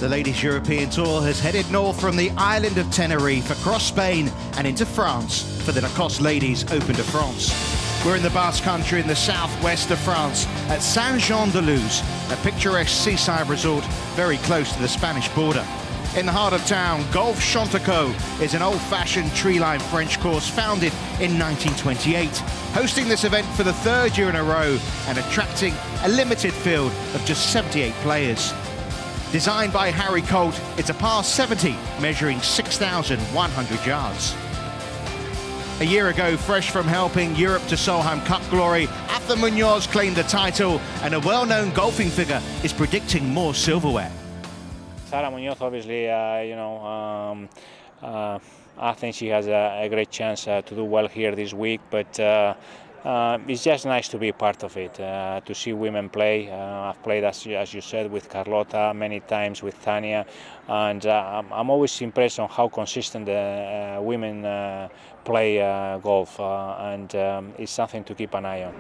The Ladies European Tour has headed north from the island of Tenerife across Spain and into France for the Lacoste Ladies Open de France. We're in the Basque Country in the southwest of France at Saint-Jean-de-Luz, a picturesque seaside resort very close to the Spanish border. In the heart of town, Golf Chantaco is an old-fashioned tree-lined French course founded in 1928, hosting this event for the third year in a row and attracting a limited field of just 78 players. Designed by Harry Colt, it's a par 70 measuring 6,100 yards. A year ago, fresh from helping Europe to Solheim Cup glory, Arthur Munoz claimed the title, and a well-known golfing figure is predicting more silverware. Sara Munoz, obviously, I think she has a great chance to do well here this week, but it's just nice to be part of it, to see women play. I've played, as you said, with Carlota, many times with Tania, and I'm always impressed on how consistent the women play golf, and it's something to keep an eye on.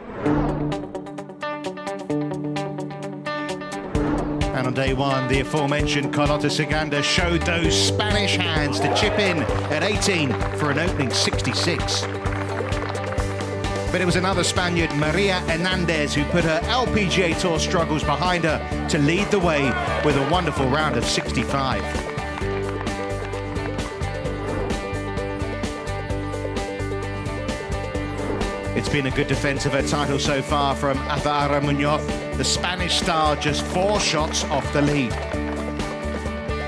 And on day one, the aforementioned Carlota Ciganda showed those Spanish hands to chip in at 18 for an opening 66. But it was another Spaniard, Maria Hernandez, who put her LPGA Tour struggles behind her to lead the way with a wonderful round of 65. It's been a good defence of her title so far from Arthur Munoz. The Spanish star just 4 shots off the lead.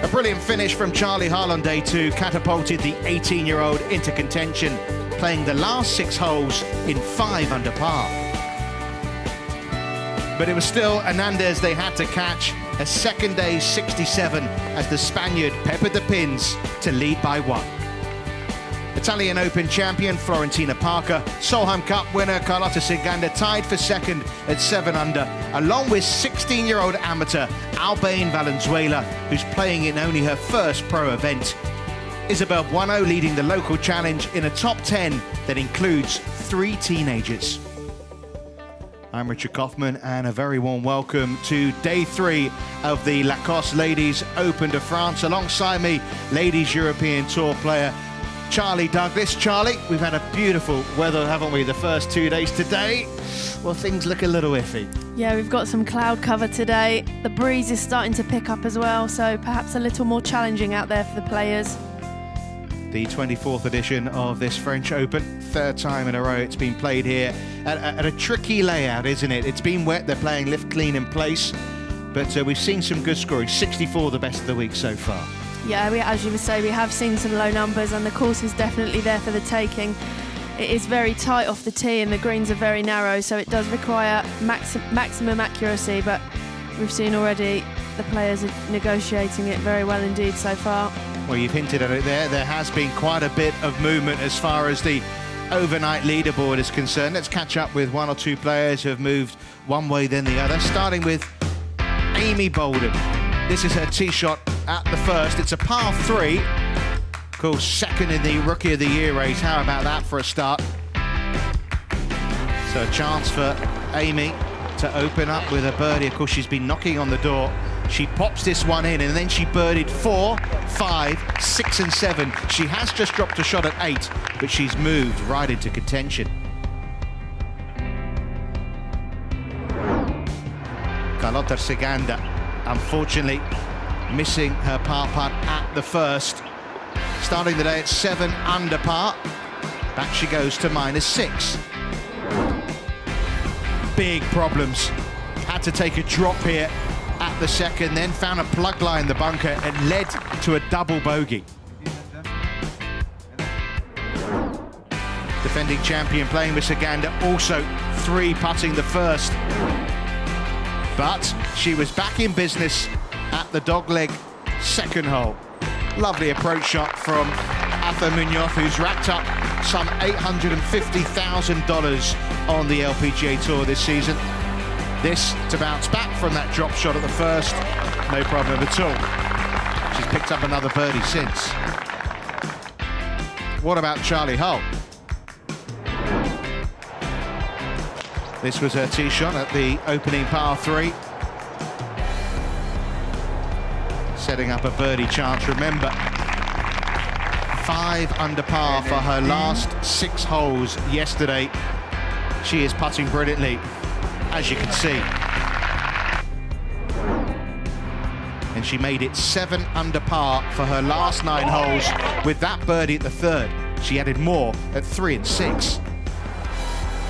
A brilliant finish from Charlie Hull on day 2 catapulted the 18-year-old into contention, playing the last 6 holes in 5 under par. But it was still Hernandez they had to catch, a second day 67 as the Spaniard peppered the pins to lead by 1. Italian Open champion Florentina Parker, Solheim Cup winner Carlota Ciganda tied for second at 7 under, along with 16-year-old amateur Albain Valenzuela, who's playing in only her first pro event. Isabel Bueno leading the local challenge in a top 10 that includes 3 teenagers. I'm Richard Kaufman, and a very warm welcome to day 3 of the Lacoste Ladies Open de France. Alongside me, Ladies European Tour player Charlie Douglas. Charlie, we've had a beautiful weather, haven't we, the first 2 days. Today, well, things look a little iffy. Yeah, we've got some cloud cover today. The breeze is starting to pick up as well, so perhaps a little more challenging out there for the players. The 24th edition of this French Open, 3rd time in a row it's been played here at a tricky layout, isn't it? It's been wet, they're playing lift clean in place, but we've seen some good scoring. 64 the best of the week so far. Yeah, as you would say, we have seen some low numbers, and the course is definitely there for the taking. It is very tight off the tee and the greens are very narrow, so it does require maximum accuracy, but we've seen already the players are negotiating it very well indeed so far. Well, you've hinted at it there. There has been quite a bit of movement as far as the overnight leaderboard is concerned. Let's catch up with 1 or 2 players who have moved one way then the other, starting with Amy Bolden. This is her tee shot at the first. It's a par 3. Of course, second in the Rookie of the Year race. How about that for a start? So a chance for Amy to open up with a birdie. Of course, she's been knocking on the door. She pops this one in, and then she birdied 4, 5, 6 and 7. She has just dropped a shot at 8, but she's moved right into contention. Carlota Ciganda, unfortunately, missing her par putt at the first. Starting the day at 7 under par. Back she goes to -6. Big problems. Had to take a drop here at the second, then found a plug line in the bunker and led to a double bogey. Defending champion playing with Ciganda, also 3-putting the first. But she was back in business at the dogleg second hole. Lovely approach shot from Arthur Munoz, who's racked up some $850,000 on the LPGA Tour this season. This to bounce back from that drop shot at the first, no problem at all. She's picked up another birdie since. What about Charlie Hull? This was her tee shot at the opening par 3. setting up a birdie chance. Remember, 5 under par for her last 6 holes yesterday. She is putting brilliantly, as you can see. And she made it 7 under par for her last 9 holes with that birdie at the 3rd. She added more at 3 and 6.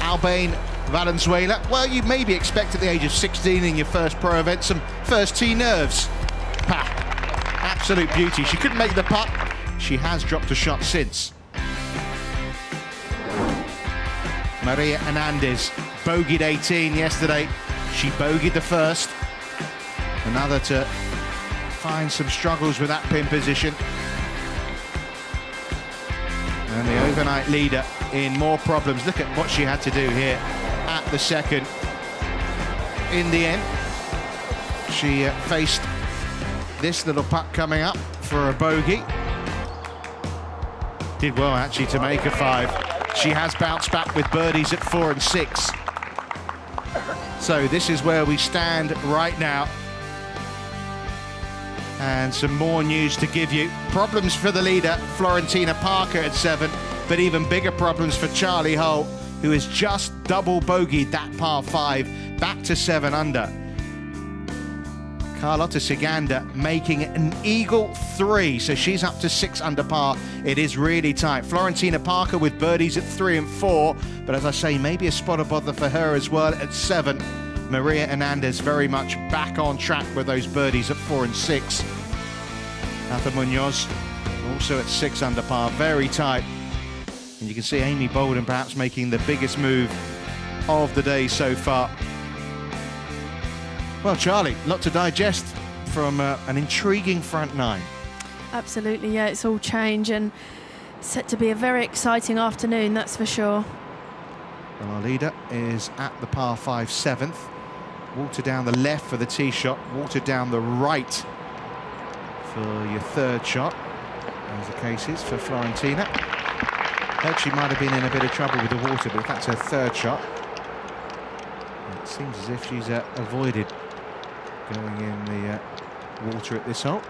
Albane Valenzuela, well, you maybe expect at the age of 16 in your first pro event some first tee nerves. Pah, absolute beauty. She couldn't make the putt. She has dropped a shot since. Maria Hernandez bogeyed 18 yesterday. She bogeyed the first. Another to find some struggles with that pin position. And the overnight leader in more problems. Look at what she had to do here at the second. In the end, she faced this little putt coming up for a bogey. Did well, actually, to make a 5. She has bounced back with birdies at 4 and 6. So this is where we stand right now. And some more news to give you. Problems for the leader, Florentina Parker at 7, but even bigger problems for Charlie Hull, who has just double bogeyed that par 5, back to 7 under. Carlota Ciganda making an eagle 3, so she's up to 6 under par. It is really tight. Florentina Parker with birdies at 3 and 4, but as I say, maybe a spot of bother for her as well at 7. Maria Hernandez very much back on track with those birdies at 4 and 6. Nata Munoz also at 6 under par, very tight. And you can see Amy Bolden perhaps making the biggest move of the day so far. Well, Charlie, a lot to digest from an intriguing front 9. Absolutely, yeah, it's all change and set to be a very exciting afternoon, that's for sure. Well, our leader is at the par 5 7th. Water down the left for the tee shot, water down the right for your 3rd shot, as the case is for Florentina. Heard she might have been in a bit of trouble with the water, but if that's her 3rd shot, it seems as if she's avoided going in the water at this hole.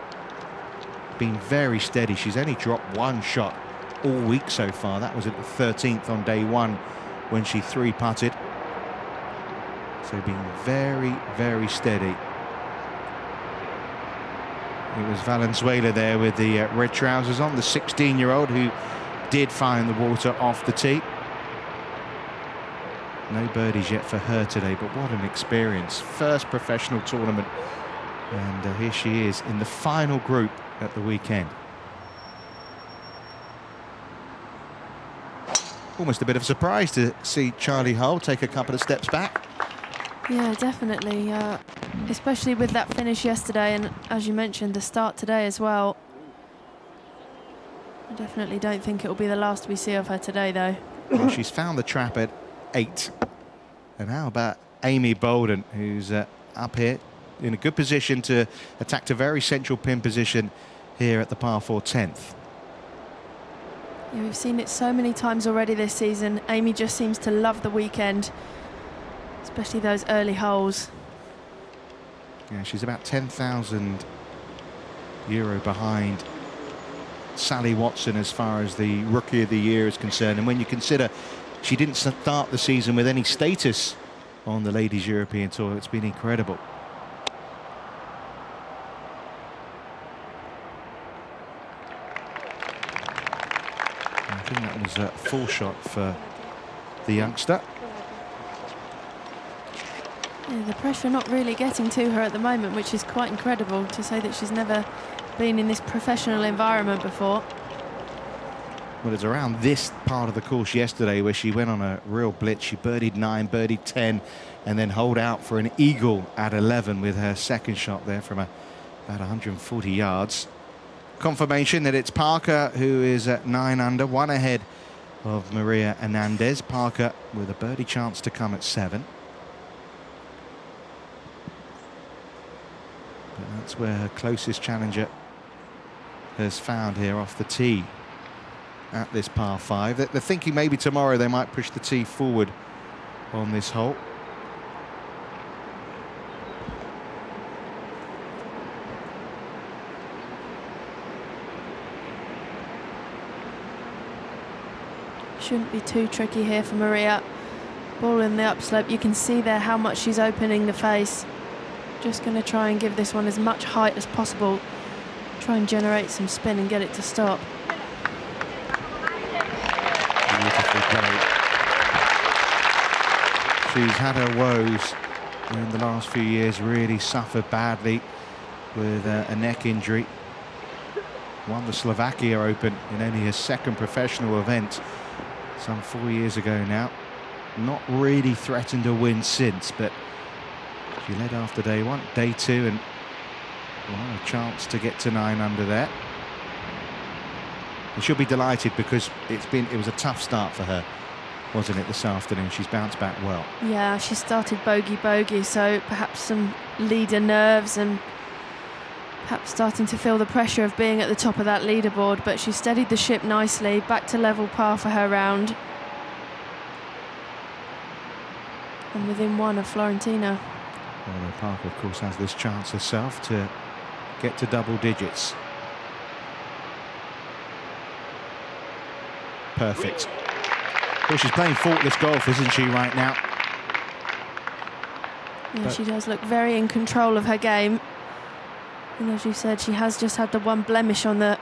Been very steady. She's only dropped 1 shot all week so far. That was at the 13th on day 1 when she 3-putted. So being very, very steady. It was Valenzuela there with the red trousers on, the 16-year-old who did find the water off the tee. No birdies yet for her today, but what an experience. First professional tournament. And here she is in the final group at the weekend. Almost a bit of a surprise to see Charlie Hull take a couple of steps back. Yeah, definitely. Especially with that finish yesterday and, as you mentioned, the start today as well. I definitely don't think it will be the last we see of her today, though. Well, she's found the trap at 8. And how about Amy Bolden, who's up here in a good position to attack a very central pin position here at the par 4 10th. Yeah, we've seen it so many times already this season. Amy just seems to love the weekend, especially those early holes. Yeah, she's about €10,000 behind Sally Watson as far as the Rookie of the Year is concerned. And when you consider she didn't start the season with any status on the Ladies European Tour, it's been incredible. I think that was a full shot for the youngster. Yeah, the pressure not really getting to her at the moment, which is quite incredible to say that she's never been in this professional environment before. Well, it's around this part of the course yesterday where she went on a real blitz. She birdied 9, birdied 10, and then holed out for an eagle at 11 with her 2nd shot there from about 140 yards. Confirmation that it's Parker who is at 9 under, 1 ahead of Maria Hernandez. Parker with a birdie chance to come at 7. But that's where her closest challenger has found here off the tee at this par 5. They're thinking maybe tomorrow they might push the tee forward on this hole. Shouldn't be too tricky here for Maria. Ball in the upslope. You can see there how much she's opening the face. Just going to try and give this one as much height as possible. Try and generate some spin and get it to stop. Beautifully played. She's had her woes in the last few years, really suffered badly with a neck injury. Won the Slovakia Open in only her second professional event some 4 years ago now. Not really threatened a win since, but she led after day one, day two, and well, a chance to get to 9 under there. And she'll be delighted because it was a tough start for her, wasn't it, this afternoon? She's bounced back well. Yeah, she started bogey, so perhaps some leader nerves and perhaps starting to feel the pressure of being at the top of that leaderboard, but she steadied the ship nicely, back to level par for her round. And within 1 of Florentina. Well, Parker, of course, has this chance herself to get to double digits. Perfect. Well, she's playing faultless golf, isn't she, right now? Yeah, she does look very in control of her game. And as you said, she has just had the one blemish on the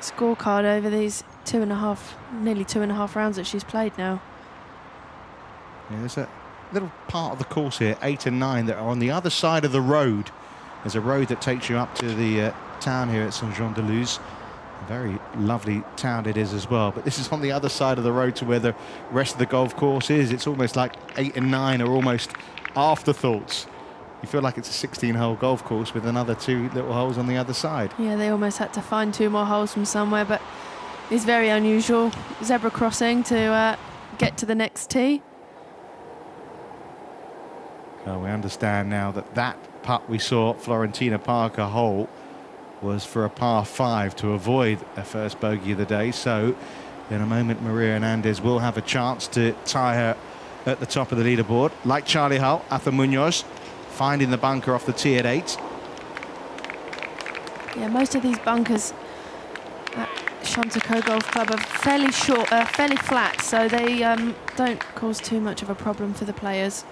scorecard over these nearly two and a half rounds that she's played now. Yeah, there's a little part of the course here, 8 and 9, that are on the other side of the road. There's a road that takes you up to the town here at Saint-Jean-de-Luz. A very lovely town it is as well, but this is on the other side of the road to where the rest of the golf course is. It's almost like 8 and 9 are almost afterthoughts. You feel like it's a 16-hole golf course with another 2 little holes on the other side. Yeah, they almost had to find 2 more holes from somewhere, but it's very unusual. Zebra crossing to get to the next tee. Well, we understand now that putt we saw Florentina Parker hole was for a par 5 to avoid a first bogey of the day. So in a moment, Maria Hernandez will have a chance to tie her at the top of the leaderboard. Like Charlie Hull, Arthur Munoz finding the bunker off the tee at 8. Yeah, most of these bunkers at Chantaco Golf Club are fairly short, fairly flat, so they don't cause too much of a problem for the players.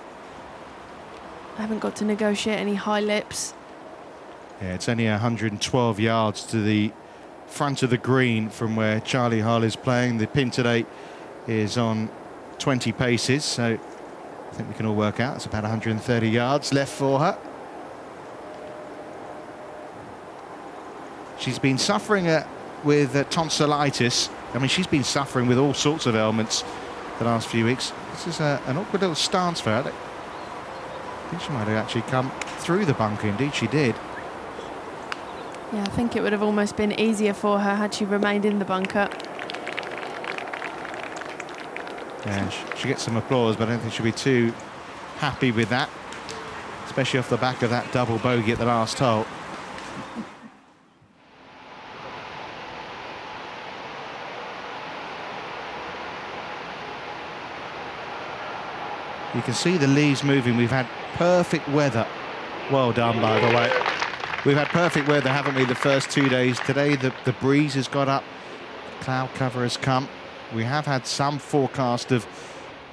I haven't got to negotiate any high lips. Yeah, it's only 112 yards to the front of the green from where Charlie Hull is playing. The pin today is on 20 paces, so I think we can all work out it's about 130 yards left for her. She's been suffering with tonsillitis. I mean, she's been suffering with all sorts of ailments the last few weeks. This is an awkward little stance for her. I think she might have actually come through the bunker. Indeed, she did. Yeah, I think it would have almost been easier for her had she remained in the bunker. Yeah, she gets some applause, but I don't think she'll be too happy with that, especially off the back of that double bogey at the last hole. You can see the leaves moving. We've had perfect weather. Well done, by the way. We've had perfect weather, haven't we, the first 2 days. Today, the breeze has got up. Cloud cover has come. We have had some forecast of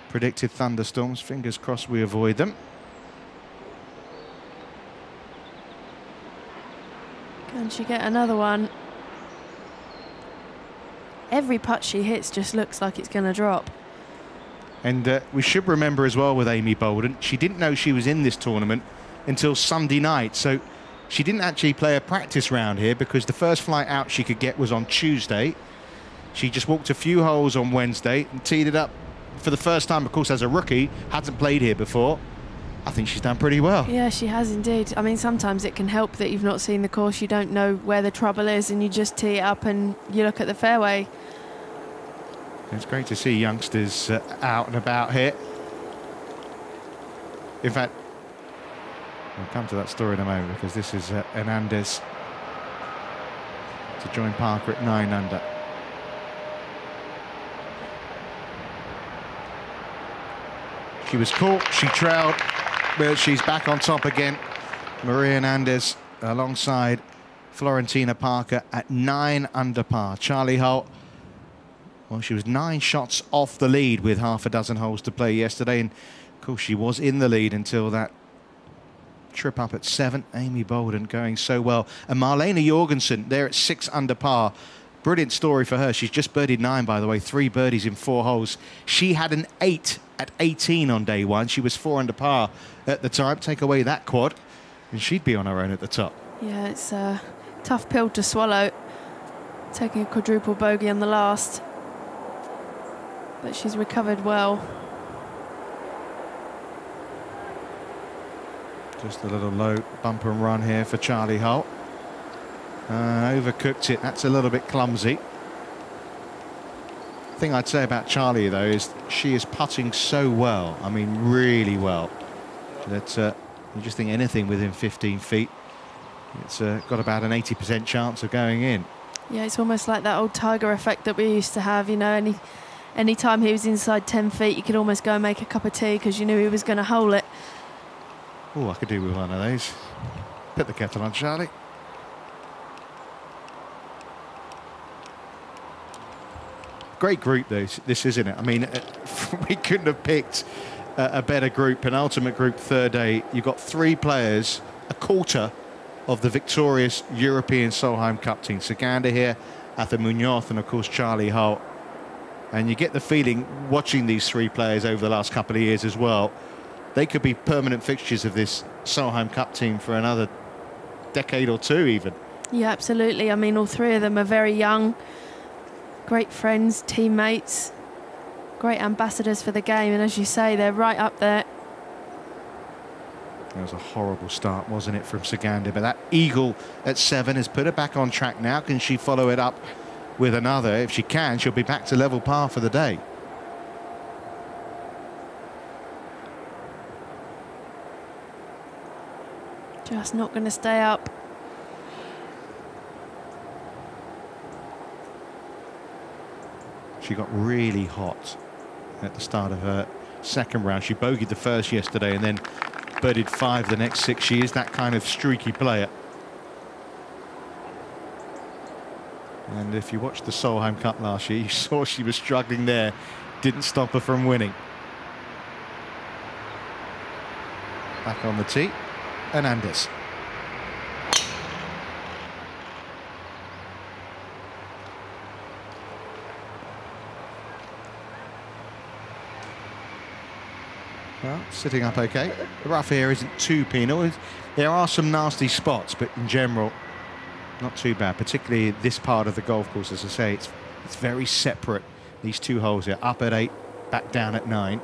predicted thunderstorms. Fingers crossed we avoid them. Can she get another one? Every putt she hits just looks like it's going to drop. And we should remember as well with Amy Bolden, she didn't know she was in this tournament until Sunday night. So she didn't actually play a practice round here because the first flight out she could get was on Tuesday. She just walked a few holes on Wednesday and teed it up for the first time, of course, as a rookie. Hasn't played here before. I think she's done pretty well. Yeah, she has indeed. I mean, sometimes it can help that you've not seen the course, you don't know where the trouble is, and you just tee it up and you look at the fairway. It's great to see youngsters out and about here. In fact, we'll come to that story in a moment because this is Hernandez to join Parker at 9 under. She was caught, she trailed, but she's back on top again. Maria Hernandez alongside Florentina Parker at 9 under par. Charlie Hull Well, she was 9 shots off the lead with half a dozen holes to play yesterday, and of course she was in the lead until that trip up at 7. Amy Bolden going so well, and Marlene Jorgensen there at 6 under par. Brilliant story for her. She's just birdied 9, by the way, 3 birdies in 4 holes. She had an 8 at 18 on day 1. She was 4 under par at the time. Take away that quad and she'd be on her own at the top. Yeah, it's a tough pill to swallow, taking a quadruple bogey on the last, but she's recovered well. Just a little low bump and run here for Charlie Hull. Overcooked it. That's a little bit clumsy. The thing I'd say about Charlie, though, is she is putting so well. I mean, really well. That you just think anything within 15 feet, it's got about an 80% chance of going in. Yeah, it's almost like that old Tiger effect that we used to have. You know, any time he was inside 10 feet, you could almost go and make a cup of tea because you knew he was going to hole it. Oh, I could do with one of those. Put the kettle on, Charlie. Great group, though, this, isn't it? I mean, we couldn't have picked a better group, penultimate group, third day. You've got 3 players, a quarter of the victorious European Solheim Cup team. Saganda here, Arthur Munoz, and of course Charlie Hull. And you get the feeling, watching these 3 players over the last couple of years as well, they could be permanent fixtures of this Solheim Cup team for another decade or 2 even. Yeah, absolutely. I mean, all 3 of them are very young, great friends, teammates, great ambassadors for the game, and as you say, they're right up there. That was a horrible start, wasn't it, from Saganda, but that eagle at 7 has put her back on track now. Can she follow it up with another? If she can, she'll be back to level par for the day. Just not going to stay up. She got really hot at the start of her second round. She bogeyed the first yesterday and then birdied 5 the next 6. She is that kind of streaky player. And if you watched the Solheim Cup last year, you saw she was struggling there. Didn't stop her from winning. Back on the tee, Hernandez. Well, sitting up okay. The rough here isn't too penal. There are some nasty spots, but in general, not too bad, particularly this part of the golf course. As I say, it's very separate. These 2 holes here, up at 8, back down at 9.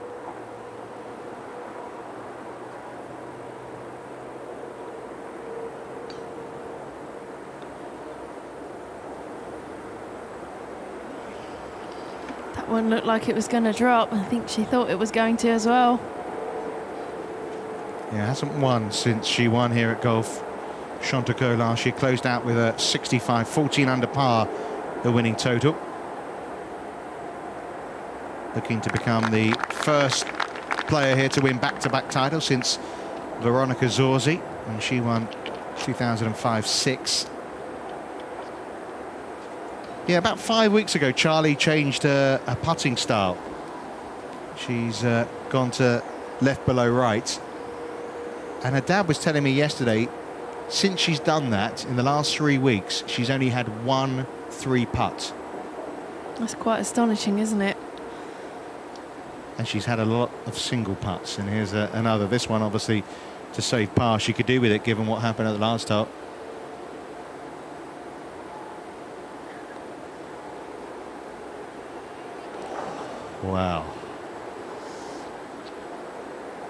That one looked like it was going to drop. I think she thought it was going to as well. Yeah, hasn't won since she won here at Golf Chantaco last year. Closed out with a 65, 14 under par, the winning total. Looking to become the first player here to win back-to-back titles since Veronica Zorzi, and she won 2005-06. Yeah, about 5 weeks ago, Charlie changed her putting style. She's gone to left below right. And her dad was telling me yesterday, since she's done that, in the last 3 weeks, she's only had 1 3-putt. That's quite astonishing, isn't it? And she's had a lot of single putts. And here's another. This one, obviously, to save par. She could do with it, given what happened at the last hole. Wow.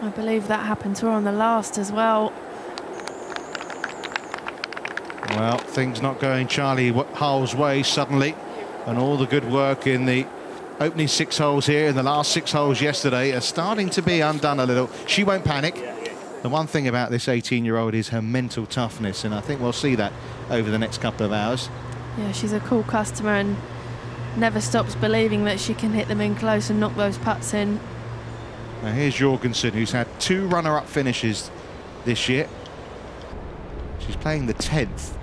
I believe that happened to her on the last as well. Well, things not going Charlie Hull's way suddenly, and all the good work in the opening 6 holes here and the last 6 holes yesterday are starting to be undone a little. She won't panic. The one thing about this 18-year-old is her mental toughness, and I think we'll see that over the next couple of hours. Yeah, she's a cool customer and never stops believing that she can hit them in close and knock those putts in. Now here's Jorgensen, who's had 2 runner-up finishes this year. She's playing the 10th,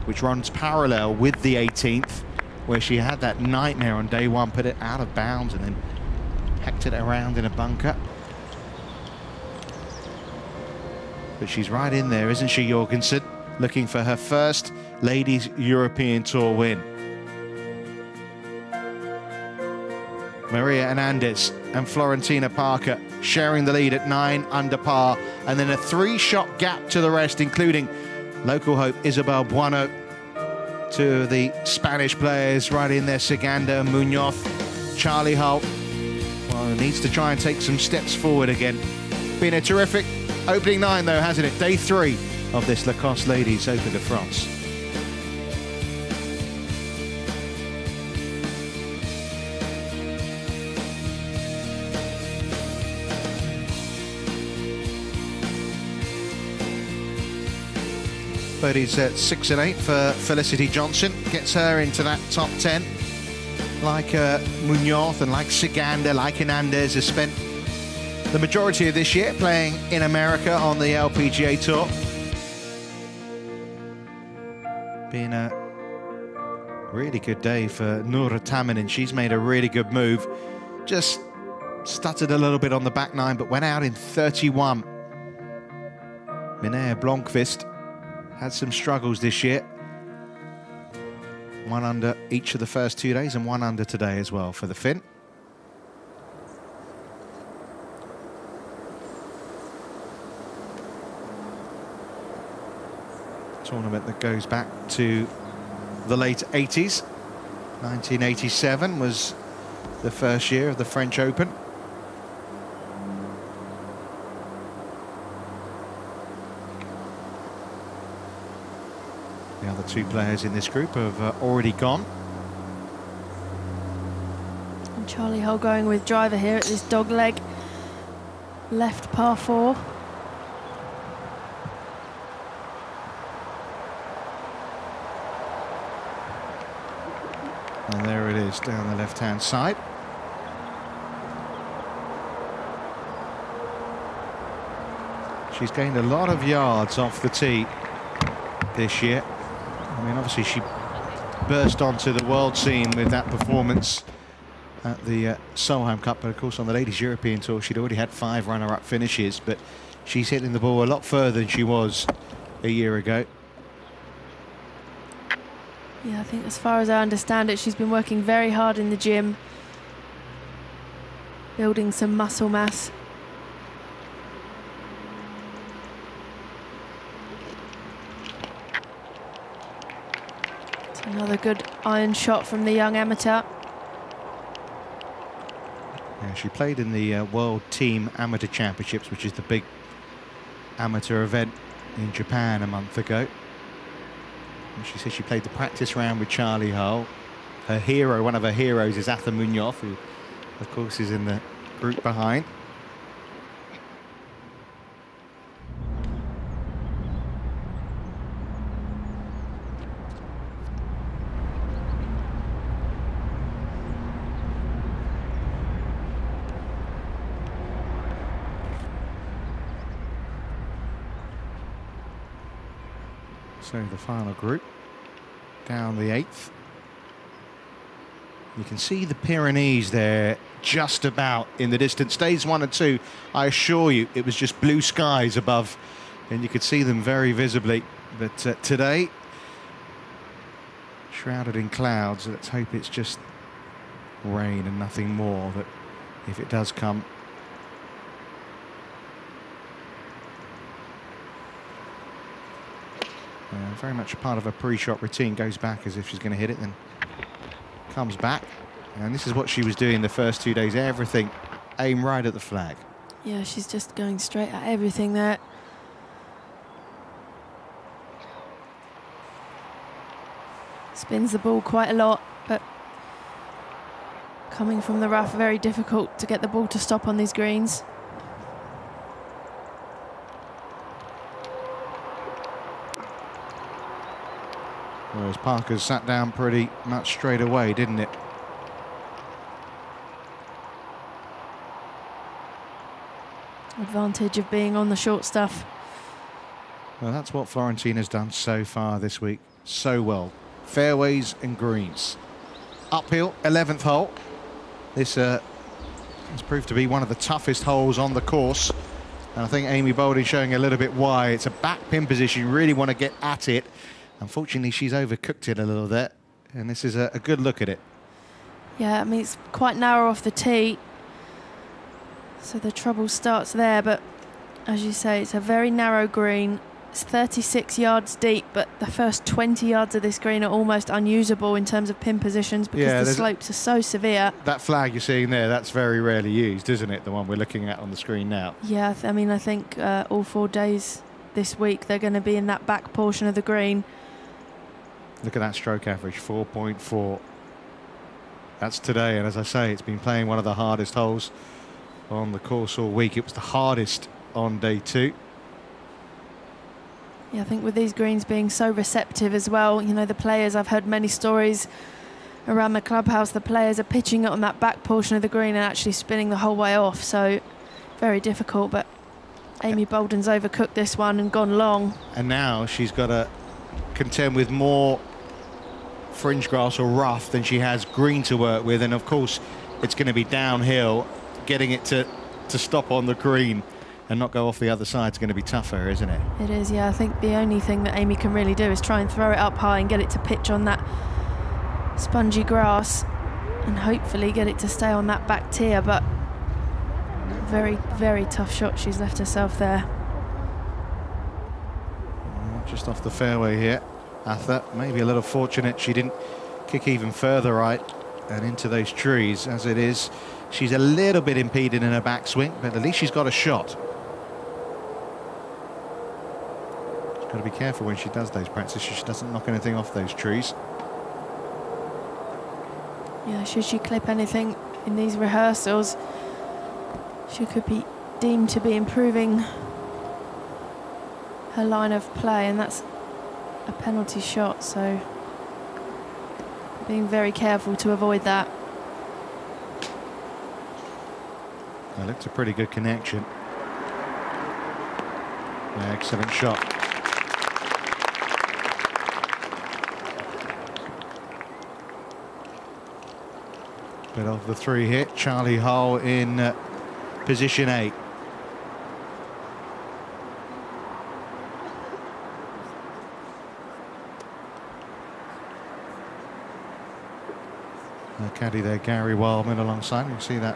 which runs parallel with the 18th. where she had that nightmare on day one, put it out of bounds and then hacked it around in a bunker. But she's right in there, isn't she, Jorgensen? Looking for her first Ladies European Tour win. Maria Hernandez and Florentina Parker sharing the lead at 9 under par, and then a 3-shot gap to the rest, including local hope Isabel Bueno. Two of the Spanish players right in there, Saganda and Munoz. Charlie Hull, well, needs to try and take some steps forward again. Been a terrific opening 9 though, hasn't it? Day 3 of this Lacoste Ladies Open de France. Birdies at 6 and 8 for Felicity Johnson. Gets her into that top 10. Like Munoz and like Saganda, like Hernandez, has spent the majority of this year playing in America on the LPGA Tour. Been a really good day for Noora Tamanin. She's made a really good move. Just stuttered a little bit on the back 9, but went out in 31. Linnea Blomqvist had some struggles this year. 1 under each of the first 2 days and 1 under today as well for the Finn. Tournament that goes back to the late 80s. 1987 was the first year of the French Open. The other 2 players in this group have already gone. And Charlie Hull going with driver here at this dog leg. Left par 4. And there it is, down the left-hand side. She's gained a lot of yards off the tee this year. I mean, obviously she burst onto the world scene with that performance at the Solheim Cup, but of course on the Ladies European Tour she'd already had 5 runner-up finishes, but she's hitting the ball a lot further than she was a year ago. Yeah, I think as far as I understand it, she's been working very hard in the gym, building some muscle mass. It's another good iron shot from the young amateur. Yeah, she played in the World Team Amateur Championships, which is the big amateur event in Japan a month ago. And she said she played the practice round with Charlie Hull. Her hero, one of her heroes, is Atha Munoz, who of course is in the group behind. So the final group, down the 8th. You can see the Pyrenees there just about in the distance. Days 1 and 2, I assure you, it was just blue skies above, and you could see them very visibly. But today, shrouded in clouds. Let's hope it's just rain and nothing more, that if it does come, very much part of a pre-shot routine. Goes back as if she's going to hit it, then comes back. And this is what she was doing the first 2 days. Everything aim right at the flag. Yeah, she's just going straight at everything there. Spins the ball quite a lot, but coming from the rough, very difficult to get the ball to stop on these greens. Whereas Parker's sat down pretty much straight away, didn't it? Advantage of being on the short stuff. Well, that's what Florentina's done so far this week. So well. Fairways and greens. uphill, 11th hole. This has proved to be one of the toughest holes on the course. And I think Amy Bolden showing a little bit why. It's a back pin position, you really want to get at it. Unfortunately, she's overcooked it a little bit, and this is a good look at it. Yeah, I mean, it's quite narrow off the tee, so the trouble starts there, but as you say, it's a very narrow green. It's 36 yards deep, but the first 20 yards of this green are almost unusable in terms of pin positions because the slopes are so severe. That flag you're seeing there, that's very rarely used, isn't it? The one we're looking at on the screen now. Yeah, I mean, I think all 4 days this week they're going to be in that back portion of the green. Look at that stroke average, 4.4. That's today, and as I say, it's been playing one of the hardest holes on the course all week. It was the hardest on day 2. Yeah, I think with these greens being so receptive as well, you know, the players, I've heard many stories around the clubhouse, the players are pitching it on that back portion of the green and actually spinning the whole way off, so very difficult, but Amy Bolden's overcooked this one and gone long. And now she's got to contend with more fringe grass or rough than she has green to work with, and of course it's going to be downhill. Getting it to stop on the green and not go off the other side is going to be tougher, isn't it? It is, yeah. I think the only thing that Amy can really do is try and throw it up high and get it to pitch on that spongy grass and hopefully get it to stay on that back tier, but very, very tough shot she's left herself there. Just off the fairway here, Atha. Maybe a little fortunate she didn't kick even further right and into those trees. As it is, she's a little bit impeded in her backswing, but at least she's got a shot. She's got to be careful when she does those practices, she doesn't knock anything off those trees. Yeah, should she clip anything in these rehearsals, she could be deemed to be improving her line of play, and that's a penalty shot, so being very careful to avoid that. That looked a pretty good connection. Yeah, excellent shot. Bit of the 3 hit. Charlie Hull in position 8. Caddy there, Gary Wildman alongside. You can see that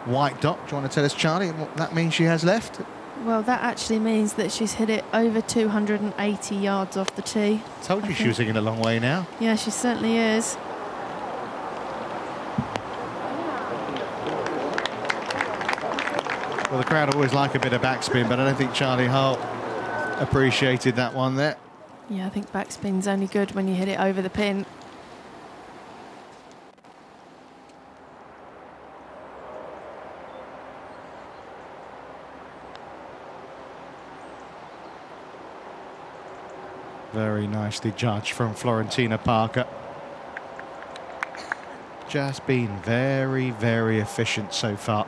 white dot. Do you want to tell us, Charlie, what that means she has left? Well, that actually means that she's hit it over 280 yards off the tee. Told you she was hitting a long way now. Yeah, she certainly is. Well, the crowd always like a bit of backspin, but I don't think Charlie Hull appreciated that one there. Yeah, I think backspin's only good when you hit it over the pin. Very nicely judged from Florentina Parker. Just been very, very efficient so far.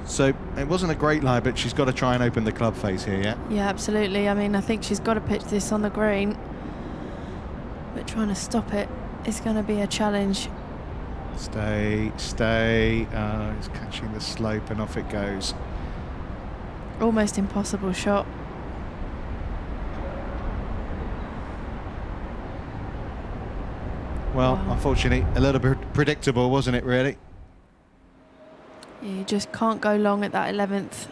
So it wasn't a great lie, but she's got to try and open the club face here, yeah? Yeah, absolutely. I mean, I think she's got to pitch this on the green, but trying to stop it is going to be a challenge. Stay, stay. It's catching the slope and off it goes. Almost impossible shot. Well, wow. Unfortunately, a little bit predictable, wasn't it, really? Yeah, you just can't go long at that 11th.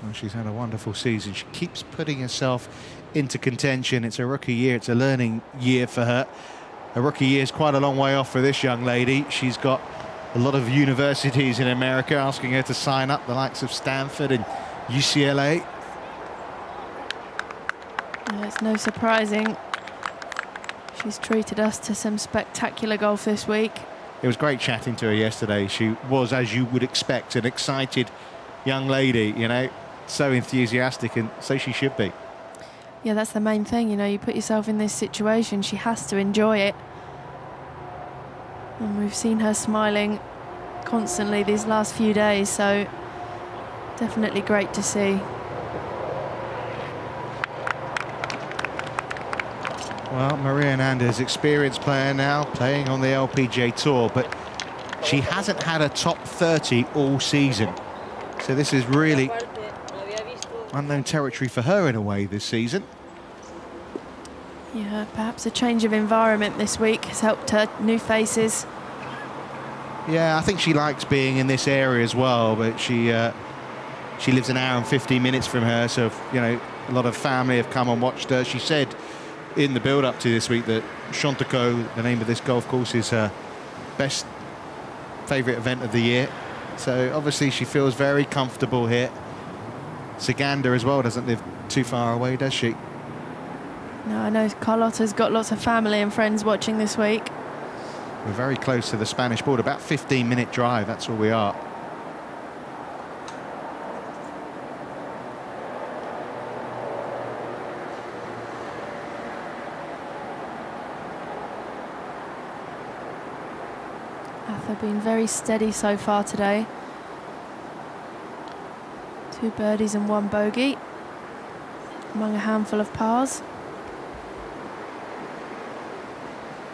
Well, she's had a wonderful season. She keeps putting herself into contention. It's a rookie year. It's a learning year for her. A rookie year is quite a long way off for this young lady. She's got a lot of universities in America asking her to sign up, the likes of Stanford and UCLA. Yeah, it's no surprising. She's treated us to some spectacular golf this week. It was great chatting to her yesterday. She was, as you would expect, an excited young lady, you know, so enthusiastic, and so she should be. Yeah, that's the main thing, you know, you put yourself in this situation, she has to enjoy it. And we've seen her smiling constantly these last few days, so definitely great to see. Well, Maria Hernandez, experienced player now, playing on the LPGA Tour, but she hasn't had a top 30 all season. So this is really unknown territory for her in a way this season. Yeah, perhaps a change of environment this week has helped her. New faces. Yeah, I think she likes being in this area as well, but she lives an hour and 15 minutes from her, so, you know, a lot of family have come and watched her. She said in the build-up to this week that Chantaco, the name of this golf course, is her best favourite event of the year. So obviously she feels very comfortable here. Saganda as well doesn't live too far away, does she? No, I know Carlotta's got lots of family and friends watching this week. We're very close to the Spanish border, about 15-minute drive, that's all we are. Atha been very steady so far today. 2 birdies and 1 bogey among a handful of pars.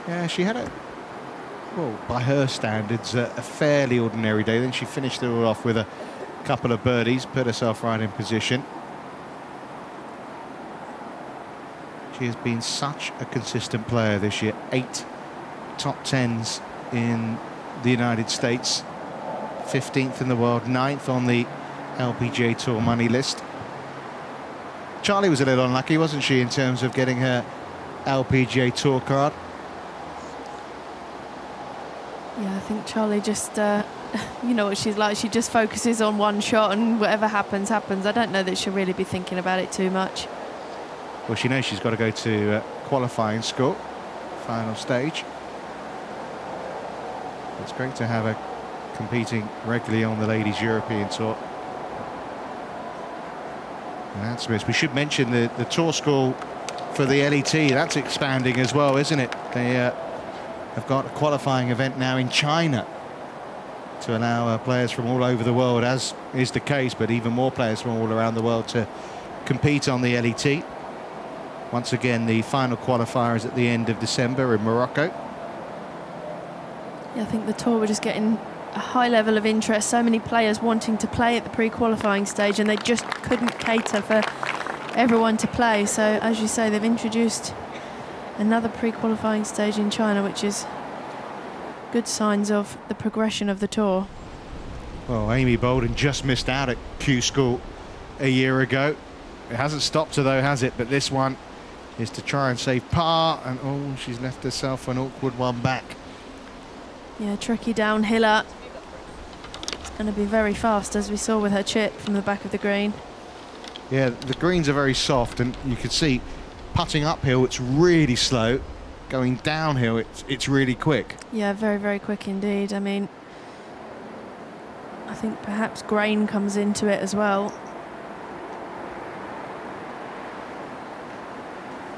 Yeah, she had a, well, by her standards, a fairly ordinary day. Then she finished it all off with a couple of birdies, put herself right in position. She has been such a consistent player this year. 8 top 10s in the United States, 15th in the world, 9th on the LPGA Tour money list. Charlie was a little unlucky, wasn't she, in terms of getting her LPGA Tour card? Yeah, I think Charlie just, you know what she's like, she just focuses on one shot and whatever happens, happens. I don't know that she'll really be thinking about it too much. Well, she knows she's got to go to qualifying school, final stage. It's great to have her competing regularly on the Ladies European Tour. And that's missed. We should mention the tour school for the LET, that's expanding as well, isn't it? They have got a qualifying event now in China to allow players from all over the world, as is the case, but even more players from all around the world to compete on the LET. Once again, the final qualifier is at the end of December in Morocco. Yeah, I think the tour were just getting a high level of interest, so many players wanting to play at the pre-qualifying stage, and they just couldn't cater for everyone to play. So as you say, they've introduced another pre-qualifying stage in China, which is good signs of the progression of the tour. Well, Amy Bolden just missed out at Q School a year ago. It hasn't stopped her though, has it? But this one is to try and save par, and oh, she's left herself an awkward one back. Yeah, tricky downhiller. It's going to be very fast, as we saw with her chip from the back of the green. Yeah, the greens are very soft, and you can see putting uphill it's really slow, going downhill it's really quick. Yeah, very, very quick indeed. I mean, I think perhaps grain comes into it as well.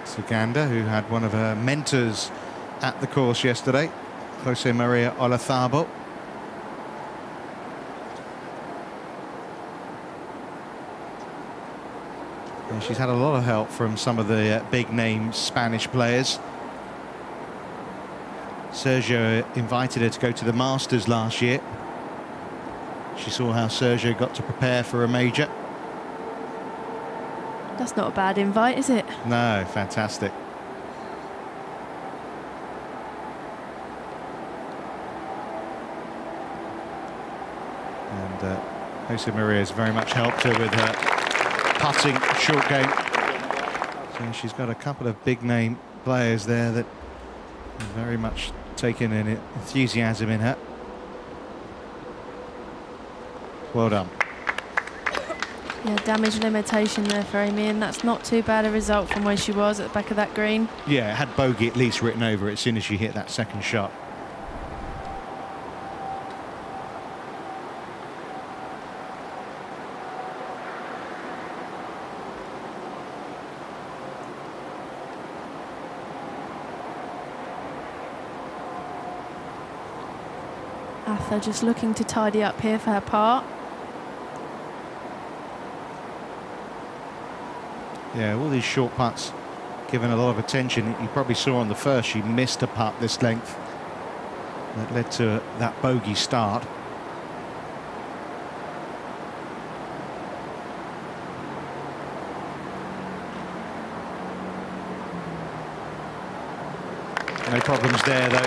Saganda, who had one of her mentors at the course yesterday, Jose Maria Olazabal. And she's had a lot of help from some of the big-name Spanish players. Sergio invited her to go to the Masters last year. She saw how Sergio got to prepare for a major. That's not a bad invite, is it? No, fantastic. And Jose Maria has very much helped her with her putting short game. So she's got a couple of big name players there that are very much taken an enthusiasm in her. Well done. Yeah, damage limitation there for Amy, and that's not too bad a result from where she was at the back of that green. Yeah, it had bogey at least written over it as soon as she hit that second shot. Atha just looking to tidy up here for her par. Yeah, all these short putts given a lot of attention. You probably saw on the first, she missed a putt this length that led to that bogey start. No problems there, though.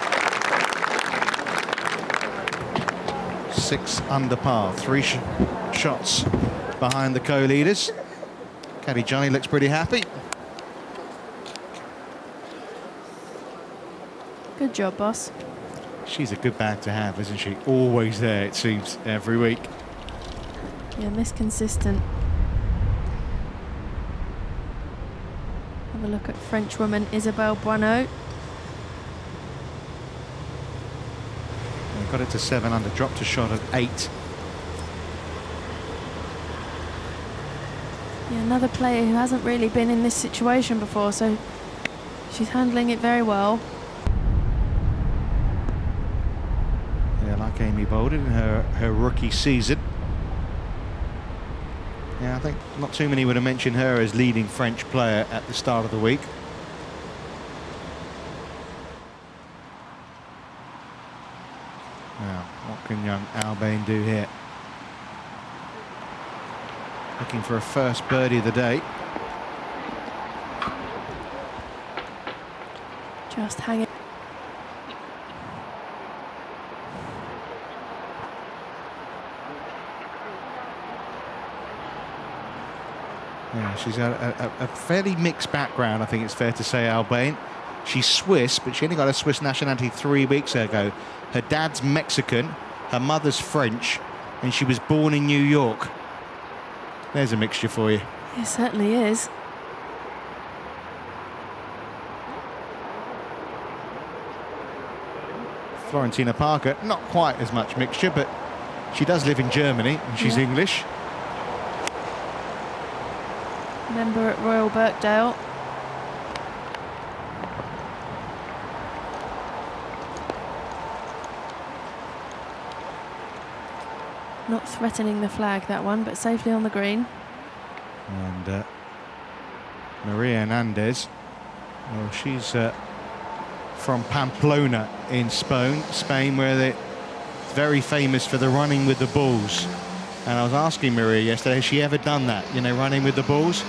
6 under par, 3 shots behind the co-leaders. Caddy Johnny looks pretty happy. Good job, boss. She's a good bag to have, isn't she? Always there, it seems, every week. Yeah, Miss Consistent. Have a look at Frenchwoman Isabelle Boineau. Got it to 7 under, dropped a shot at 8. Yeah, another player who hasn't really been in this situation before, so she's handling it very well. Yeah, like Amy Bolden in her rookie season. Yeah, I think not too many would have mentioned her as leading French player at the start of the week. Now, what can young Albain do here? Looking for a first birdie of the day. Just hanging. Yeah, she's got a fairly mixed background, I think it's fair to say, Albain. She's Swiss, but she only got a Swiss nationality 3 weeks ago. Her dad's Mexican, her mother's French, and she was born in New York. There's a mixture for you. It certainly is. Florentina Parker, not quite as much mixture, but she does live in Germany, and she's English. Member at Royal Birkdale. Not threatening the flag, that one, but safely on the green. And Maria Hernandez, well, she's from Pamplona in Spain, where they're very famous for the running with the balls. And I was asking Maria yesterday, has she ever done that, you know, running with the balls?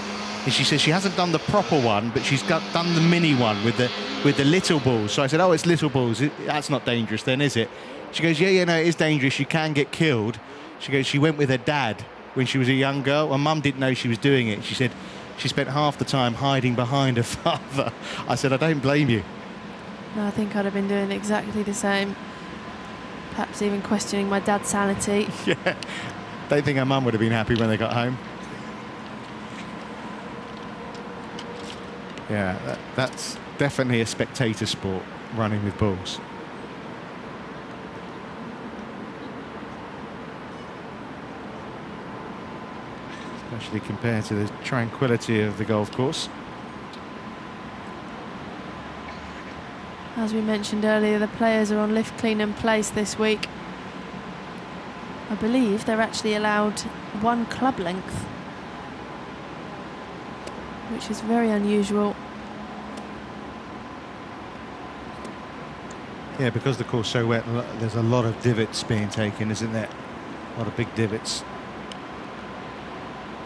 And she says she hasn't done the proper one, but she's done the mini one with the little balls. So I said, oh, it's little balls. That's not dangerous then, is it? She goes, yeah, no, it is dangerous. You can get killed. She goes, she went with her dad when she was a young girl. Her mum didn't know she was doing it. She said she spent half the time hiding behind her father. I said, I don't blame you. No, I think I'd have been doing exactly the same. Perhaps even questioning my dad's sanity. Yeah. Don't think her mum would have been happy when they got home. Yeah, that's definitely a spectator sport, running with balls. Especially compared to the tranquility of the golf course. As we mentioned earlier, the players are on lift, clean and place this week. I believe they're actually allowed 1 club length, which is very unusual. Yeah, because the course is so wet, there's a lot of divots being taken, isn't there? A lot of big divots.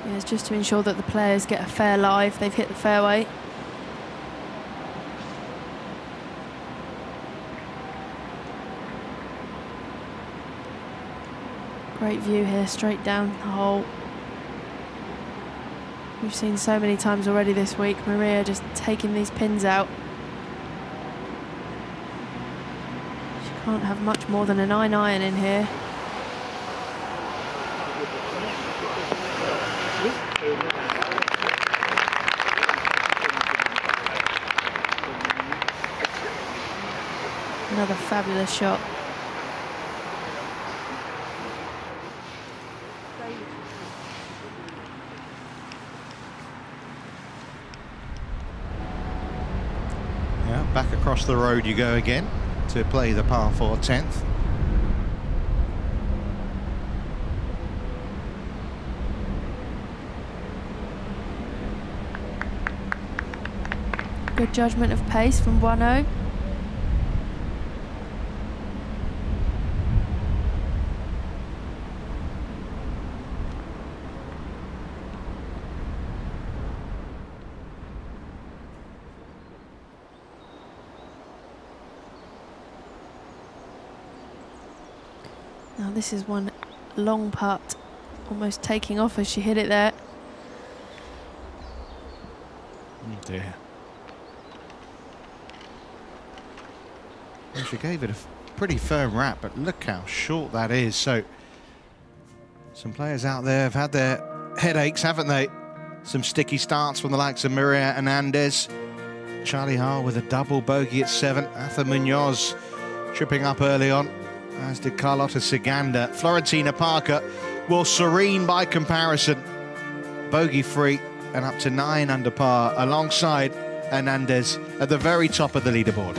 Yeah, it's just to ensure that the players get a fair lie if they've hit the fairway. Great view here, straight down the hole. We've seen so many times already this week, Maria just taking these pins out. She can't have much more than a 9-iron in here. Another fabulous shot. Back across the road you go again to play the par 4 10th. Good judgment of pace from Buono. Now this is one long putt, almost taking off as she hit it there. Oh dear. Well, she gave it a pretty firm wrap, but look how short that is. So some players out there have had their headaches, haven't they? Some sticky starts from the likes of Maria Hernandez. Charlie Hall with a double bogey at 7. Arthur Munoz tripping up early on, as did Carlota Ciganda. Florentina Parker, well, serene by comparison. Bogey free and up to 9 under par, alongside Hernandez at the very top of the leaderboard.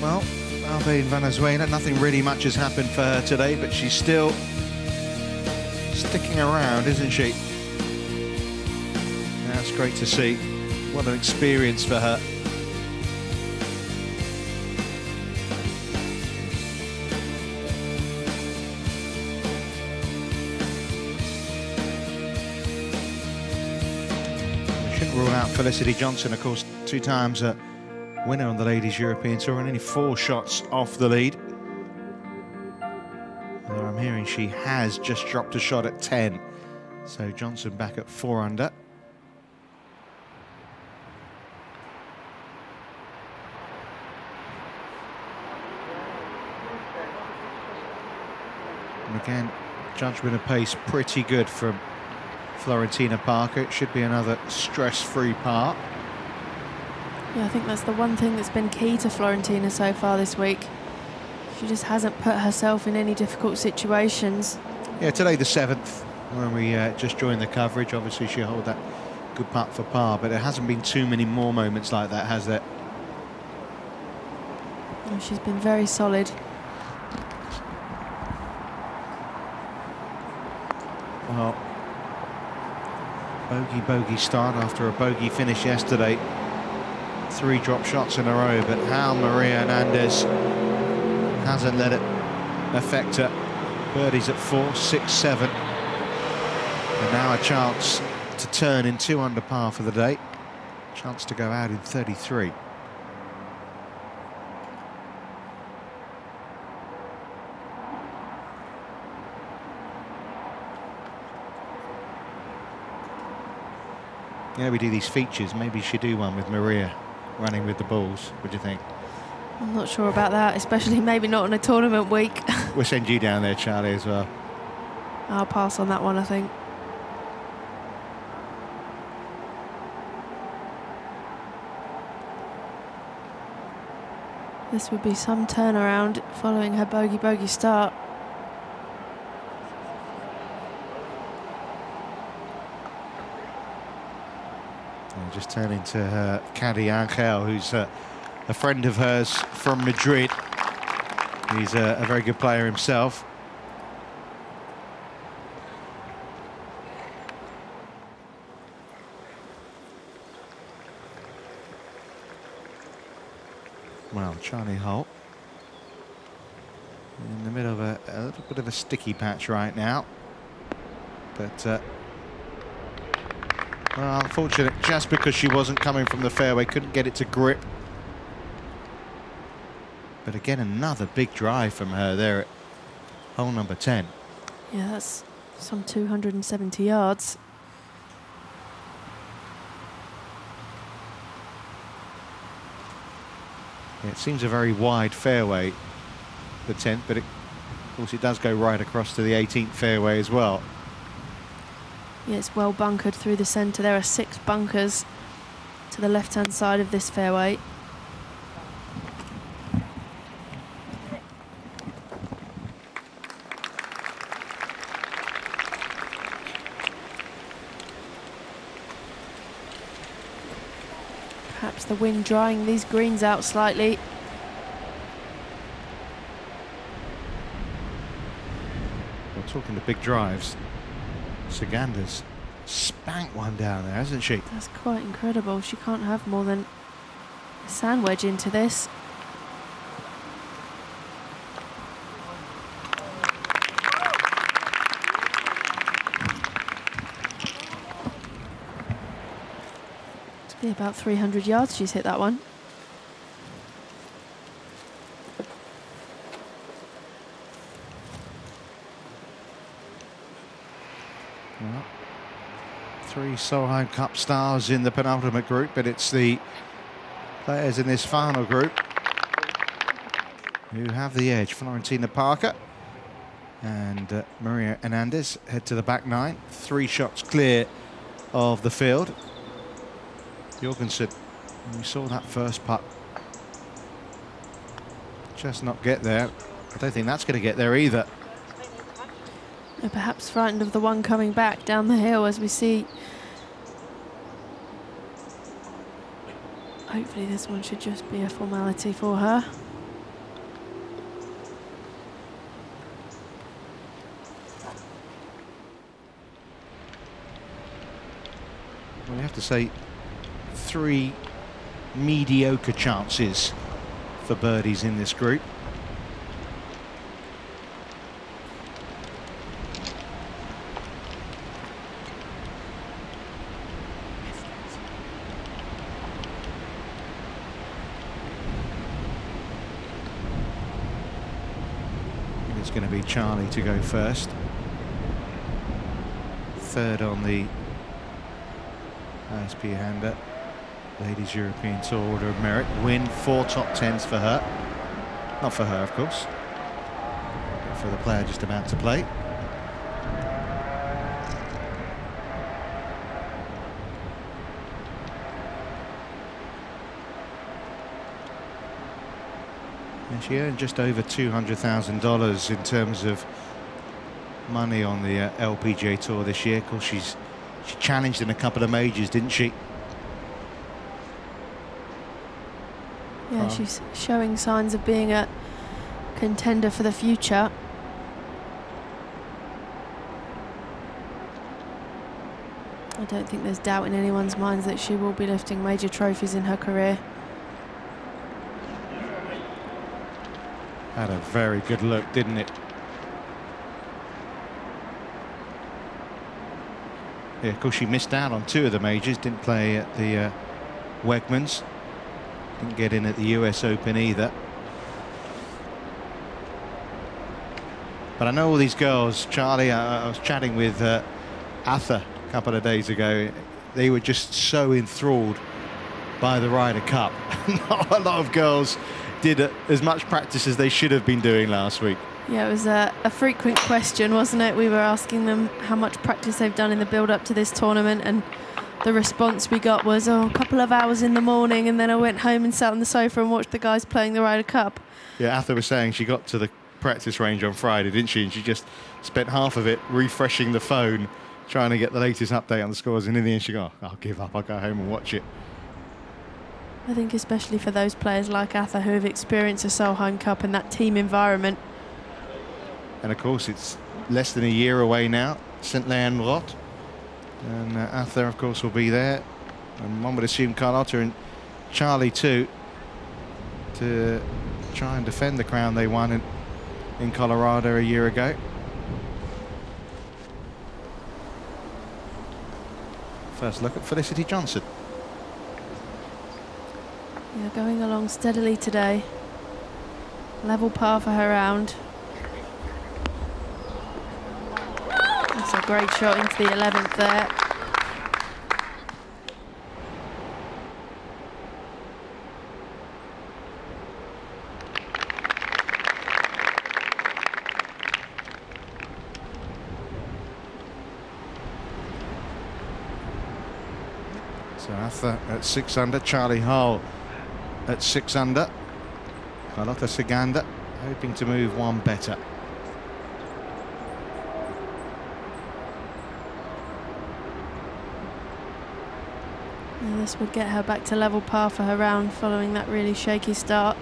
Well, Alve in Venezuela, nothing really much has happened for her today, but she's still sticking around, isn't she? That's great to see. What an experience for her. We shouldn't rule out Felicity Johnson, of course, 2 times a winner on the Ladies European Tour and only 4 shots off the lead. Although I'm hearing she has just dropped a shot at 10. So Johnson back at 4 under. And again, judgment of pace pretty good from Florentina Parker. It should be another stress-free part. Yeah, I think that's the one thing that's been key to Florentina so far this week. She just hasn't put herself in any difficult situations. Yeah, today the 7th, when we just joined the coverage. Obviously she held that good putt for par, but there hasn't been too many more moments like that, has there? Oh, she's been very solid. Well, bogey start after a bogey finish yesterday. 3 drop shots in a row, but how Maria Hernandez hasn't let it affect her. Birdies at 4, 6, 7. And now a chance to turn in 2 under par for the day. Chance to go out in 33. Yeah, we do these features. Maybe you should do one with Maria running with the balls. What do you think? I'm not sure about that, especially maybe not on a tournament week. We'll send you down there, Charlie, as well. I'll pass on that one, I think. This would be some turnaround following her bogey start. Just turning to her caddy Angel, who's a friend of hers from Madrid. He's a very good player himself. Well, Charlie Holt in the middle of a little bit of a sticky patch right now, but well, unfortunate, just because she wasn't coming from the fairway, couldn't get it to grip. But again, another big drive from her there at hole number 10. Yeah, that's some 270 yards. Yeah, it seems a very wide fairway, the 10th, but of course it does go right across to the 18th fairway as well. Yeah, it's well bunkered through the centre. There are 6 bunkers to the left-hand side of this fairway. Perhaps the wind drying these greens out slightly. Well, talking to big drives, Saganda's spanked one down there, hasn't she? That's quite incredible. She can't have more than a sand wedge into this. To be about 300 yards she's hit that one. Well, 3 Solheim Cup stars in the penultimate group, but it's the players in this final group who have the edge. Florentina Parker and Maria Hernandez head to the back 9. 3 shots clear of the field. Jorgensen, we saw that first putt just not get there. I don't think that's going to get there either. They're perhaps frightened of the one coming back down the hill, as we see. Hopefully this one should just be a formality for her. Well, we have to say 3 mediocre chances for birdies in this group. It's going to be Charlie to go first. 3rd on the ISP hander. Ladies European Tour Order of Merit. Win 4 top 10s for her. Not for her, of course, but for the player just about to play. And she earned just over $200,000 in terms of money on the LPGA Tour this year. Of course, she challenged in a couple of majors, didn't she? Yeah, she's showing signs of being a contender for the future. I don't think there's doubt in anyone's minds that she will be lifting major trophies in her career. Had a very good look, didn't it? Yeah, of course, she missed out on 2 of the majors. Didn't play at the Wegmans. Didn't get in at the US Open either. But I know all these girls, Charlie, I was chatting with Atha a couple of days ago. They were just so enthralled by the Ryder Cup. Not a lot of girls did as much practice as they should have been doing last week. Yeah, it was a frequent question, wasn't it? We were asking them how much practice they've done in the build-up to this tournament, and the response we got was, oh, a couple of hours in the morning, and then I went home and sat on the sofa and watched the guys playing the Ryder Cup. Yeah, Atha was saying she got to the practice range on Friday, didn't she? And she just spent half of it refreshing the phone, trying to get the latest update on the scores, and in the end she got, oh, I'll give up, I'll go home and watch it. I think especially for those players like Atha who have experienced a Solheim Cup in that team environment. And of course it's less than a year away now, St. Leon Rot. And Atha, of course, will be there. And one would assume Carlotta and Charlie too, to try and defend the crown they won in Colorado a year ago. First look at Felicity Johnson. Yeah, going along steadily today. Level par for her round. That's a great shot into the 11th there. So Atha at 6 under, Charlie Hull at 6 under. Carlotta Saganda hoping to move one better. And this would get her back to level par for her round following that really shaky start.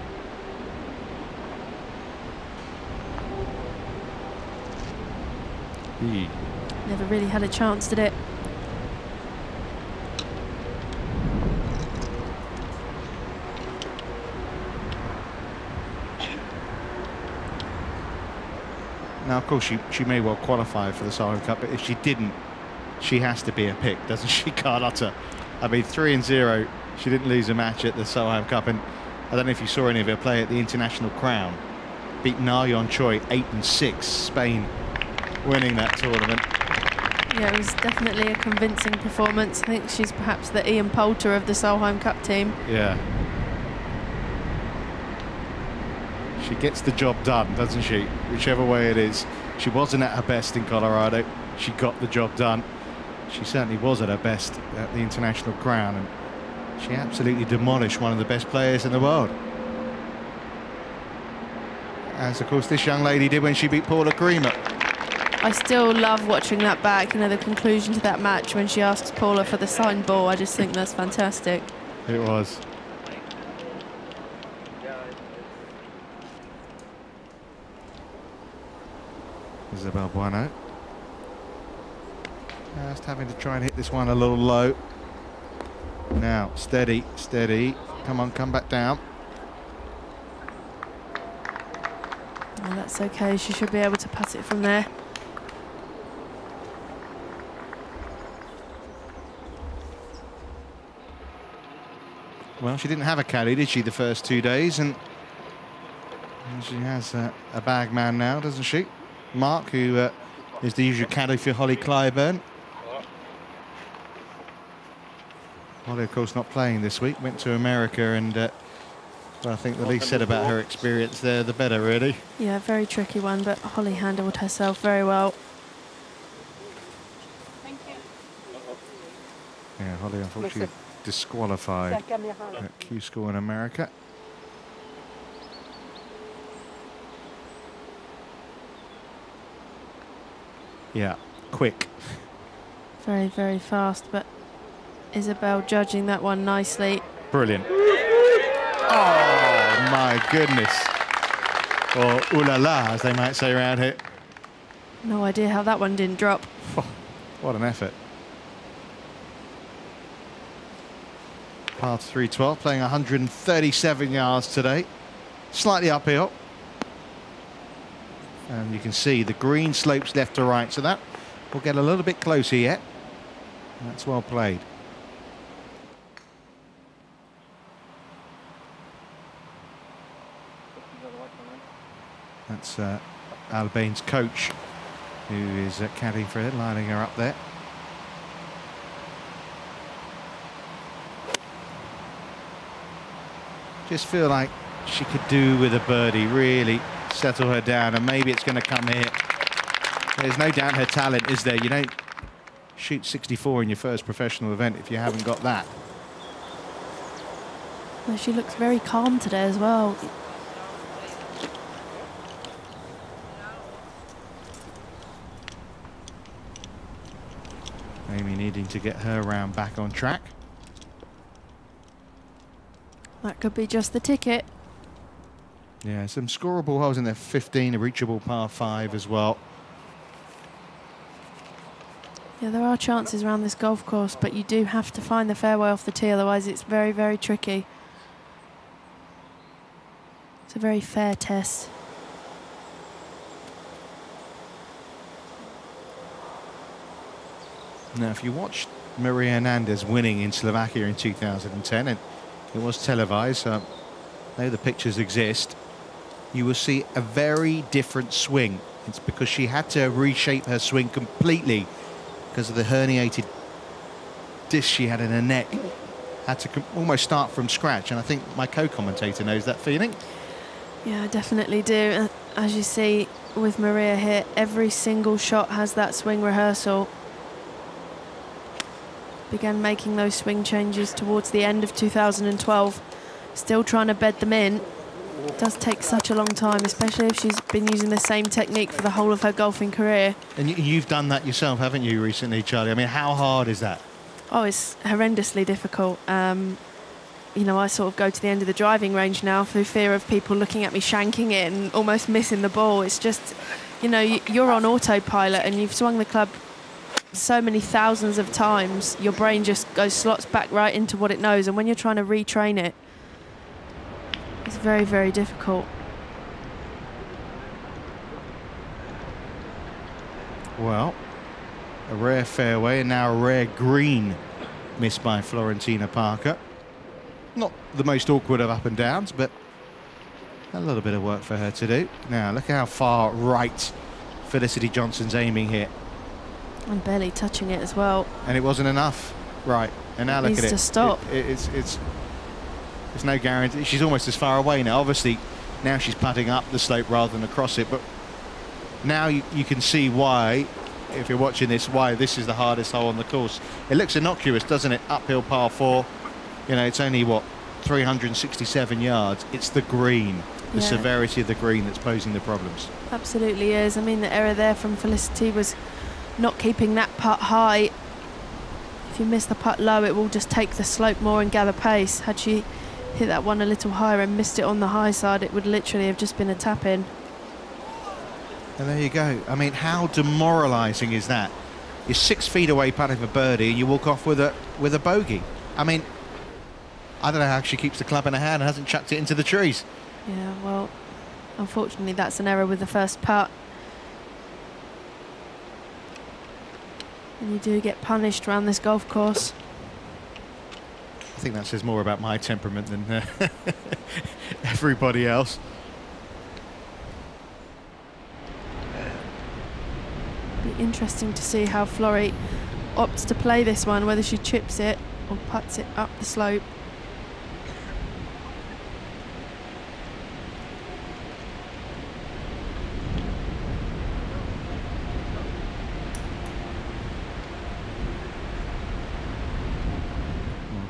Never really had a chance, did it? Now, of course, she may well qualify for the Solheim Cup, but if she didn't, she has to be a pick, doesn't she, Carlotta? I mean, 3-0, she didn't lose a match at the Solheim Cup, and I don't know if you saw any of her play at the International Crown. Beat Na Yeon Choi 8-6, Spain winning that tournament. Yeah, it was definitely a convincing performance. I think she's perhaps the Ian Poulter of the Solheim Cup team. Yeah. She gets the job done, doesn't she? Whichever way it is. She wasn't at her best in Colorado. She got the job done. She certainly was at her best at the International Crown, and she absolutely demolished one of the best players in the world. As, of course, this young lady did when she beat Paula Creamer. I still love watching that back, you know, the conclusion to that match when she asks Paula for the signed ball. I just think that's fantastic. It was. Isabel Bueno. Just having to try and hit this one a little low. Now, steady, steady. Come on, come back down. Oh, that's okay. She should be able to putt it from there. Well, she didn't have a caddy, did she, the first 2 days? And she has a bag man now, doesn't she? Mark, who is the usual caddy for Holly Clyburn. Holly, of course, not playing this week. Went to America, and well, I think the least said about her experience there, the better, really. Yeah, very tricky one, but Holly handled herself very well. Thank you. Yeah, Holly, unfortunately, disqualified at Q School in America. Yeah, quick. Very, very fast, but Isabel judging that one nicely. Brilliant. Oh, my goodness. Or ooh la la, as they might say around here. No idea how that one didn't drop. Oh, what an effort. Par 312, playing 137 yards today. Slightly uphill. And you can see the green slopes left to right, so that will get a little bit closer yet. That's well played. That's Albane's coach, who is caddying for her, lining her up there. Just feel like she could do with a birdie, really settle her down, and maybe it's going to come here. There's no doubt her talent, is there? You don't shoot 64 in your first professional event if you haven't got that. Well, she looks very calm today as well. Amy needing to get her round back on track. That could be just the ticket. Yeah, some scoreable holes in there. 15, a reachable par 5 as well. Yeah, there are chances around this golf course, but you do have to find the fairway off the tee, otherwise it's very, very tricky. It's a very fair test. Now, if you watched Maria Hernandez winning in Slovakia in 2010, and it was televised, so I know the pictures exist, you will see a very different swing. It's because she had to reshape her swing completely because of the herniated disc she had in her neck. Had to almost start from scratch, and I think my co-commentator knows that feeling. Yeah, I definitely do. As you see with Maria here, every single shot has that swing rehearsal. Began making those swing changes towards the end of 2012. Still trying to bed them in. It does take such a long time, especially if she's been using the same technique for the whole of her golfing career. And you've done that yourself, haven't you, recently, Charlie? I mean, how hard is that? Oh, it's horrendously difficult. You know, I sort of go to the end of the driving range now for fear of people looking at me shanking it and almost missing the ball. It's just, you know, you're on autopilot and you've swung the club so many thousands of times, your brain just slots back right into what it knows, and when you're trying to retrain it, it's very, very difficult. Well, a rare fairway and now a rare green missed by Florentina Parker. Not the most awkward of up and downs, but a little bit of work for her to do. Now, look how far right Felicity Johnson's aiming here. And barely touching it as well. And it wasn't enough. Right, and now look at it. Needs to stop. It's no guarantee. She's almost as far away now. Obviously, now she's putting up the slope rather than across it, but now you can see why, if you're watching this, why this is the hardest hole on the course. It looks innocuous, doesn't it? Uphill par 4. You know, it's only, what, 367 yards. It's the green, the severity of the green that's posing the problems. Absolutely is. I mean, the error there from Felicity was not keeping that putt high. If you miss the putt low, it will just take the slope more and gather pace. Had she hit that one a little higher and missed it on the high side, it would literally have just been a tap in. And there you go. I mean, how demoralising is that? You're 6 feet away putting for birdie and you walk off with a bogey. I mean, I don't know how she keeps the club in her hand and hasn't chucked it into the trees. Yeah, well, unfortunately that's an error with the first putt. And you do get punished around this golf course. I think that says more about my temperament than everybody else. Be interesting to see how Florrie opts to play this one, whether she chips it or puts it up the slope.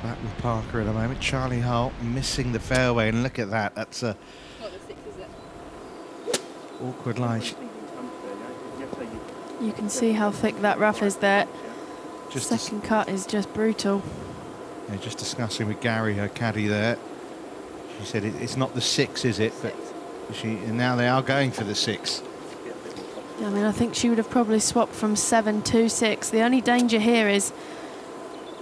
Back with Parker at the moment. Charlie Hull missing the fairway, and look at that. That's a awkward line. You can see how thick that rough is there. Second cut is just brutal. Yeah, just discussing with Gary, her caddy there. She said it's not the 6, is it? But and now they are going for the 6. I mean, I think she would have probably swapped from 7 to 6. The only danger here is,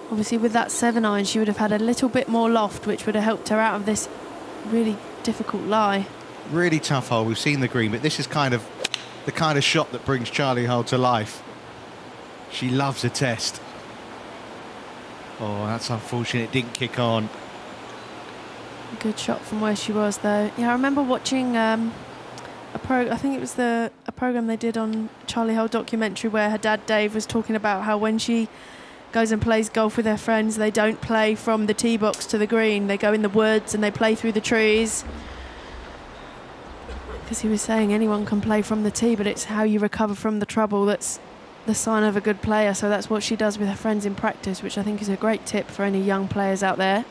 obviously, with that 7-iron, she would have had a little bit more loft, which would have helped her out of this really difficult lie. Really tough hole. We've seen the green, but this is kind of the kind of shot that brings Charlie Hull to life. She loves a test. Oh, that's unfortunate. It didn't kick on. Good shot from where she was, though. Yeah, I remember watching I think it was a program they did on Charlie Hull documentary where her dad Dave was talking about how when she goes and plays golf with her friends, they don't play from the tee box to the green. They go in the woods and they play through the trees. Because he was saying anyone can play from the tee, but it's how you recover from the trouble that's the sign of a good player. So that's what she does with her friends in practice, which I think is a great tip for any young players out there.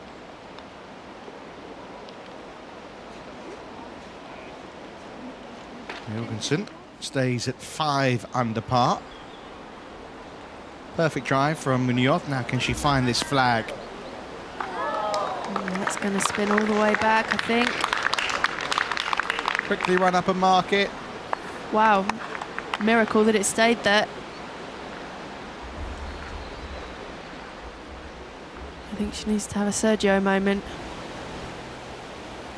Jorgensen stays at 5 under par. Perfect drive from Munoz. Now can she find this flag? That's going to spin all the way back, I think. Quickly run up and mark it. Wow, miracle that it stayed there. I think she needs to have a Sergio moment.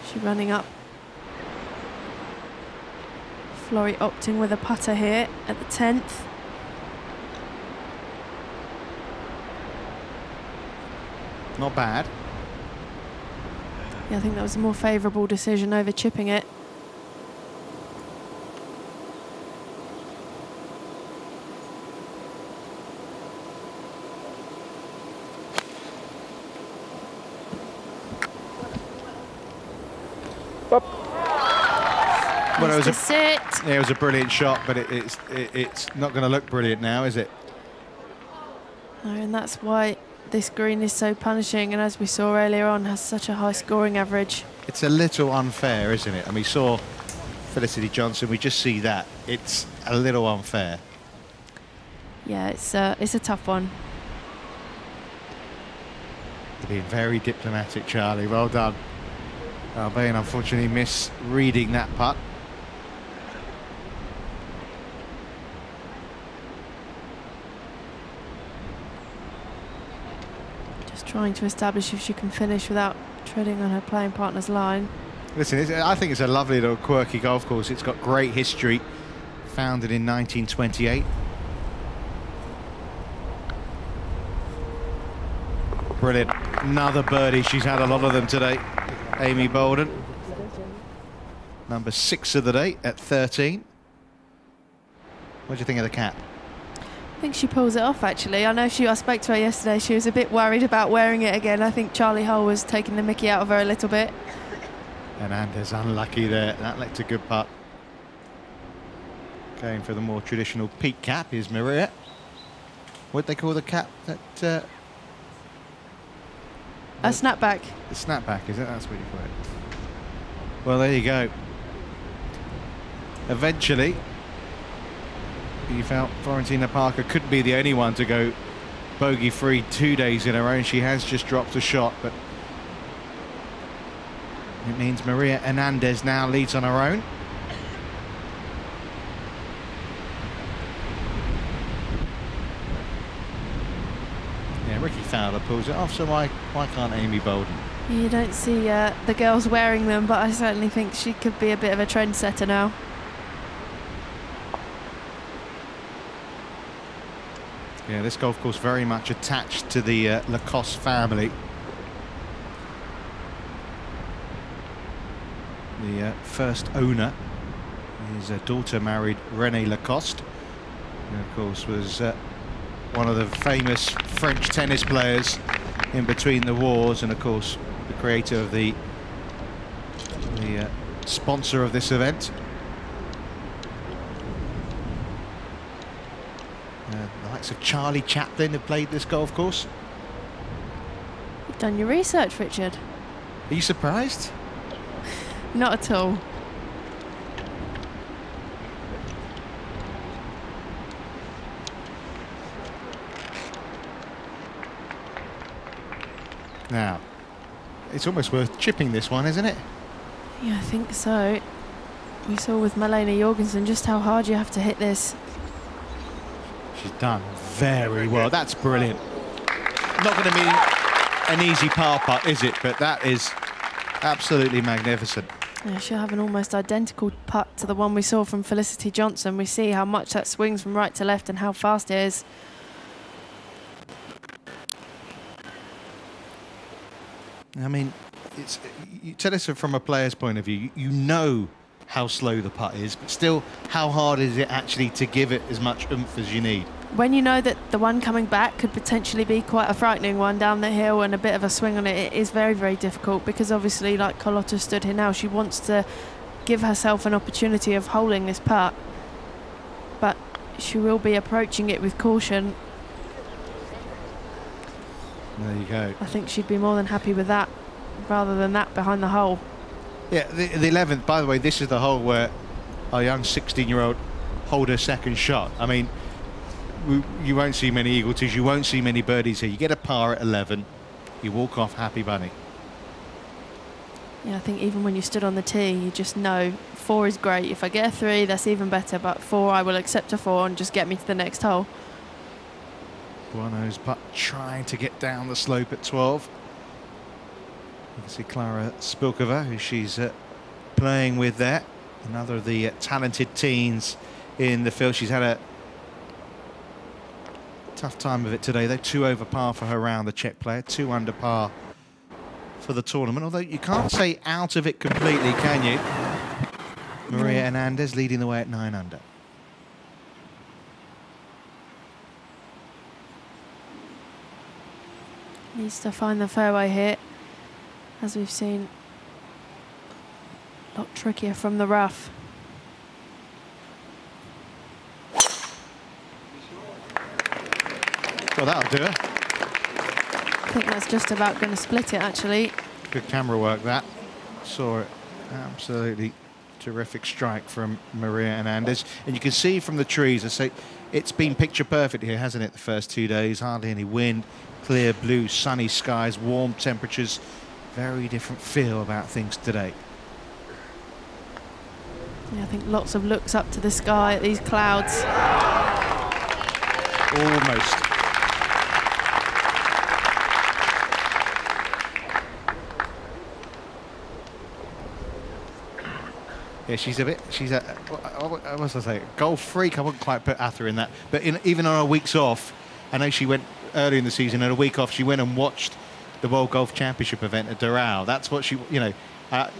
She's running up. Florrie opting with a putter here at the 10th. Not bad. Yeah, I think that was a more favourable decision over chipping it. Well, it was a brilliant shot, but it's not going to look brilliant now, is it? No, and that's why this green is so punishing, and as we saw earlier on, has such a high scoring average. It's a little unfair, isn't it? And we saw Felicity Johnson, we just see that. It's a little unfair. Yeah, it's a tough one. Being very diplomatic, Charlie. Well done. Bain unfortunately misreading that putt. Just trying to establish if she can finish without treading on her playing partner's line. Listen, I think it's a lovely little quirky golf course. It's got great history. Founded in 1928. Brilliant. Another birdie. She's had a lot of them today. Amy Bolden. Number 6 of the day at 13. What do you think of the cap? I think she pulls it off, actually. I spoke to her yesterday. She was a bit worried about wearing it again. I think Charlie Hull was taking the mickey out of her a little bit. Hernandez unlucky there. That looked a good putt. Going for the more traditional peak cap is Maria. What they call the cap? That a snapback. The snapback, is it? That's what you call it. Well, there you go. Eventually, you felt Florentina Parker couldn't be the only one to go bogey-free 2 days in a row. She has just dropped a shot, but it means Maria Hernandez now leads on her own. Yeah, Ricky Fowler pulls it off, so why can't Amy Bolden? You don't see the girls wearing them, but I certainly think she could be a bit of a trendsetter now. Yeah, this golf course very much attached to the Lacoste family. The first owner, his daughter married René Lacoste, who of course was one of the famous French tennis players in between the wars, and of course the creator of the sponsor of this event. The likes of Charlie Chaplin have played this golf course. You've done your research, Richard. Are you surprised? Not at all. Now, it's almost worth chipping this one, isn't it? Yeah, I think so. We saw with Malena Jorgensen just how hard you have to hit this. She's done very well. That's brilliant. Not going to be an easy par putt, is it? But that is absolutely magnificent. Yeah, she'll have an almost identical putt to the one we saw from Felicity Johnson. We see how much that swings from right to left and how fast it is. I mean, you tell us from a player's point of view, you know how slow the putt is, but still, how hard is it actually to give it as much oomph as you need? When you know that the one coming back could potentially be quite a frightening one down the hill and a bit of a swing on it, it is very, very difficult, because obviously, like Carlotta stood here now, she wants to give herself an opportunity of holding this putt, but she will be approaching it with caution. There you go. I think she'd be more than happy with that, rather than that behind the hole. Yeah, the 11th, by the way, this is the hole where our young 16-year-old hold her second shot. I mean, you won't see many eagle tees, you won't see many birdies here. You get a par at 11, you walk off happy bunny. Yeah, I think even when you stood on the tee, you just know 4 is great. If I get a 3, that's even better, but 4, I will accept a 4 and just get me to the next hole. Buono's putt trying to get down the slope at 12. You can see Clara Spilkova, who she's playing with there. Another of the talented teens in the field. She's had a tough time of it today, though. 2 over par for her round, the Czech player. 2 under par for the tournament. Although you can't say out of it completely, can you? Maria Hernandez leading the way at 9 under. Needs to find the fairway here, as we've seen. A lot trickier from the rough. Well, that'll do it. I think that's just about going to split it, actually. Good camera work, that. Saw it. Absolutely terrific strike from Maria Hernandez. And you can see from the trees, I say, it's been picture perfect here, hasn't it, the first 2 days? Hardly any wind, clear blue, sunny skies, warm temperatures. Very different feel about things today. Yeah, I think lots of looks up to the sky at these clouds. Almost. Yeah, she's a, what must I say, golf freak. I wouldn't quite put Atha in that. But even on her weeks off, I know she went early in the season, and a week off, she went and watched the World Golf Championship event at Doral. That's what she,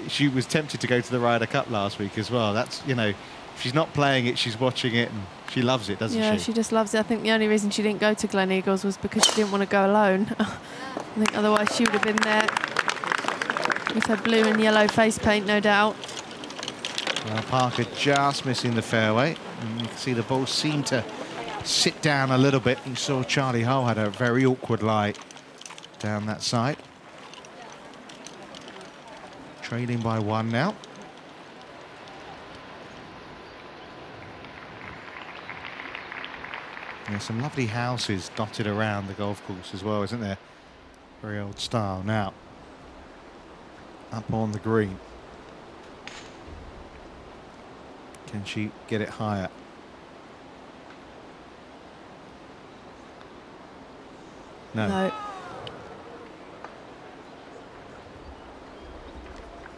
she was tempted to go to the Ryder Cup last week as well. That's, if she's not playing it, she's watching it, and she loves it, doesn't she? Yeah, she just loves it. I think the only reason she didn't go to Glen Eagles was because she didn't want to go alone. I think otherwise she would have been there with her blue and yellow face paint, no doubt. Well, Parker just missing the fairway. And you can see the ball seemed to sit down a little bit. You saw Charlie Hull had a very awkward lie down that side. Trailing by 1 now. There's some lovely houses dotted around the golf course as well, isn't there? Very old style. Now, up on the green. Can she get it higher? No.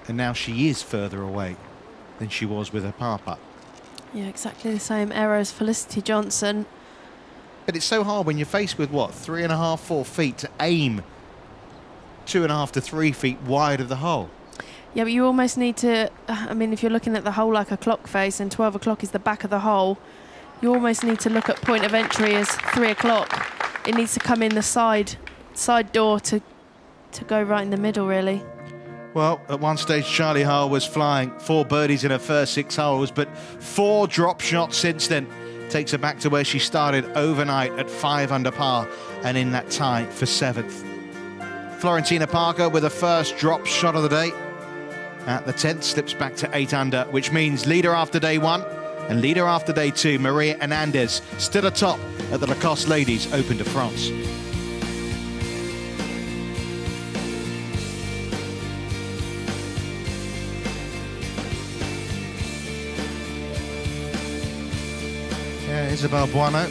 And now she is further away than she was with her par putt. Yeah, exactly the same error as Felicity Johnson. But it's so hard when you're faced with, what, 3.5, 4 feet to aim 2.5 to 3 feet wide of the hole. Yeah, but you almost need to, I mean, if you're looking at the hole like a clock face and 12 o'clock is the back of the hole, you almost need to look at point of entry as 3 o'clock. It needs to come in the side door to go right in the middle, really. Well, at one stage, Charlie Hull was flying 4 birdies in her first 6 holes, but 4 drop shots since then. Takes her back to where she started overnight at 5 under par and in that tie for 7th. Florentina Parker with her first drop shot of the day. At the 10th, slips back to 8 under, which means leader after day 1 and leader after day 2, Maria Hernandez, still atop at the Lacoste Ladies Open de France. Yeah, Isabelle Boineau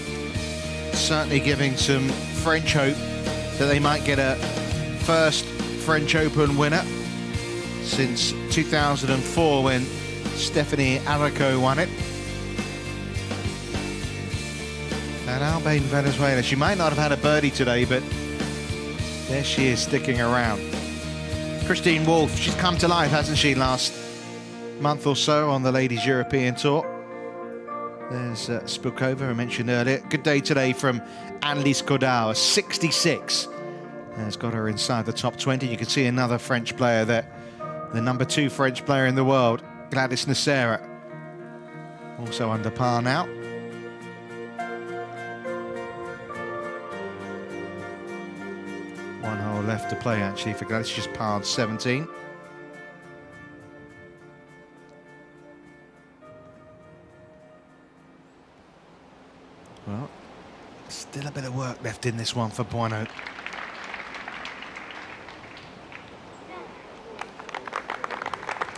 certainly giving some French hope that they might get a first French Open winner since 2004 when Stephanie Araco won it. And Albane Venezuela, she might not have had a birdie today, but there she is sticking around. Christine Wolff, she's come to life, hasn't she, last month or so on the Ladies European Tour. There's Spilkova, I mentioned earlier. Good day today from Annelise Cordat, 66. Has got her inside the top 20. You can see another French player there. The number 2 French player in the world, Gladys Nocera, also under par now. One hole left to play actually for Gladys. She just parred 17. Well, still a bit of work left in this one for Boineau.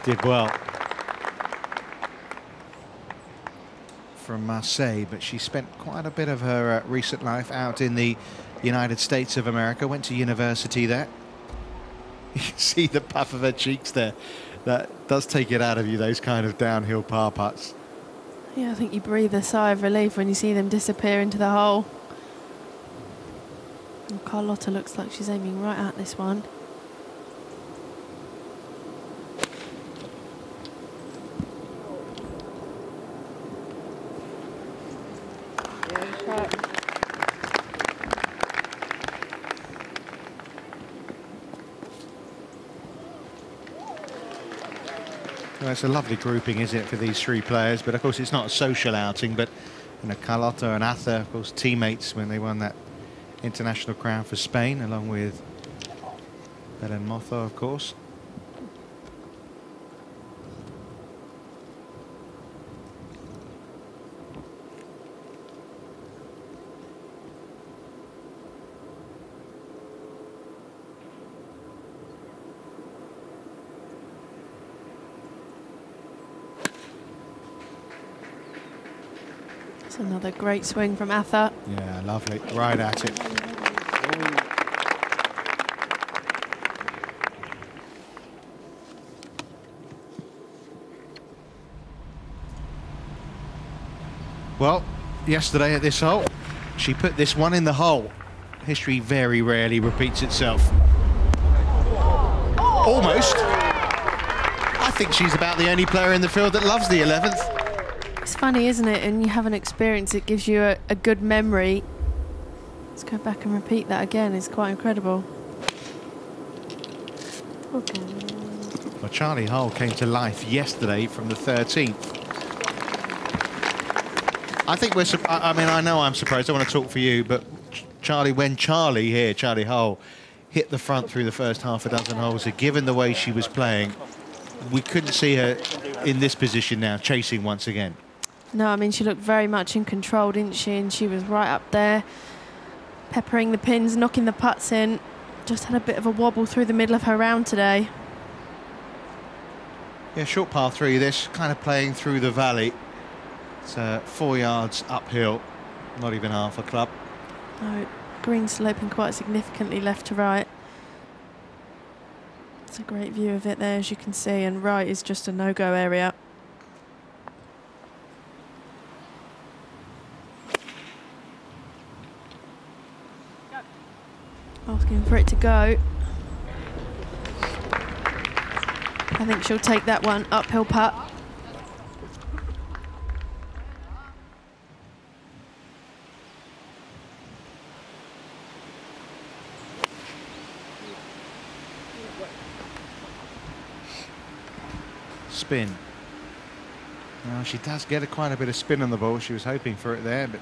Did well from Marseille, but she spent quite a bit of her recent life out in the United States of America, went to university there. You can see the puff of her cheeks there. That does take it out of you, those kind of downhill par putts. Yeah, I think you breathe a sigh of relief when you see them disappear into the hole. And Carlotta looks like she's aiming right at this one. Well, it's a lovely grouping, isn't it, for these 3 players? But of course, it's not a social outing. But Carlotta and Atha, of course, teammates when they won that international crown for Spain, along with Belen Motho, of course. It's another great swing from Atha. Yeah, lovely. Right at it. Well, yesterday at this hole, she put this one in the hole. History very rarely repeats itself. Almost. I think she's about the only player in the field that loves the 11th. It's funny, isn't it? And you have an experience, it gives you a good memory. Let's go back and repeat that again. It's quite incredible. Okay. Well, Charlie Hull came to life yesterday from the 13th. I think we're... I mean, I know I'm surprised. I want to talk for you, but Charlie, when Charlie Hull, hit the front through the first half a dozen holes, given the way she was playing, we couldn't see her in this position now, chasing once again. No, I mean, she looked very much in control, didn't she? And she was right up there, peppering the pins, knocking the putts in. Just had a bit of a wobble through the middle of her round today. Yeah, short par 3, this kind of playing through the valley. It's 4 yards uphill, not even half a club. No, green sloping quite significantly left to right. It's a great view of it there, as you can see, and right is just a no-go area. Asking for it to go. I think she'll take that one, uphill putt. Spin. Now she does get quite a bit of spin on the ball. She was hoping for it there, but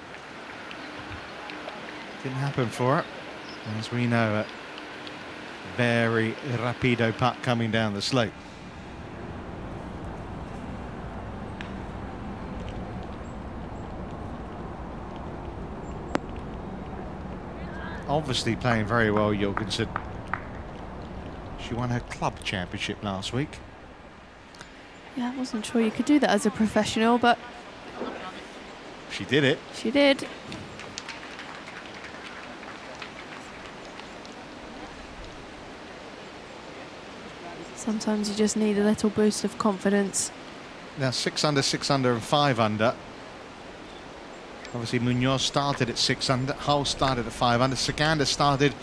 didn't happen for her. As we know, a very rapido putt coming down the slope. Obviously playing very well, Jorgensen. She won her club championship last week. Yeah, I wasn't sure you could do that as a professional, but she did it. She did. Sometimes you just need a little boost of confidence. Now 6 under, 6 under and 5 under. Obviously Munoz started at 6 under, Hull started at 5 under, Saganda started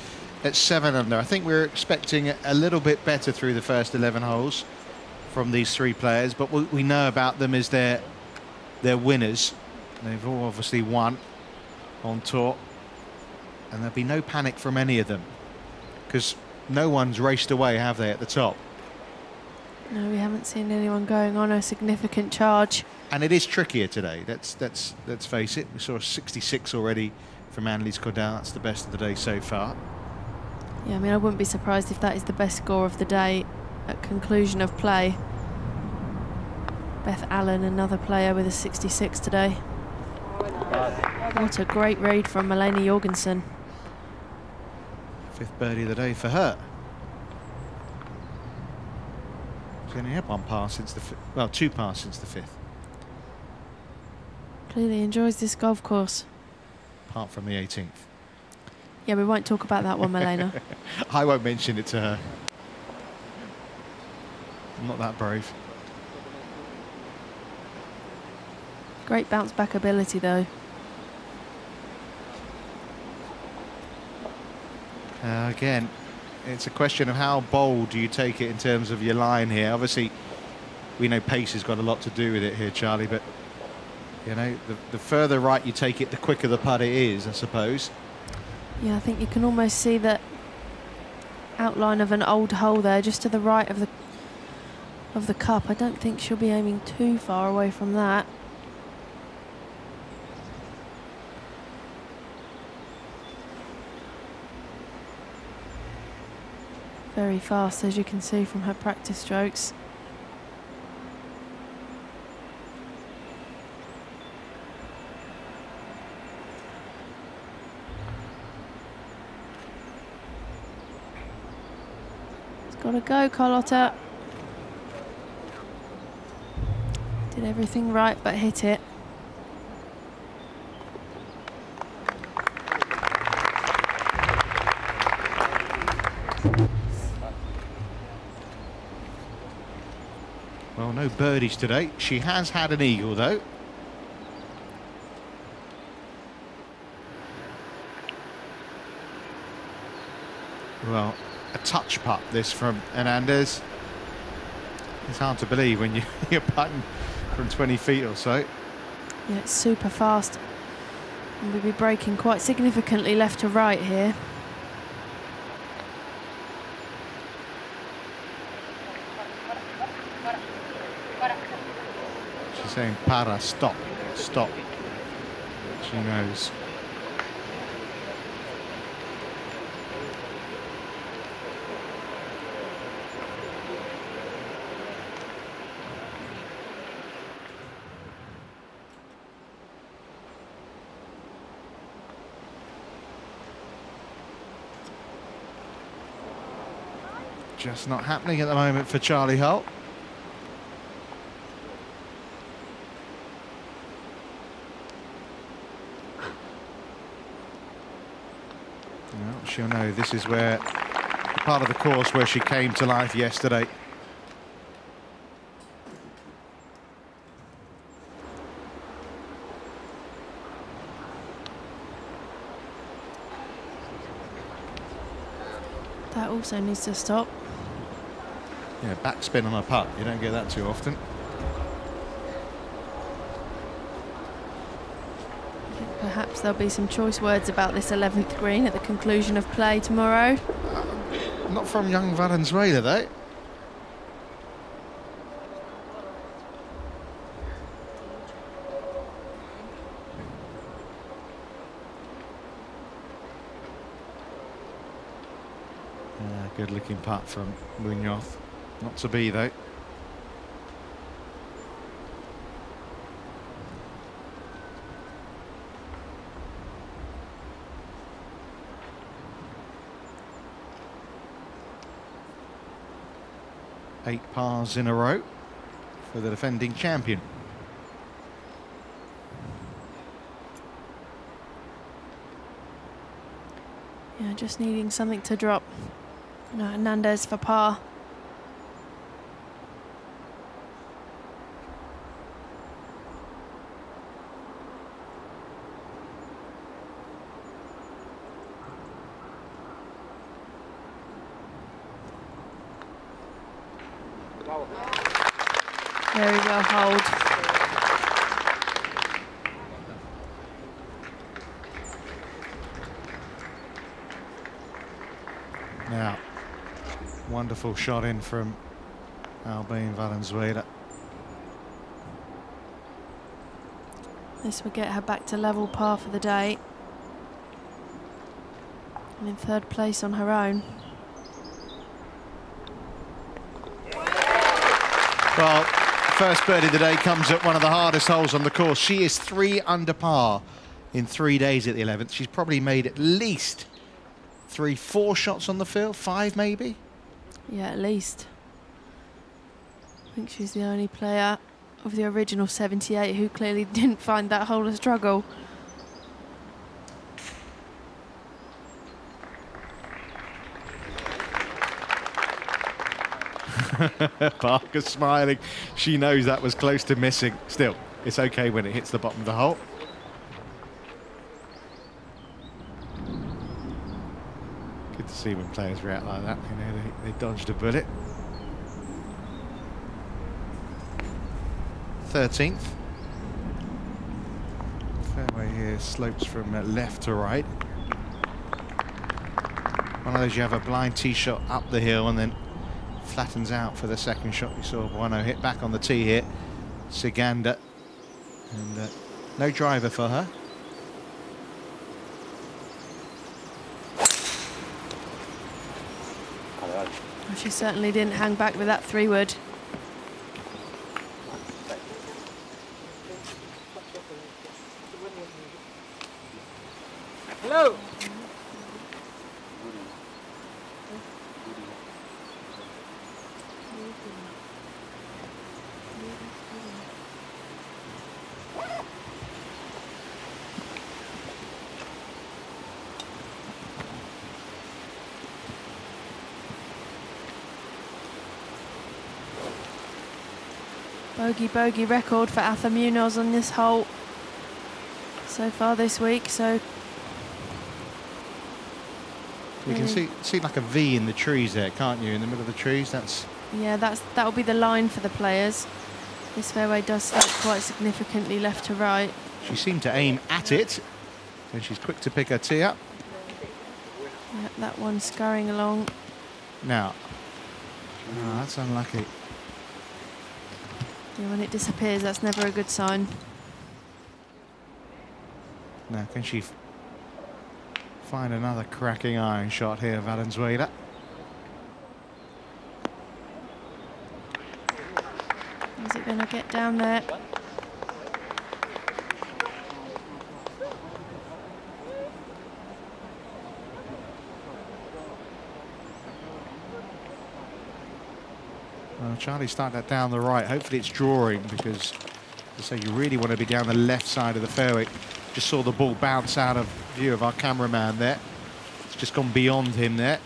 at 7 under. I think we're expecting a little bit better through the first 11 holes from these 3 players, but what we know about them is they're winners. They've all obviously won on tour, and there'll be no panic from any of them because no one's raced away, have they, at the top? No, we haven't seen anyone going on a significant charge. And it is trickier today. Let's face it. We saw a 66 already from Annelies Cordain. That's the best of the day so far. Yeah, I mean, I wouldn't be surprised if that is the best score of the day at conclusion of play. Beth Allen, another player with a 66 today. What a great read from Malene Jorgensen. 5th birdie of the day for her. She's only had 1 par since the well, 2 pars since the 5th. Clearly enjoys this golf course. Apart from the 18th. Yeah, we won't talk about that one, Malena. I won't mention it to her. I'm not that brave. Great bounce back ability, though. Again, it's a question of how bold do you take it in terms of your line here. Obviously, we know pace has got a lot to do with it here, Charlie, but you know, the further right you take it, the quicker the putt it is, I suppose. Yeah, I think you can almost see the outline of an old hole there, just to the right of the cup. I don't think she'll be aiming too far away from that. Very fast, as you can see from her practice strokes. It's got to go, Carlotta. Did everything right but hit it. Well, no birdies today. She has had an eagle, though. Well, a touch putt this from Hernandez. It's hard to believe when you're putting from 20 feet or so. Yeah, it's super fast. And we'll be braking quite significantly left to right here. She's saying, para, stop, stop. She knows. Just not happening at the moment for Charlie Hull. Well, she'll know this is where part of the course where she came to life yesterday. That also needs to stop. Yeah, backspin on a putt. You don't get that too often. Perhaps there'll be some choice words about this 11th green at the conclusion of play tomorrow. Not from young Valenzuela, though. Good looking putt from Munoz. Not to be, though. Eight pars in a row for the defending champion. Yeah, just needing something to drop. No, Hernandez for par. Very well hold. Now, wonderful shot in from Albane Valenzuela. This will get her back to level par for the day. And in third place on her own. Well, first birdie of the day comes at one of the hardest holes on the course. She is 3 under par in 3 days at the 11th. She's probably made at least 3-4 shots on the field, 5 maybe. Yeah, at least. I think she's the only player of the original 78 who clearly didn't find that hole a struggle. Parker smiling. She knows that was close to missing. Still, it's okay when it hits the bottom of the hole. Good to see when players react like that. You know, they dodged a bullet. 13th. Fairway here slopes from left to right. One of those you have a blind tee shot up the hill and then flattens out for the second shot. We saw Bueno hit back on the tee here. Siganda. And no driver for her. Well, she certainly didn't hang back with that 3-wood. Hello. Bogey record for Arthur Munoz on this hole so far this week, so You can see like a V in the trees there, can't you? In the middle of the trees, that'll be the line for the players. This fairway does slope quite significantly left to right. She seemed to aim at it, and she's quick to pick her tee up. Yep, that one's scurrying along. Now, that's unlucky. Yeah, when it disappears, that's never a good sign. Now, can she find another cracking iron shot here, Valenzuela? Is it going to get down there? Well, Charlie started that down the right. Hopefully it's drawing, because, as I say, you really want to be down the left side of the fairway. Just saw the ball bounce out of view of our cameraman there. It's just gone beyond him there.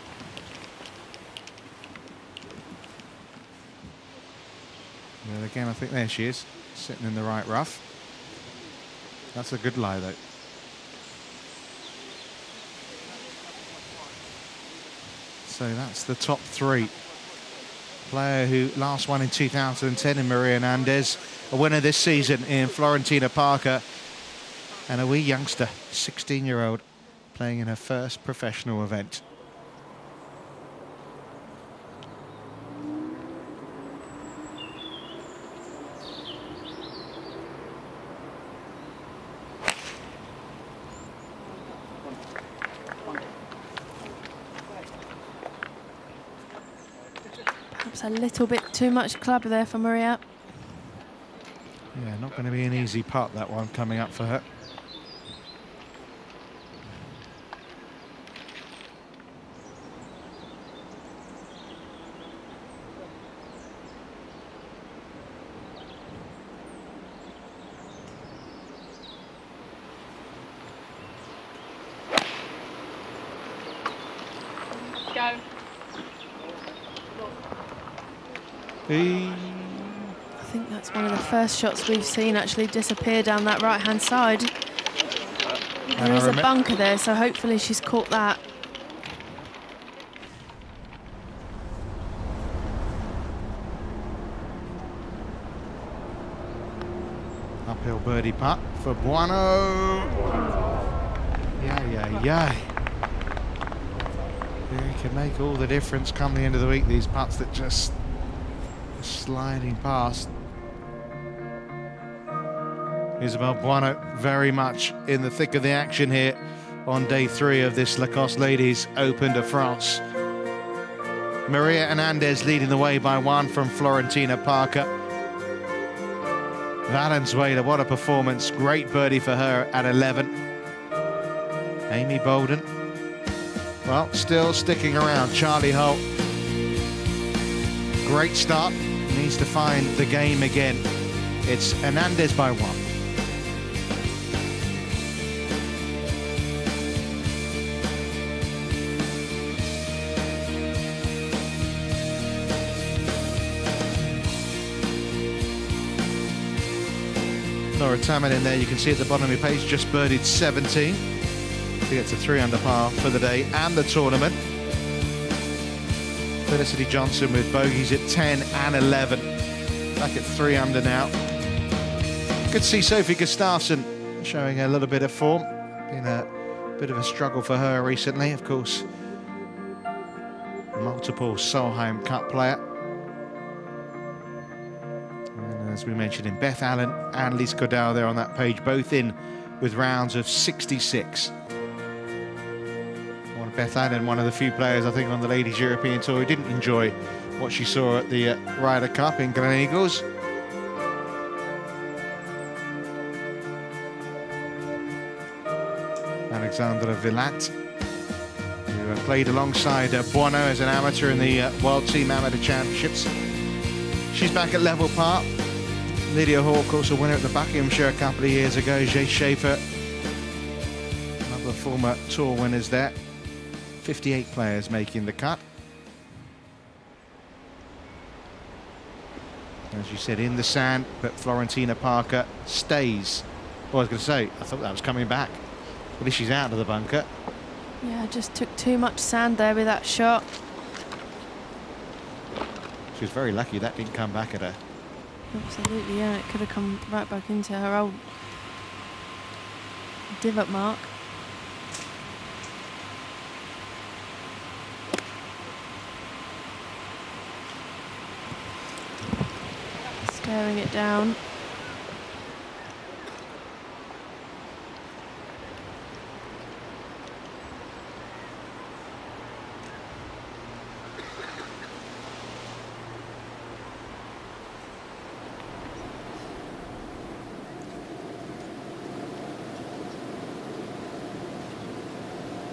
And again, I think there she is, sitting in the right rough. That's a good lie, though. So that's the top three. Player who last won in 2010 in Maria Hernandez, a winner this season in Florentina Parker, and a wee youngster, 16-year-old, playing in her first professional event. Perhaps a little bit too much club there for Maria. Yeah, not going to be an easy putt, that one, coming up for her. Go. I think that's one of the first shots we've seen actually disappear down that right-hand side. There is a bunker there, so hopefully she's caught that. Uphill birdie putt for Buono. Yeah. It can make all the difference come the end of the week, these putts that just sliding past. Isabel Buono very much in the thick of the action here on day 3 of this Lacoste Ladies Open de France. Maria Hernandez leading the way by 1 from Florentina Parker. Valenzuela, what a performance. Great birdie for her at 11. Amy Bolden, well, still sticking around. Charlie Holt, great start. Needs to find the game again. It's Hernandez by 1. Laura Tammin in there, you can see at the bottom of your page, just birdied 17 to get to 3 under par for the day and the tournament. Felicity Johnson with bogeys at 10 and 11. Back at 3 under now. Good to see Sophie Gustafsson showing a little bit of form. Been a bit of a struggle for her recently, of course. Multiple Solheim Cup player. And as we mentioned, in Beth Allen and Lise Cordell there on that page, both in with rounds of 66. Beth Allen, one of the few players, I think, on the Ladies European Tour who didn't enjoy what she saw at the Ryder Cup in Gleneagles. Alexandra Villatte, who played alongside Buono as an amateur in the World Team Amateur Championships. She's back at level par. Lydia Hawke, also winner at the Buckinghamshire a couple of years ago. Jay Schaefer, another former tour winners there. 58 players making the cut. As you said, in the sand, but Florentina Parker stays. Well, I was going to say, I thought that was coming back. At least she's out of the bunker. Yeah, just took too much sand there with that shot. She was very lucky that didn't come back at her. Absolutely, yeah, it could have come right back into her old divot mark. Staring it down.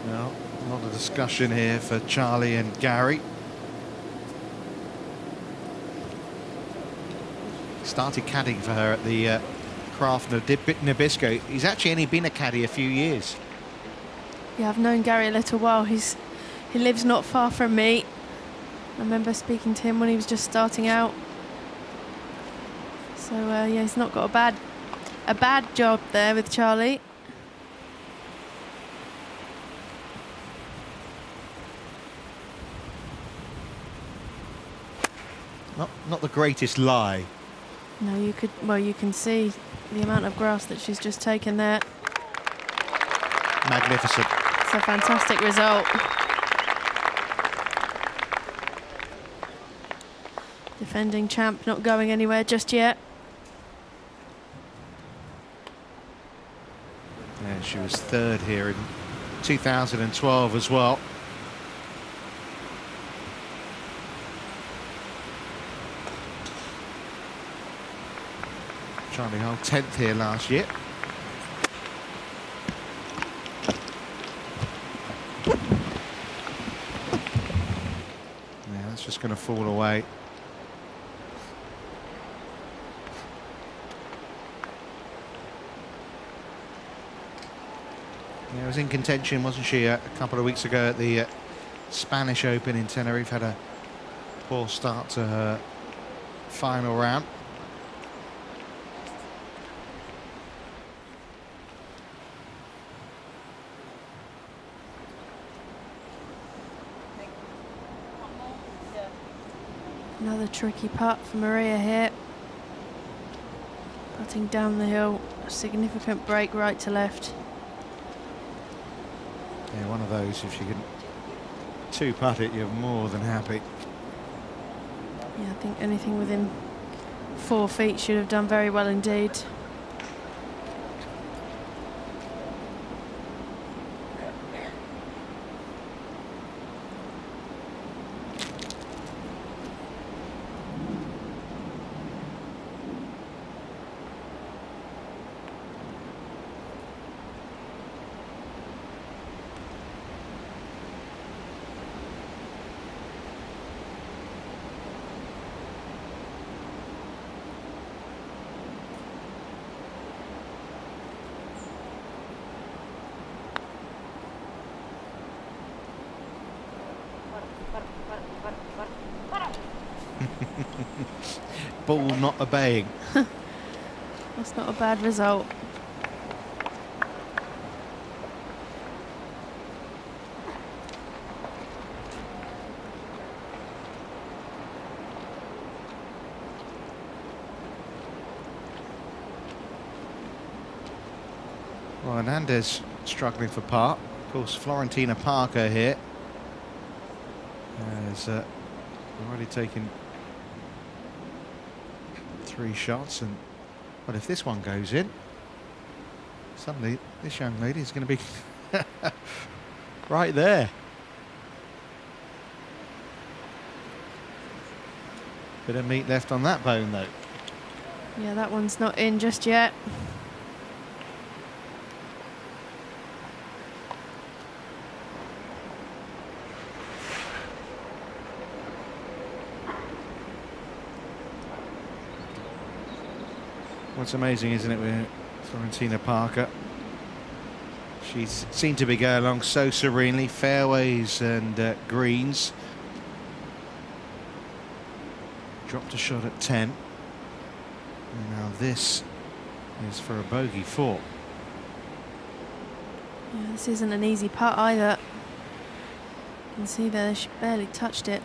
Well, a lot of discussion here for Charlie and Gary. Started caddying for her at the Craft Nabisco. He's actually only been a caddy a few years. Yeah, I've known Gary a little while. He lives not far from me. I remember speaking to him when he was just starting out. So yeah, he's not got a bad job there with Charlie. Not the greatest lie. No, you can see the amount of grass that she's just taken there. Magnificent. It's a fantastic result. Defending champ not going anywhere just yet. Yeah, she was third here in 2012 as well. Charlie Hull 10th here last year. Yeah, that's just going to fall away. Yeah, was in contention, wasn't she, a couple of weeks ago at the Spanish Open in Tenerife. Had a poor start to her final round. Another tricky putt for Maria here. Putting down the hill, a significant break right to left. Yeah, one of those, if you can two-putt it, you're more than happy. Yeah, I think anything within 4 feet should have done very well indeed. Ball not obeying. That's not a bad result. Well, Hernandez struggling for par. Of course, Florentina Parker here has already taken 3 shots, and well, if this one goes in, suddenly this young lady is going to be right there. Bit of meat left on that bone, though. Yeah, that one's not in just yet. What's amazing, isn't it, with Florentina Parker? She's seemed to be going along so serenely, fairways and greens. Dropped a shot at 10. And now this is for a bogey 4. Yeah, this isn't an easy putt either. can see there she barely touched it.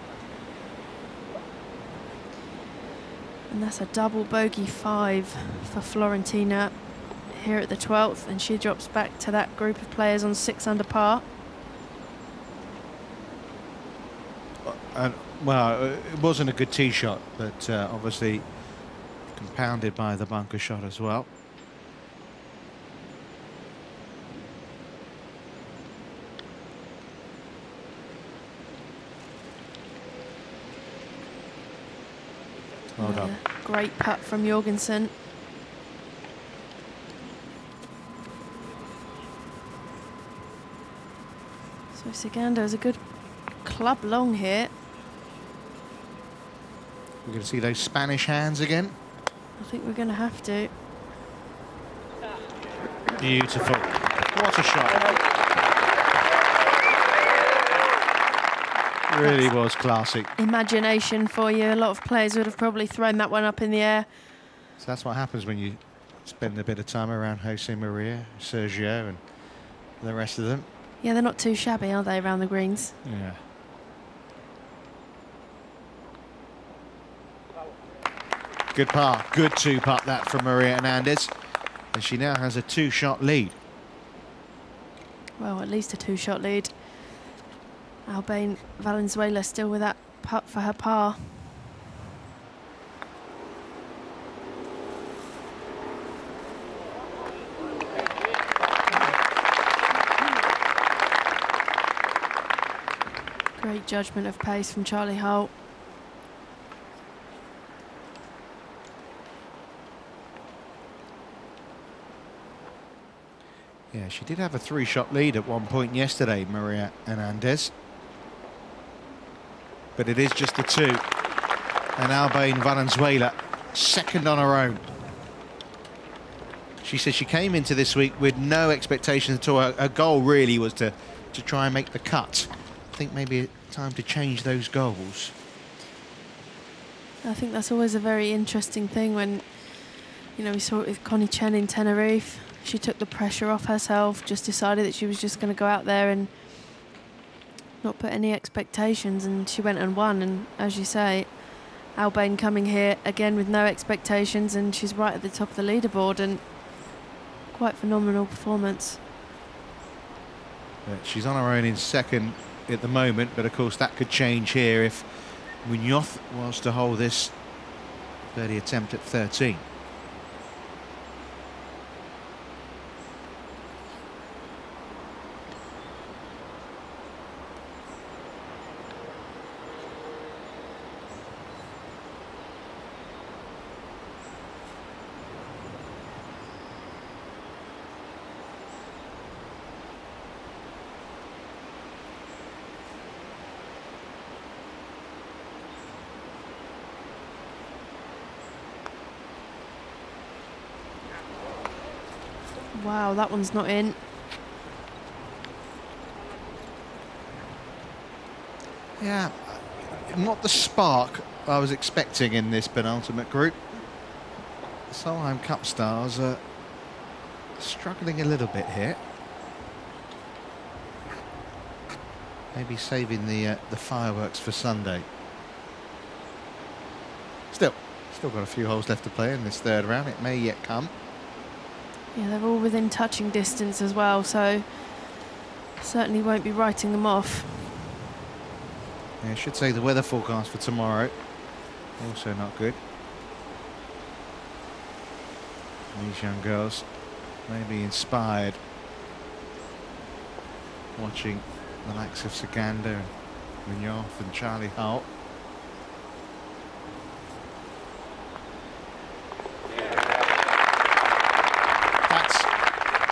And that's a double bogey 5 for Florentina here at the 12th, and she drops back to that group of players on 6 under par. Well, it wasn't a good tee shot, but obviously compounded by the bunker shot as well. Well done. Great putt from Jorgensen. So Siganda is a good club long here. We're going to see those Spanish hands again. I think we're going to have to. Beautiful. What a shot. Really was classic. Imagination for you. A lot of players would have probably thrown that one up in the air. So that's what happens when you spend a bit of time around Jose Maria, Sergio and the rest of them. Yeah, they're not too shabby, are they, around the greens? Yeah. Good par. Good 2-putt that from Maria Hernandez. And she now has a 2-shot lead. Well, at least a 2-shot lead. Albain Valenzuela still with that putt for her par. Great judgment of pace from Charlie Holt. Yeah, she did have a 3-shot lead at one point yesterday, Maria Hernandez. But it is just the 2. And Albain Valenzuela, second on her own. She said she came into this week with no expectations at all. Her goal really was to try and make the cut. I think maybe time to change those goals. I think that's always a very interesting thing when, you know, we saw it with Connie Chen in Tenerife. She took the pressure off herself, just decided that she was just going to go out there and not put any expectations, and she went and won. And as you say, Albain coming here again with no expectations, and she's right at the top of the leaderboard, and quite phenomenal performance. She's on her own in second at the moment, but of course that could change here if Munoz was to hold this birdie attempt at 13. Wow, that one's not in. Yeah, not the spark I was expecting in this penultimate group. The Solheim Cup stars are struggling a little bit here. Maybe saving the fireworks for Sunday. Still got a few holes left to play in this third round. It may yet come. Yeah, they're all within touching distance as well, so certainly won't be writing them off. Yeah, I should say the weather forecast for tomorrow, also not good. These young girls may be inspired watching the likes of Saganda and Munoz and Charlie Holt.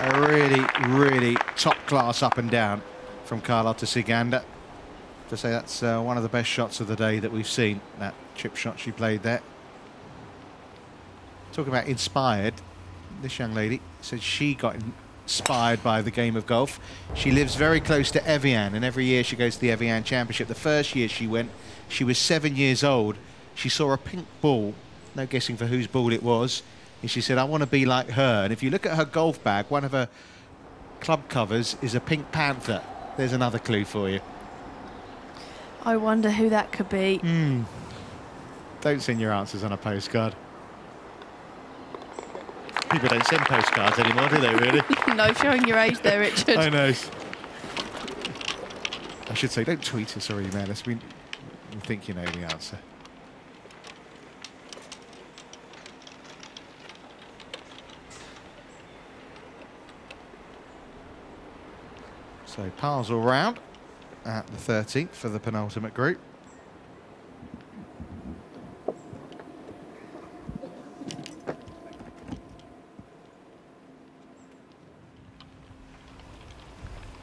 A really, really top class up and down from Carlota Siganda. To say that's one of the best shots of the day that we've seen, that chip shot she played there. Talking about inspired, this young lady said she got inspired by the game of golf. She lives very close to Evian, and every year she goes to the Evian Championship. The first year she went, she was 7 years old. She saw a pink ball, no guessing for whose ball it was. And she said, I want to be like her. And if you look at her golf bag, one of her club covers is a pink panther. There's another clue for you. I wonder who that could be. Don't send your answers on a postcard. People don't send postcards anymore, do they, really? No showing your age there, Richard. I know. I should say, don't tweet us or email us. We think you know the answer. So pars all round at the 13th for the penultimate group.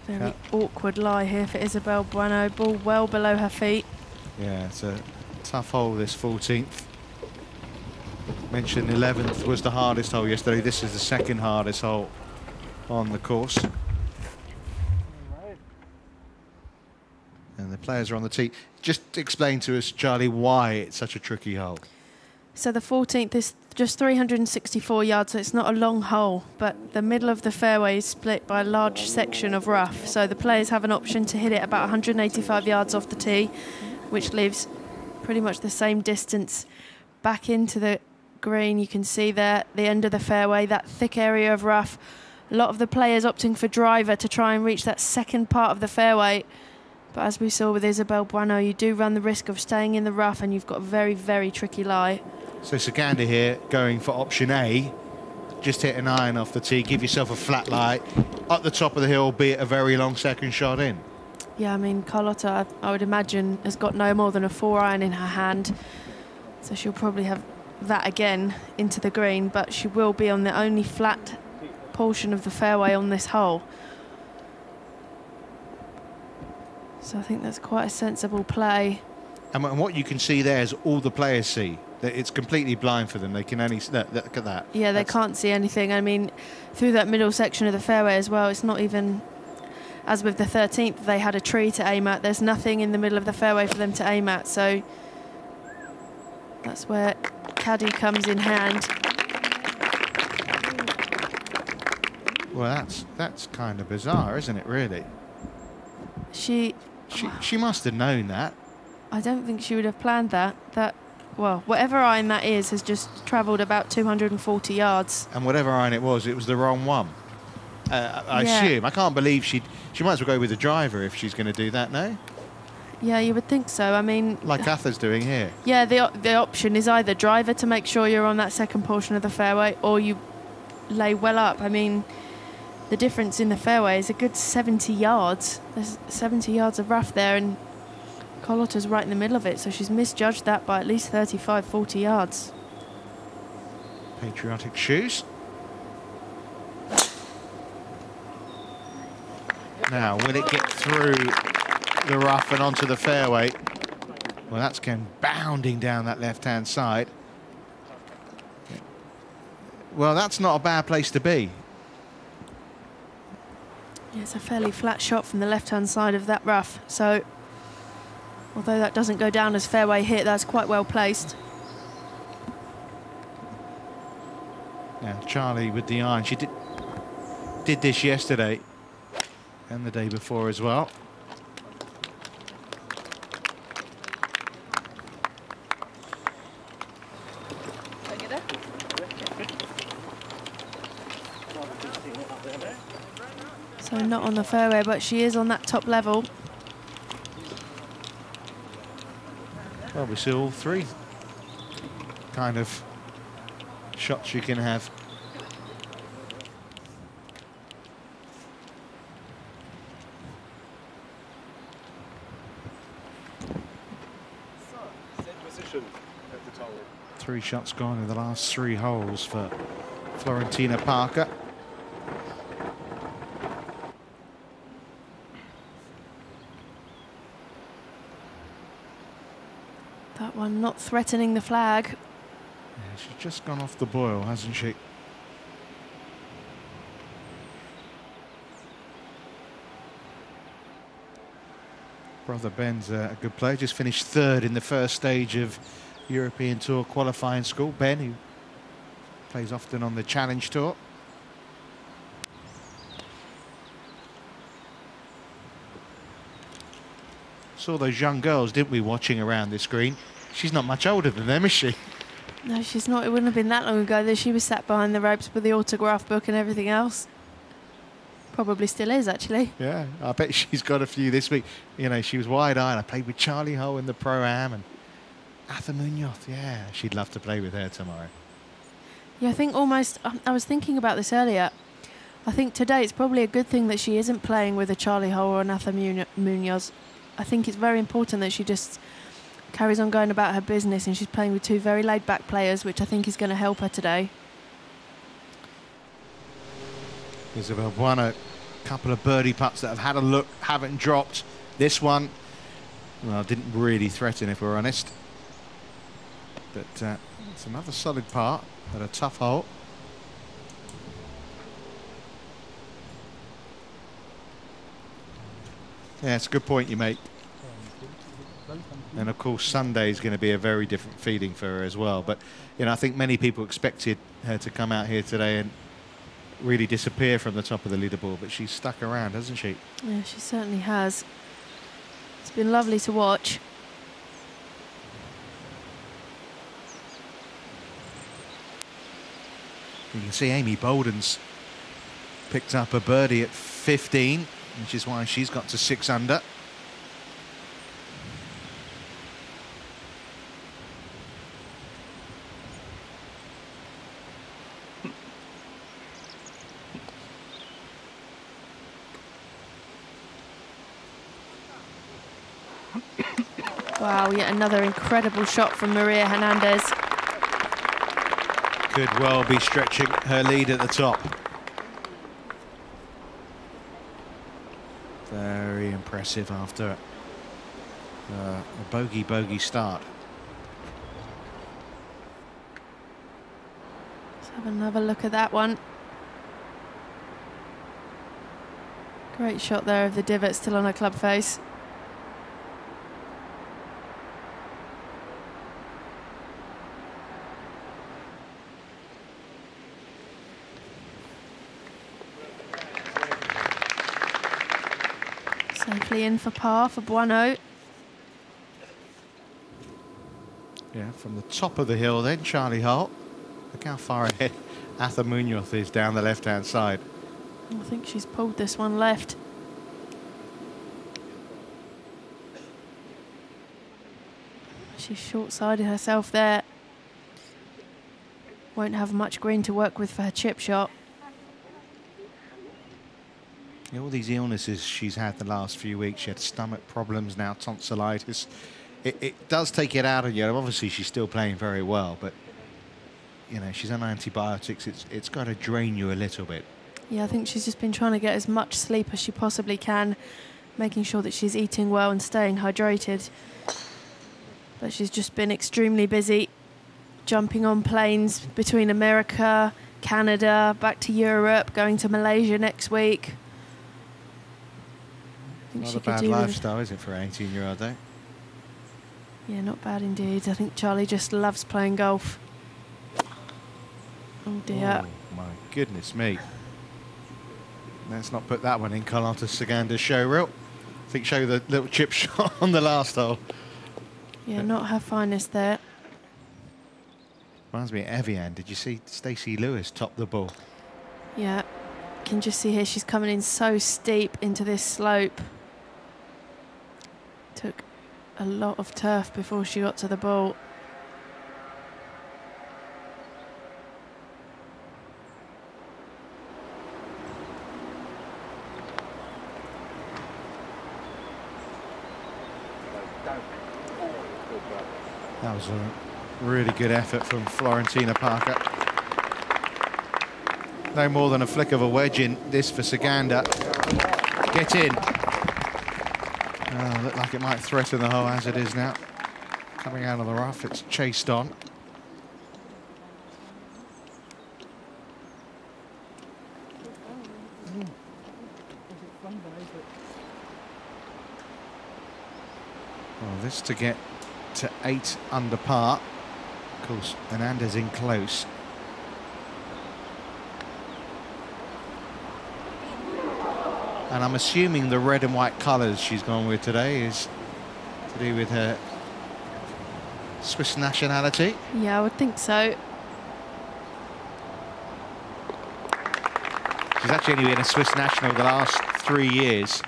Very awkward lie here for Isabel Bueno. Ball well below her feet. Yeah, it's a tough hole, this 14th. Mentioned 11th was the hardest hole yesterday. This is the second hardest hole on the course. And the players are on the tee. Just explain to us, Charlie, why it's such a tricky hole. So the 14th is just 364 yards, so it's not a long hole, but the middle of the fairway is split by a large section of rough. So the players have an option to hit it about 185 yards off the tee, which leaves pretty much the same distance back into the green. You can see there the end of the fairway, that thick area of rough. A lot of the players opting for driver to try and reach that second part of the fairway. But as we saw with Isabel Bueno, you do run the risk of staying in the rough, and you've got a very, very tricky lie. So Sagander here going for option A. Just hit an iron off the tee, give yourself a flat lie. Up the top of the hill, be it a very long second shot in. Yeah, I mean, Carlotta, I would imagine, has got no more than a 4-iron in her hand. So she'll probably have that again into the green, but she will be on the only flat portion of the fairway on this hole. So I think that's quite a sensible play. And what you can see there is all the players see. That it's completely blind for them. They can only look at that. Yeah, they can't see anything. I mean, through that middle section of the fairway as well, it's not even, as with the 13th, they had a tree to aim at. There's nothing in the middle of the fairway for them to aim at. So that's where caddy comes in hand. Well, that's kind of bizarre, isn't it, really? She must have known that. I don't think she would have planned that. Well, whatever iron that is has just travelled about 240 yards. And whatever iron it was the wrong one. I assume. I can't believe she might as well go with the driver if she's going to do that, no? Yeah, you would think so. I mean... Like Atha's doing here. Yeah, the option is either driver to make sure you're on that second portion of the fairway, or you lay well up. I mean, the difference in the fairway is a good 70 yards. There's 70 yards of rough there, and Carlotta's right in the middle of it, so she's misjudged that by at least 35, 40 yards. Patriotic shoes. Now, will it get through the rough and onto the fairway? Well, that's going bounding down that left-hand side. Well, that's not a bad place to be. Yeah, it's a fairly flat shot from the left-hand side of that rough, so although that doesn't go down as fairway hit, that's quite well placed. Now, Charlie with the iron. She did this yesterday and the day before as well. So not on the fairway, but she is on that top level. Well, we see all three kind of shots you can have. Three shots gone in the last three holes for Florentina Parker. That one not threatening the flag. Yeah, she's just gone off the boil, hasn't she? Brother Ben's a good player. Just finished third in the first stage of European Tour qualifying school. Ben, who plays often on the Challenge Tour. Saw those young girls, didn't we, watching around this green? She's not much older than them, is she? No, she's not. It wouldn't have been that long ago that she was sat behind the ropes with the autograph book and everything else. Probably still is, actually. Yeah, I bet she's got a few this week. You know, she was wide-eyed. I played with Charlie Hull in the Pro-Am, and Arthur Munoz, yeah, she'd love to play with her tomorrow. Yeah, I think almost, I was thinking about this earlier. I think today it's probably a good thing that she isn't playing with a Charlie Hull or an Arthur Munoz. I think it's very important that she just carries on going about her business, and she's playing with two very laid-back players, which I think is going to help her today. Isabel Bueno, a couple of birdie putts that have had a look, haven't dropped. This one, well, didn't really threaten, if we're honest. But it's another solid part at a tough hole. Yeah, it's a good point you make. And of course Sunday is going to be a very different feeling for her as well. But you know, I think many people expected her to come out here today and really disappear from the top of the leaderboard, but she's stuck around, hasn't she? Yeah, she certainly has. It's been lovely to watch. You can see Amy Bolden's picked up a birdie at 15, which is why she's got to 6 under. Wow, yet another incredible shot from Maria Hernandez. Could well be stretching her lead at the top. Very impressive after a bogey start. Let's have another look at that one. Great shot there of the divot still on her club face. Safely in for par for Bueno. Yeah, from the top of the hill then, Charlie Hull. Look how far ahead Arthur Munoz is down the left-hand side. I think she's pulled this one left. She's short-sided herself there. Won't have much green to work with for her chip shot. You know, all these illnesses she's had the last few weeks. She had stomach problems, now tonsillitis. It does take it out of you. Obviously, she's still playing very well, but you know, she's on antibiotics. It's got to drain you a little bit. Yeah, I think she's just been trying to get as much sleep as she possibly can, making sure that she's eating well and staying hydrated. But she's just been extremely busy, jumping on planes between America, Canada, back to Europe, going to Malaysia next week. Not a bad lifestyle, is it, for an 18-year-old, though? Yeah, not bad indeed. I think Charlie just loves playing golf. Oh dear. Oh, my goodness me. Let's not put that one in Carlota Saganda's show reel. I think show the little chip shot on the last hole. Yeah, not her finest there. Reminds me of Evian. Did you see Stacey Lewis top the ball? Yeah, can just see here she's coming in so steep into this slope. Took a lot of turf before she got to the ball. That was a really good effort from Florentina Parker. No more than a flick of a wedge in this for Saganda. Get in. Oh, looked like it might threaten the hole as it is now. Coming out of the rough, it's chased on. Well, this to get to 8 under par. Of course, Hernandez in close. And I'm assuming the red and white colours she's gone with today is To do with her Swiss nationality. Yeah, I would think so. She's actually only been a Swiss national the last 3 years.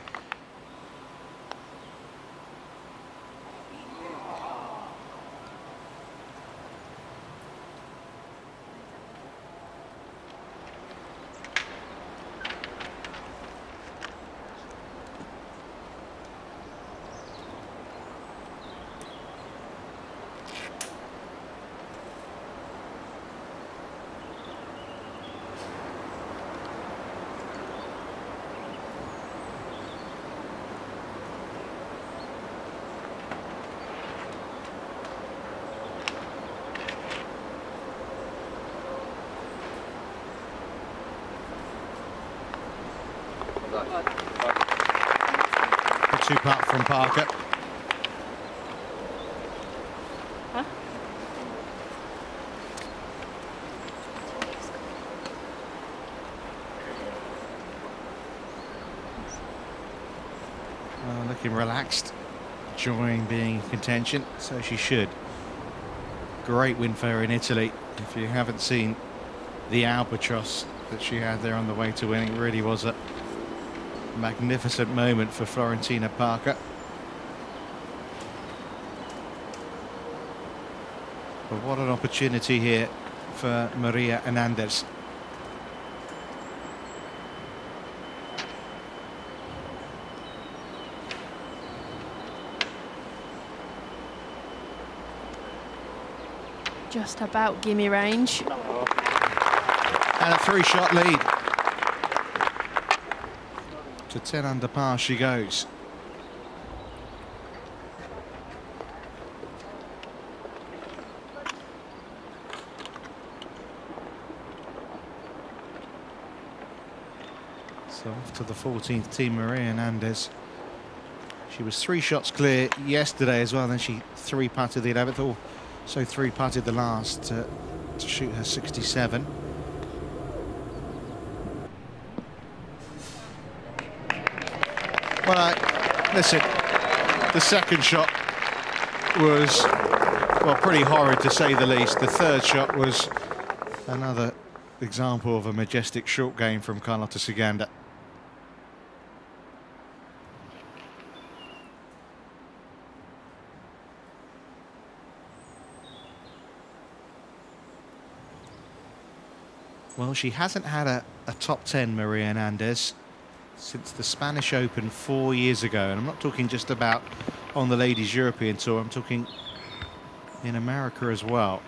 A two-putt from Parker. Huh? Looking relaxed, enjoying being in contention, so she should. Great win for her in Italy. If you haven't seen the albatross that she had there on the way to winning, it really was a magnificent moment for Florentina Parker. But what an opportunity here for Maria Hernandez. Just about gimme range. And a 3-shot lead. To 10 under par she goes. So off to the 14th tee, Maria Hernandez. She was 3 shots clear yesterday as well, then she 3-putted the 11th, also 3-putted the last to shoot her 67. Well, listen, the second shot was, well, pretty horrid to say the least. The third shot was another example of a majestic short game from Carlota Ciganda. Well, she hasn't had a top 10, Maria Hernandez, since the Spanish Open 4 years ago. And I'm not talking just about on the Ladies European Tour, I'm talking in America as well.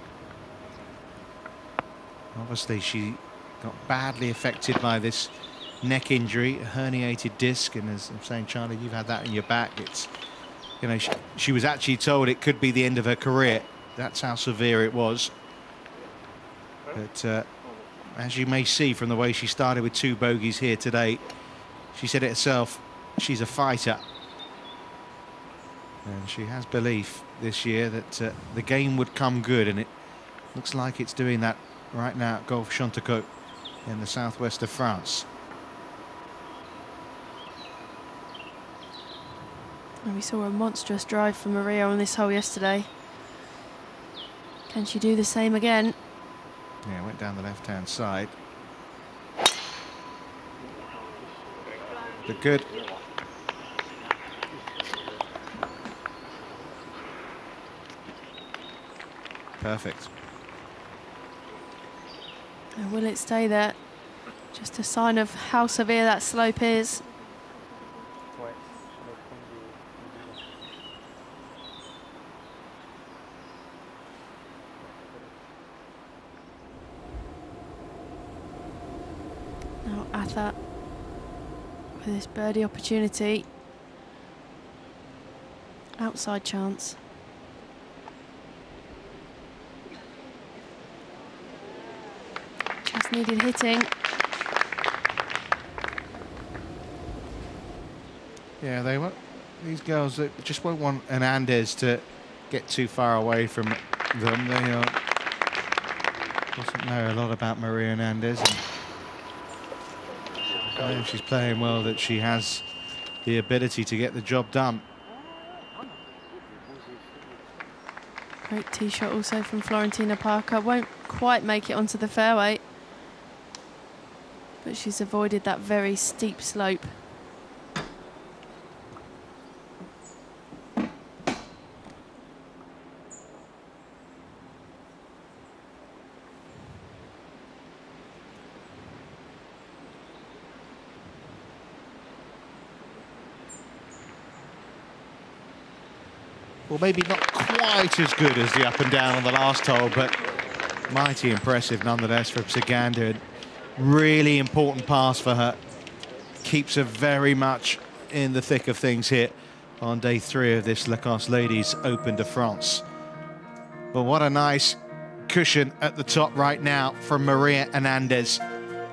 Obviously, she got badly affected by this neck injury, a herniated disc. And as I'm saying, Charlie, you've had that in your back. It's, you know, she was actually told it could be the end of her career. That's how severe it was. But as you may see from the way she started with 2 bogeys here today, she said it herself, she's a fighter. And she has belief this year that the game would come good, and it looks like it's doing that right now at Golf Chantaco in the southwest of France. And we saw a monstrous drive from Maria on this hole yesterday. Can she do the same again? Yeah, went down the left-hand side. But good. Perfect. And will it stay there? Just a sign of how severe that slope is. Now Atha with this birdie opportunity. Outside chance. Just needed hitting. Yeah, they want these girls that just won't want Hernandez to get too far away from them. They doesn't know a lot about Maria Hernandez. And I know she's playing well, that she has the ability to get the job done. Great tee shot also from Florentina Parker. Won't quite make it onto the fairway, but she's avoided that very steep slope. Well, maybe not quite as good as the up and down on the last hole, but mighty impressive nonetheless from Saganda. Really important pass for her. Keeps her very much in the thick of things here on day 3 of this Lacoste Ladies Open de France. But what a nice cushion at the top right now from Maria Hernandez.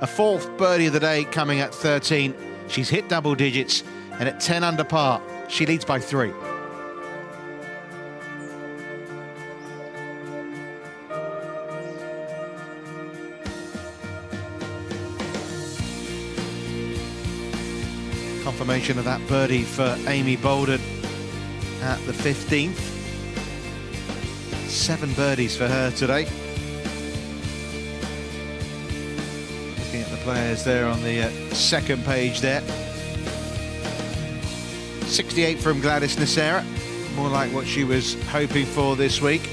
A 4th birdie of the day coming at 13. She's hit double digits, and at 10 under par, she leads by 3. Confirmation of that birdie for Amy Bolden at the 15th. 7 birdies for her today. Looking at the players there on the second page there. 68 from Gladys Nacera, more like what she was hoping for this week.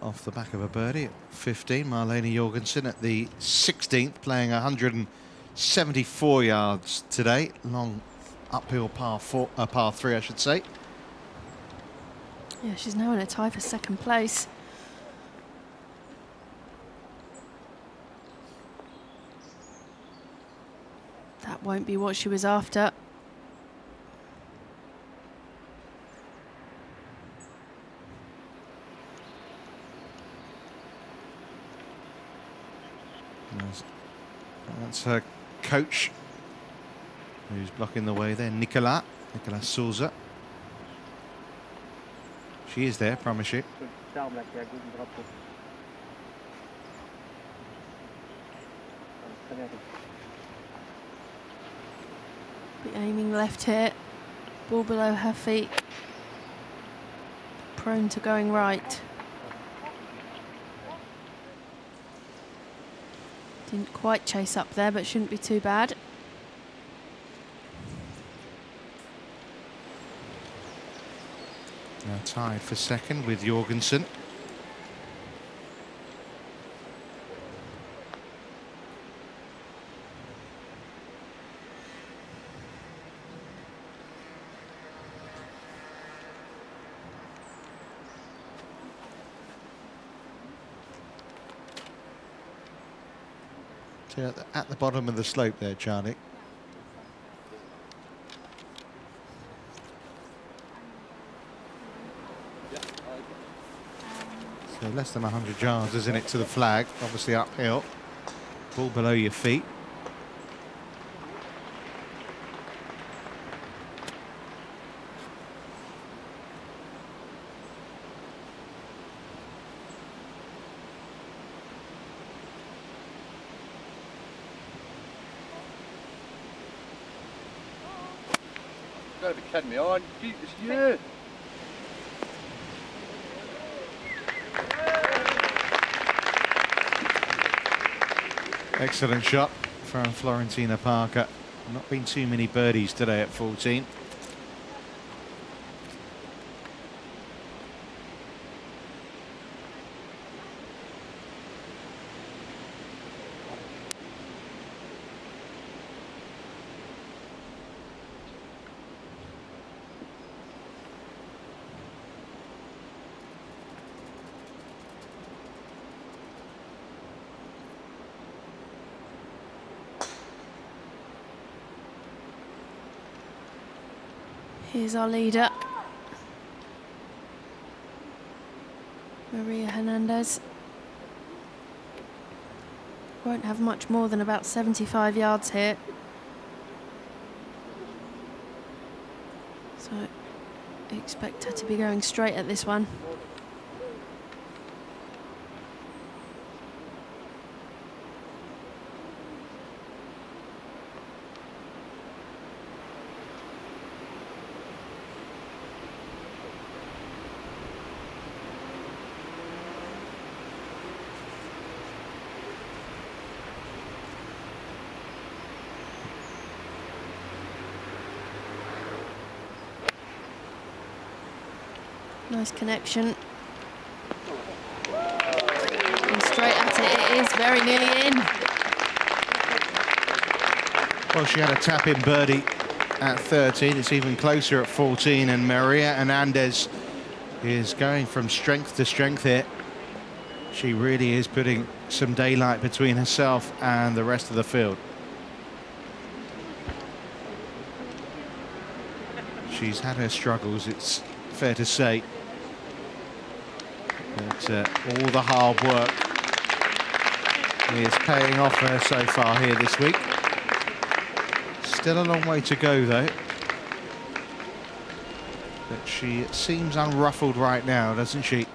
Off the back of a birdie at 15, Marlene Jorgensen at the 16th, playing 174 yards today. Long uphill par 3, I should say. Yeah, she's now in a tie for 2nd place. That won't be what she was after. That's her coach who's blocking the way there, Nicolas Souza. She is there, promise you. Be aiming left here, ball below her feet, prone to going right. Didn't quite chase up there, but shouldn't be too bad. Now tied for 2nd with Jorgensen. At the bottom of the slope there, Charlie. So less than 100 yards, isn't it, to the flag? Obviously uphill. Ball below your feet. Gotta be kidding me on. Jesus, you. Excellent shot from Florentina Parker. Not been too many birdies today at 14. Here's our leader, Maria Hernandez. Won't have much more than about 75 yards here. So expect her to be going straight at this one. Nice connection. And straight at it, it is very nearly in. Well, she had a tap-in birdie at 13. It's even closer at 14, and Maria Hernandez is going from strength to strength here. She really is putting some daylight between herself and the rest of the field. She's had her struggles, it's fair to say. But all the hard work is paying off for her so far here this week. Still a long way to go, though. But she seems unruffled right now, doesn't she?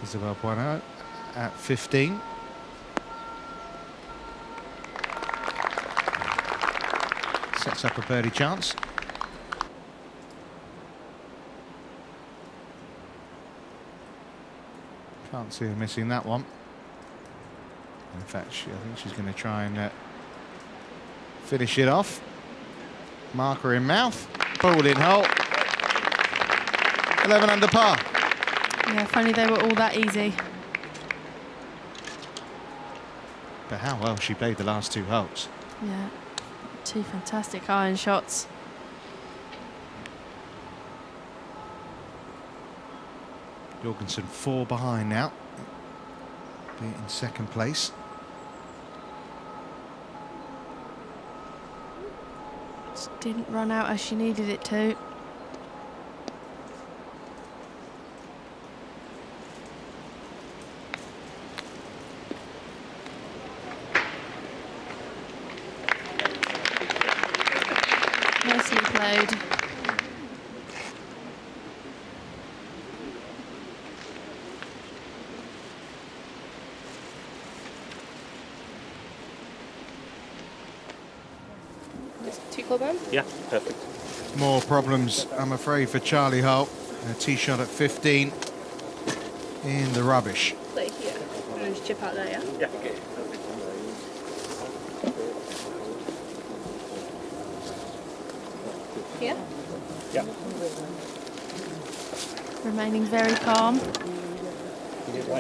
Isabel Bueno at 15. Sets up a birdie chance. Can't see her missing that one. In fact, I think she's going to try and finish it off. Marker in mouth, ball in hole. 11 under par. Yeah, if only they were all that easy. But how well she played the last two holes. Yeah. Two fantastic iron shots. Jorgensen 4 behind now, be in second place. Just didn't run out as she needed it to. Nicely played. Two club in? Yeah, perfect. More problems, I'm afraid, for Charlie Holt. A tee shot at 15 in the rubbish. Like here. And just chip out there, yeah? Yeah. Here? Yeah. Remaining very calm.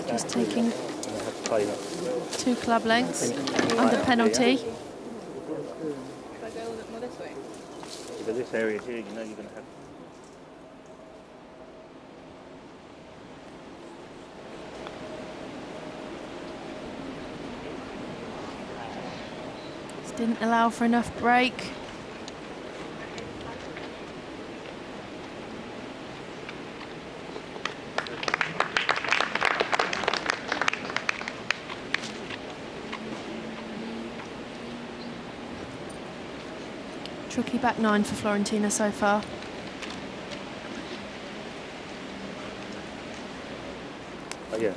Just taking 2 club lengths under penalty. Should I go a little bit more this way? Because this area here, you know, you're going to have. Just didn't allow for enough break. Tricky back 9 for Florentina so far. Oh, yeah. Is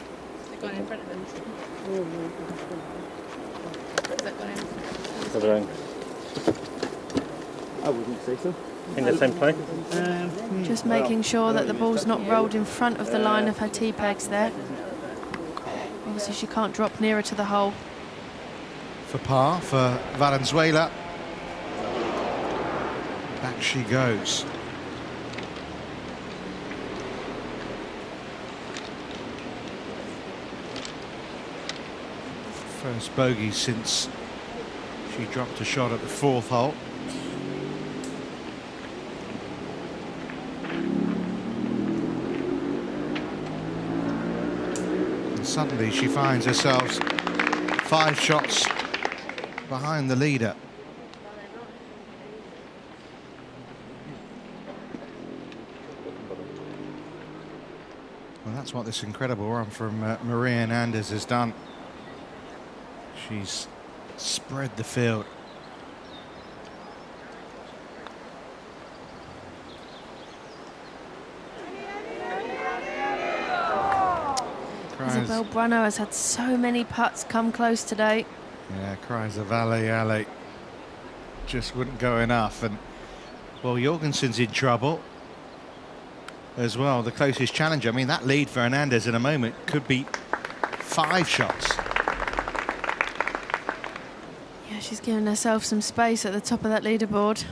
it going in front of them? Is that going in? I wouldn't say so. In the same plane? Just making sure that the ball's not rolled in front of the line of her tee pegs there. Obviously she can't drop nearer to the hole. For par for Valenzuela. Back she goes. First bogey since she dropped a shot at the 4th hole. And suddenly she finds herself 5 shots behind the leader. Well, that's what this incredible run from Maria Hernandez has done. She's spread the field. Isabel Brunner has had so many putts come close today. Yeah, cries of alley, alley. Just wouldn't go enough. And, well, Jorgensen's in trouble as well, the closest challenger. I mean, that lead for Hernandez in a moment could be 5 shots. Yeah, she's given herself some space at the top of that leaderboard.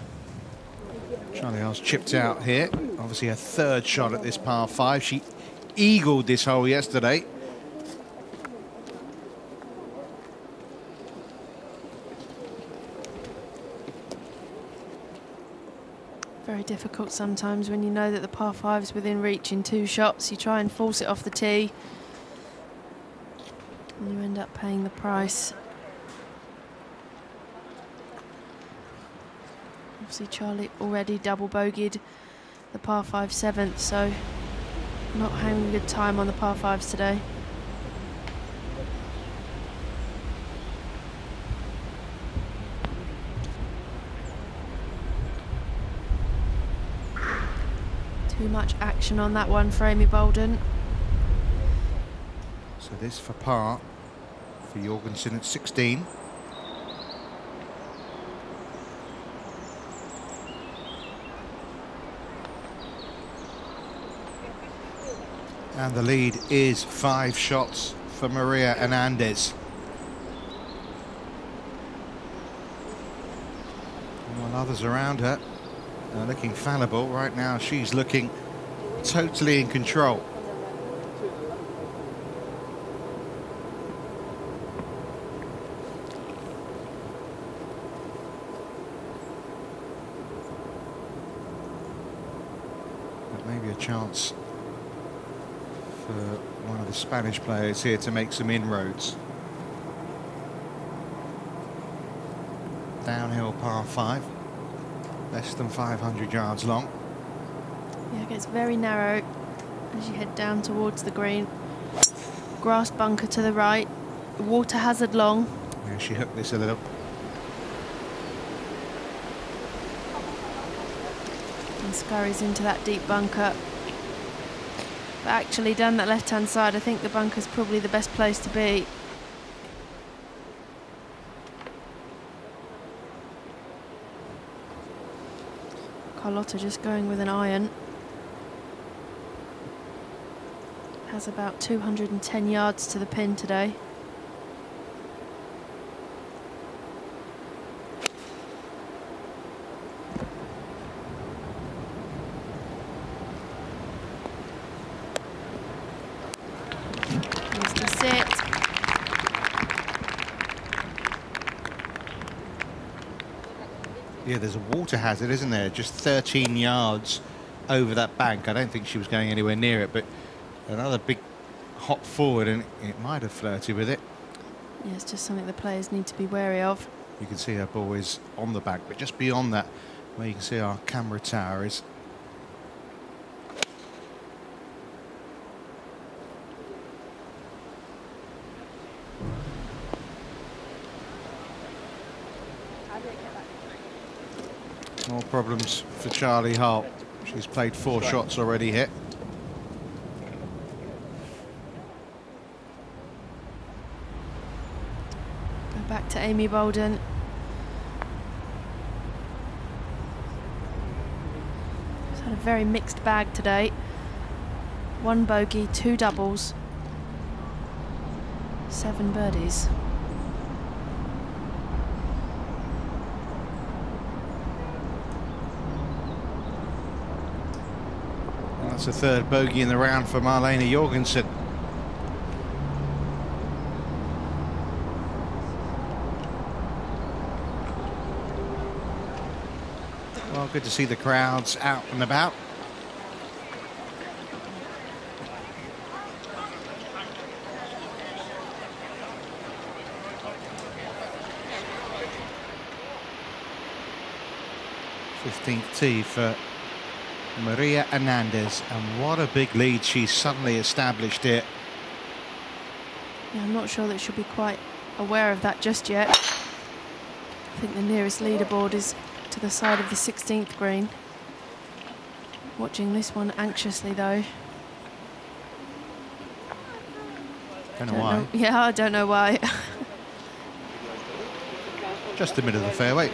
Charlie Hall's chipped out here. Obviously her 3rd shot at this par 5. She eagled this hole yesterday. Very difficult sometimes when you know that the par 5's within reach in 2 shots. You try and force it off the tee, and you end up paying the price. Obviously Charlie already double bogeyed the par 5 7th, so not having a good time on the par 5s today. Too much action on that one for Amy Bolden. So this for par for Jorgensen at 16. And the lead is 5 shots for Maria Hernandez. While others around her are looking fallible, right now she's looking totally in control. But maybe a chance for one of the Spanish players here to make some inroads. Downhill par 5, less than 500 yards long. Yeah, it gets very narrow as you head down towards the green. Grass bunker to the right, water hazard long. Yeah, she hooked this a little. And scurries into that deep bunker. But actually down that left-hand side, I think the bunker's probably the best place to be. Carlotta just going with an iron. Has about 210 yards to the pin today. Here's the sit. Yeah, there's a water hazard, isn't there? Just 13 yards over that bank. I don't think she was going anywhere near it, but another big hop forward and it might have flirted with it. Yeah, it's just something the players need to be wary of. You can see her ball is on the bank, but just beyond that, where you can see our camera tower is. More problems for Charlie Hall. She's played 4 shots already hit. Go back to Amy Bolden. She's had a very mixed bag today. 1 bogey, 2 doubles, 7 birdies. That's the 3rd bogey in the round for Marlene Jorgensen. Well, good to see the crowds out and about. Fifteenth tee for Maria Hernandez, and what a big lead she's suddenly established here. Yeah, I'm not sure that she'll be quite aware of that just yet. I think the nearest leaderboard is to the side of the 16th green. Watching this one anxiously though. Don't know why. Yeah, I don't know why. Just the middle of the fairway.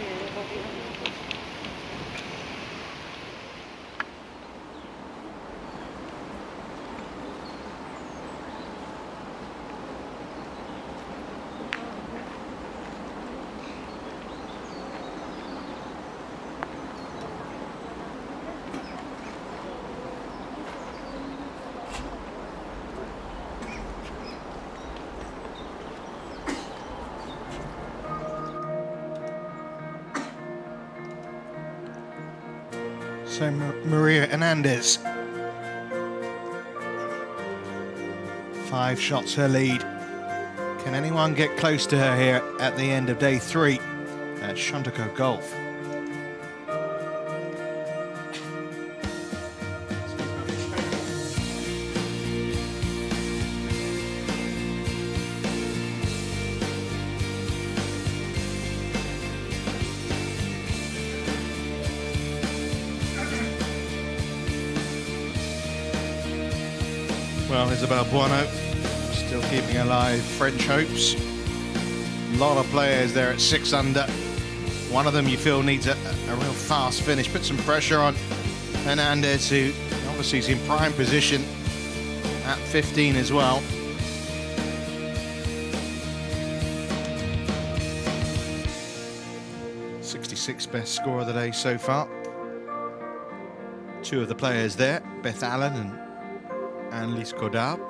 So Maria Hernandez, 5 shots her lead. Can anyone get close to her here at the end of day 3 at Chantaco Golf? Well, Isabel Buono still keeping alive French hopes. A lot of players there at 6 under. One of them you feel needs a real fast finish. Put some pressure on Hernandez, who obviously is in prime position at 15 as well. '66 best score of the day so far. 2 of the players there, Beth Allen and Annelise Godard.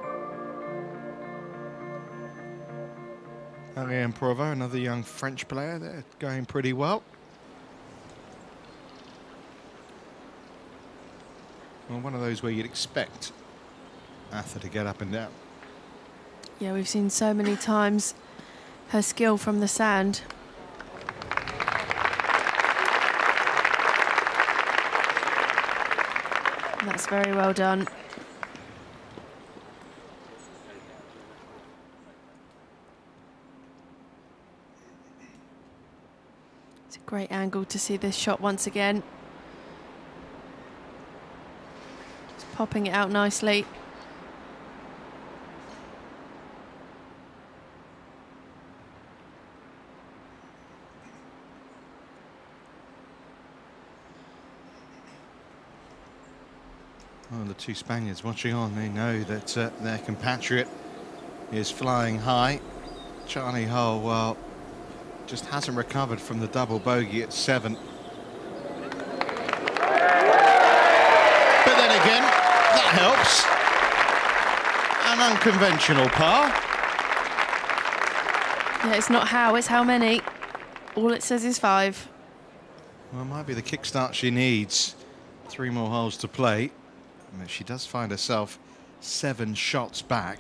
Ariane Provo, another young French player there, going pretty well. Well, one of those where you'd expect Atha to get up and down. Yeah, we've seen so many times her skill from the sand. That's very well done. Great angle to see this shot once again. Just popping it out nicely. Well, the 2 Spaniards watching on, they know that their compatriot is flying high. Charlie Hull, well, just hasn't recovered from the double bogey at 7. But then again, that helps. An unconventional par. Yeah, it's not how, it's how many. All it says is 5. Well, it might be the kickstart she needs. 3 more holes to play. And she does find herself 7 shots back.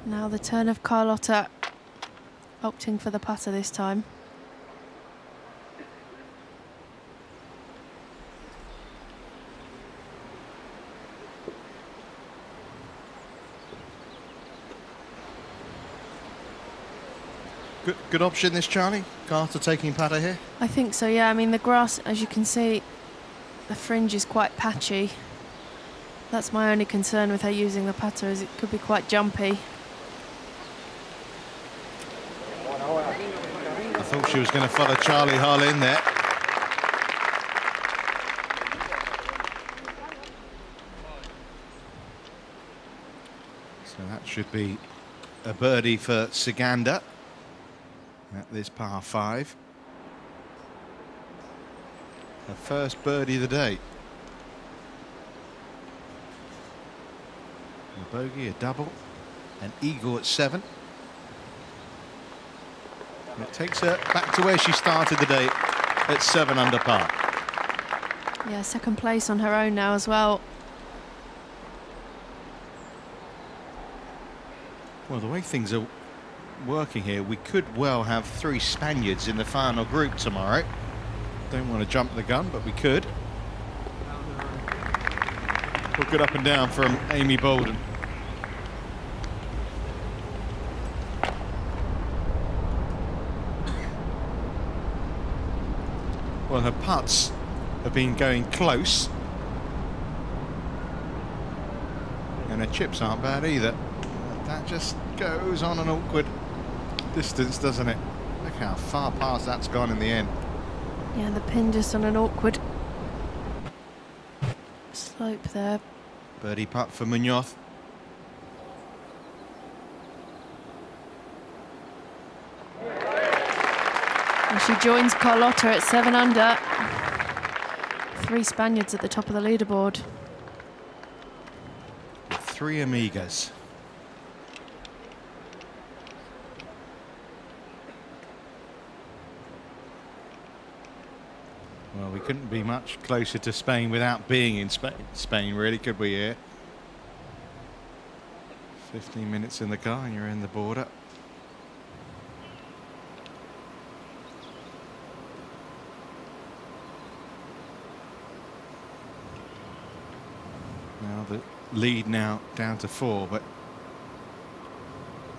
Now the turn of Carlotta, opting for the putter this time. Good option this, Charlie? Carter taking putter here? I think so, yeah. I mean, the grass, as you can see, the fringe is quite patchy. That's my only concern with her using the putter, is it could be quite jumpy. I thought she was going to follow Charlie Hull in there. So that should be a birdie for Saganda at this par 5. Her first birdie of the day. A bogey, a double, an eagle at 7. And it takes her back to where she started the day at 7 under par. Yeah, second place on her own now as well. Well, the way things are working here, we could well have 3 Spaniards in the final group tomorrow. Don't want to jump the gun, but we could. Well, good up and down from Amy Bolden. Well, her putts have been going close. And her chips aren't bad either. That just goes on an awkward distance, doesn't it? Look how far past that's gone in the end. Yeah, the pin just on an awkward slope there. Birdie putt for Munoz. And she joins Carlotta at 7 under. 3 Spaniards at the top of the leaderboard. 3 Amigas. Well, we couldn't be much closer to Spain without being in Spain, really, could we here? 15 minutes in the car and you're in the border. Now the lead now down to 4, but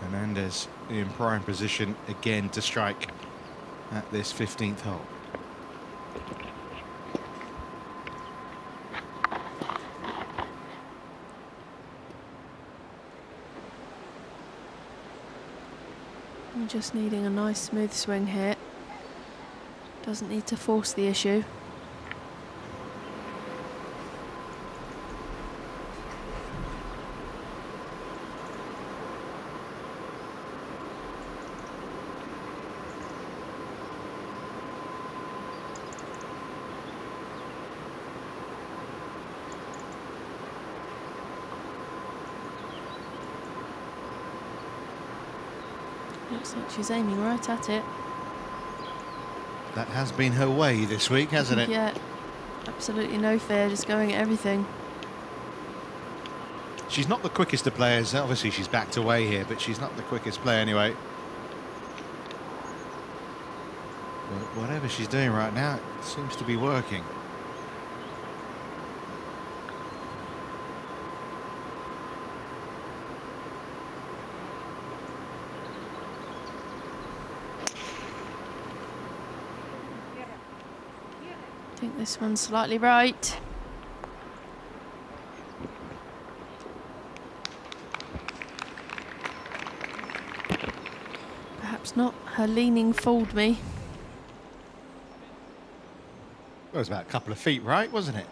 Hernandez in prime position again to strike at this 15th hole. I'm just needing a nice smooth swing here. Doesn't need to force the issue. Looks like she's aiming right at it. That has been her way this week, hasn't it? Yeah, absolutely no fear, just going at everything. She's not the quickest of players. Obviously, she's backed away here, but she's not the quickest player anyway. But whatever she's doing right now, it seems to be working. I think this one's slightly right. Perhaps not. Her leaning fooled me. It was about a couple of feet right, wasn't it?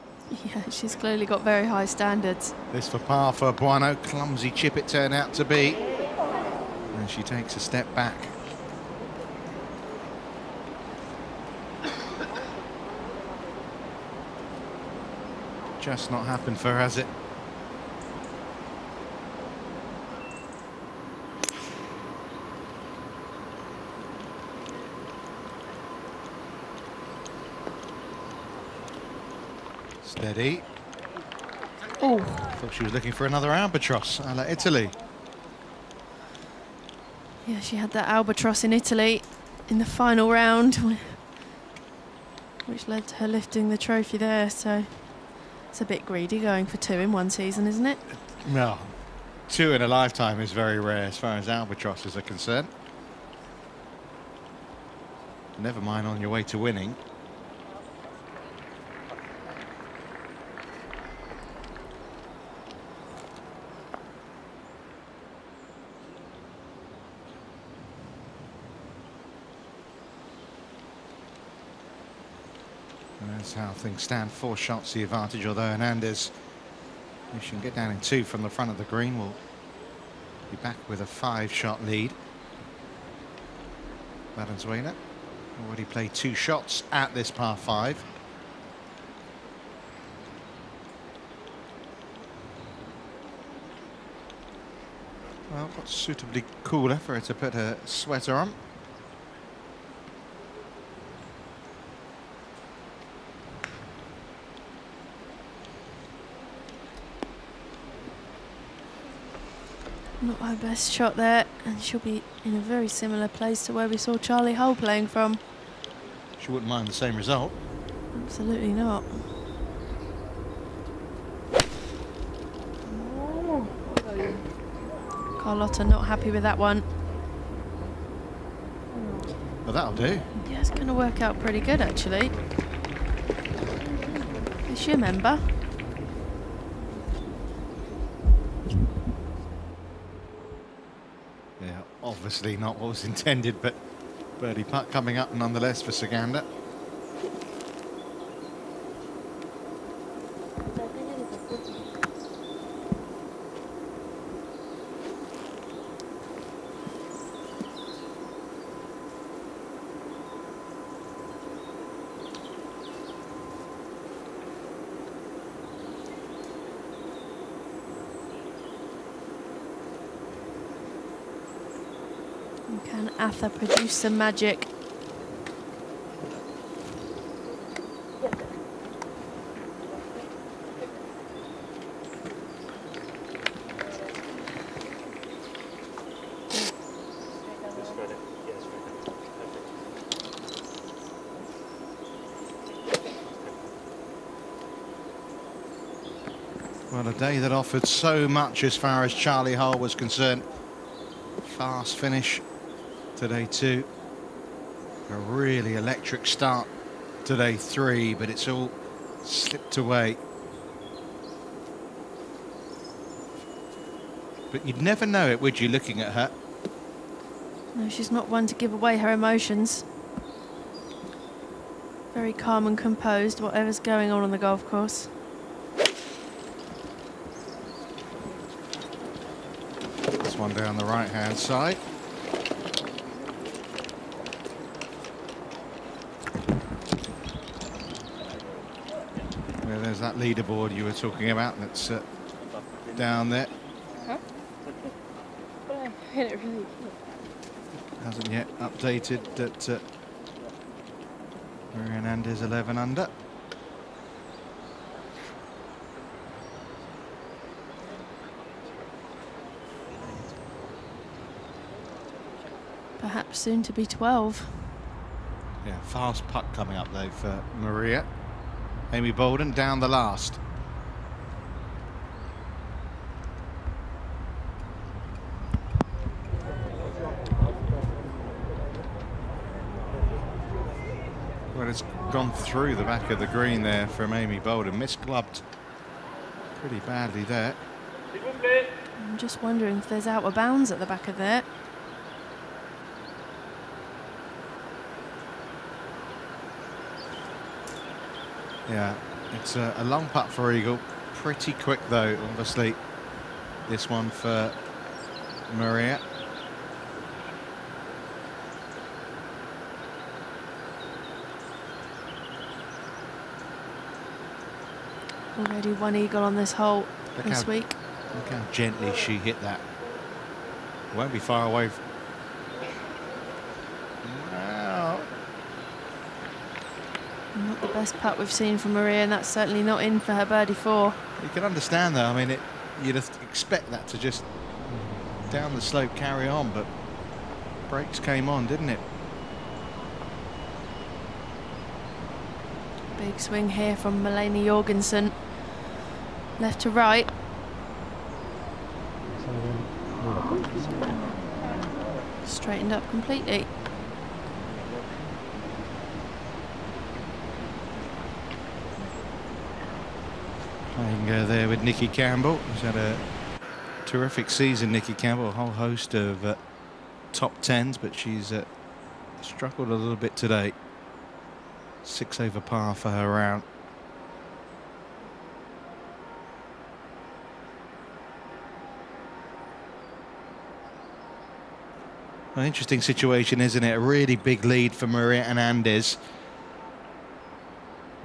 Yeah, she's clearly got very high standards. This for par for Bueno. Clumsy chip it turned out to be. And she takes a step back. Just not happened for her, has it? Steady. Oh, Thought she was looking for another albatross, a la Italy. yeah, she had that albatross in Italy in the final round, which led to her lifting the trophy there, so it's a bit greedy going for 2 in one season, isn't it? No, 2 in a lifetime is very rare as far as albatrosses are concerned. Never mind on your way to winning. That's how things stand. 4 shots the advantage, although Hernandez, if she can get down in 2 from the front of the green, will be back with a 5-shot lead. Valenzuela already played 2 shots at this par 5. Well, got suitably cooler for her to put her sweater on. Not her best shot there, and she'll be in a very similar place to where we saw Charlie Hull playing from. She wouldn't mind the same result. Absolutely not. Carlotta not happy with that one. Well, that'll do. Yeah, it's going to work out pretty good, actually. Is she a member? Yeah, obviously not what was intended, but birdie putt coming up nonetheless for Saganda. Can Atha produce some magic? Well, a day that offered so much as far as Charlie Hull was concerned. Fast finish to day 2. A really electric start to day 3, but it's all slipped away. But you'd never know it, would you, looking at her? No, she's not one to give away her emotions. Very calm and composed, whatever's going on the golf course. This one down the right-hand side. Well, there's that leaderboard you were talking about that's down there. Huh? I hit it really. Hasn't yet updated that Hernandez 11 under. Perhaps soon to be 12. Yeah, fast putt coming up though for Maria. Amy Bolden down the last. Well, it's gone through the back of the green there from Amy Bolden. Misclubbed pretty badly there. I'm just wondering if there's out of bounds at the back of there. Yeah, it's a long putt for Eagle. Pretty quick though, obviously. This one for Maria. Already one eagle on this hole this week. Look how gently she hit that. Won't be far away. Wow. Not the best putt we've seen from Maria, and that's certainly not in for her birdie 4. You can understand though, I mean, you'd expect that to just down the slope carry on, but brakes came on, didn't it? Big swing here from Melanie Jorgensen. Left to right. Straightened up completely. Playing there with Nikki Campbell, who's had a terrific season. Nikki Campbell, a whole host of top 10s, but she's struggled a little bit today. 6 over par for her round. An interesting situation, isn't it? A really big lead for Maria Hernandez.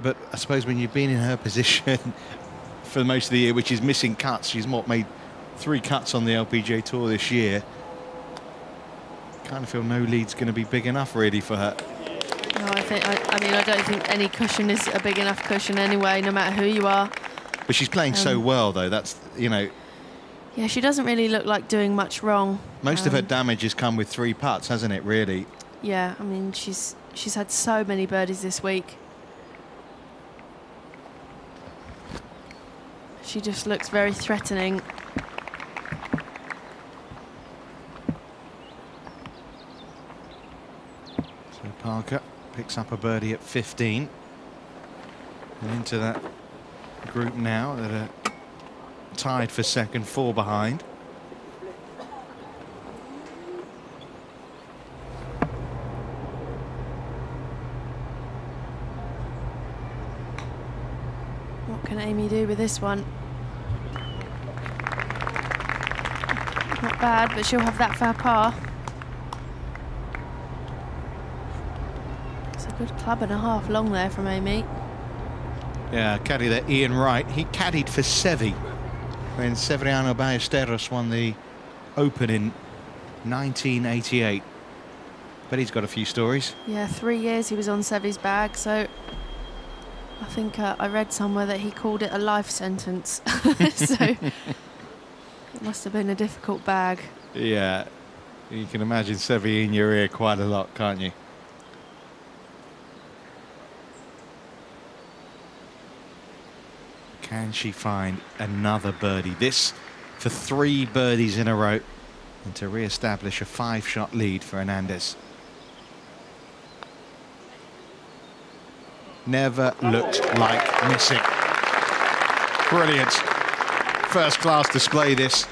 But I suppose when you've been in her position for most of the year, which is missing cuts, she's made 3 cuts on the LPGA Tour this year. Kind of feel no lead's going to be big enough really for her. No, I don't think any cushion is a big enough cushion anyway, no matter who you are. But she's playing so well, though. That's, you know, Yeah, she doesn't really look like doing much wrong. Most of her damage has come with 3 putts, hasn't it, really? Yeah, I mean, she's had so many birdies this week. She just looks very threatening. So Parker picks up a birdie at 15. And into that group now that are tied for second, 4 behind. What can Amy do with this one? Not bad, but she'll have that for her par. It's a good club and a half long there from Amy. Yeah, caddy there, Ian Wright. He caddied for Seve when Severiano Ballesteros won the Open in 1988. But he's got a few stories. Yeah, 3 years he was on Seve's bag, so I think I read somewhere that he called it a life sentence. So it must have been a difficult bag. Yeah, you can imagine Seve in your ear quite a lot, can't you? Can she find another birdie? This for 3 birdies in a row and to re-establish a 5-shot lead for Hernandez. Never looked like missing. Brilliant. First class display this.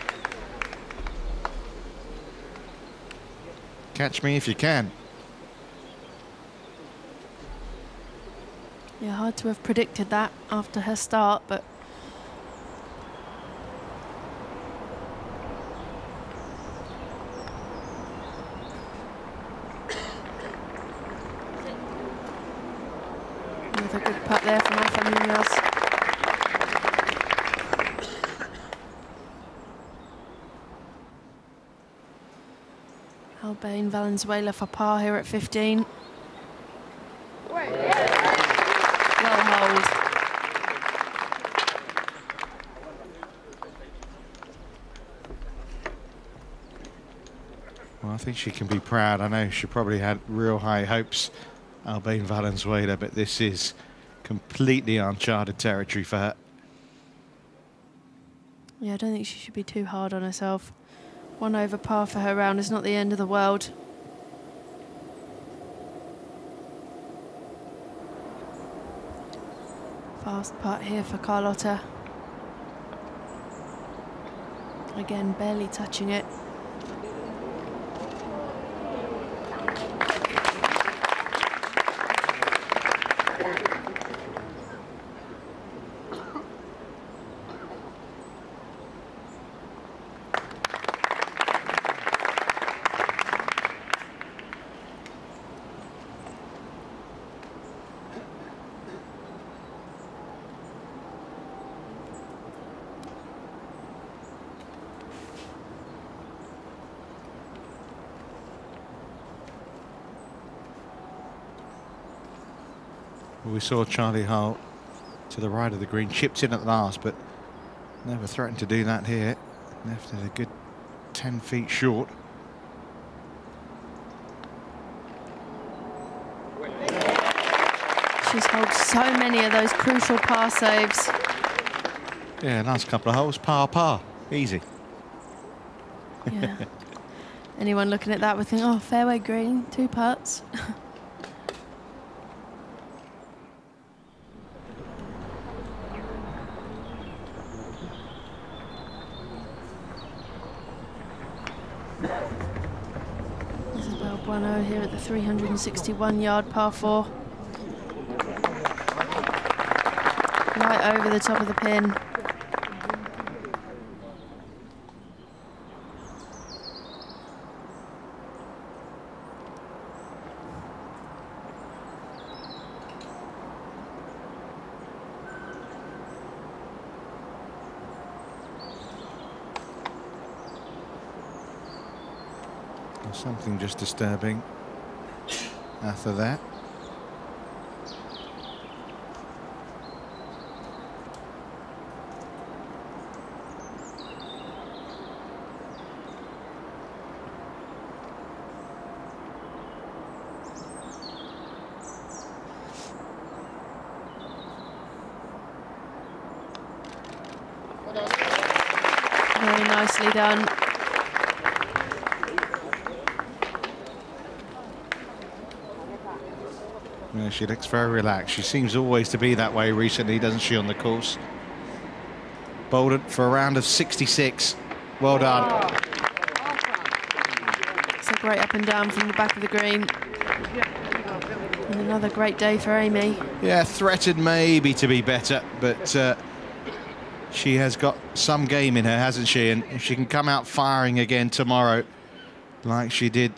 Catch me if you can. Yeah, hard to have predicted that after her start, but another good putt there from Alfa Munoz. Albain Valenzuela for par here at 15. Well hold. Well, I think she can be proud. I know she probably had real high hopes, Albain Valenzuela, but this is completely uncharted territory for her. Yeah, I don't think she should be too hard on herself. 1 over par for her round is not the end of the world. Fast putt here for Carlotta. Again, barely touching it. We saw Charlie Hull to the right of the green, chipped in at last, but never threatened to do that here. Left it a good 10 feet short. She's held so many of those crucial par saves. Yeah, last couple of holes, par. Easy. Yeah. Anyone looking at that would think, oh, fairway green, 2 putts. Isabel Bueno here at the 361-yard par 4. Right over the top of the pin. Something just disturbing after that. Very nicely done. Yeah, she looks very relaxed. She seems always to be that way recently, doesn't she, on the course? Bolden for a round of 66. Well done. It's a great up and down from the back of the green. And another great day for Amy. Yeah, threatened maybe to be better, but she has got some game in her, hasn't she? And if she can come out firing again tomorrow, like she did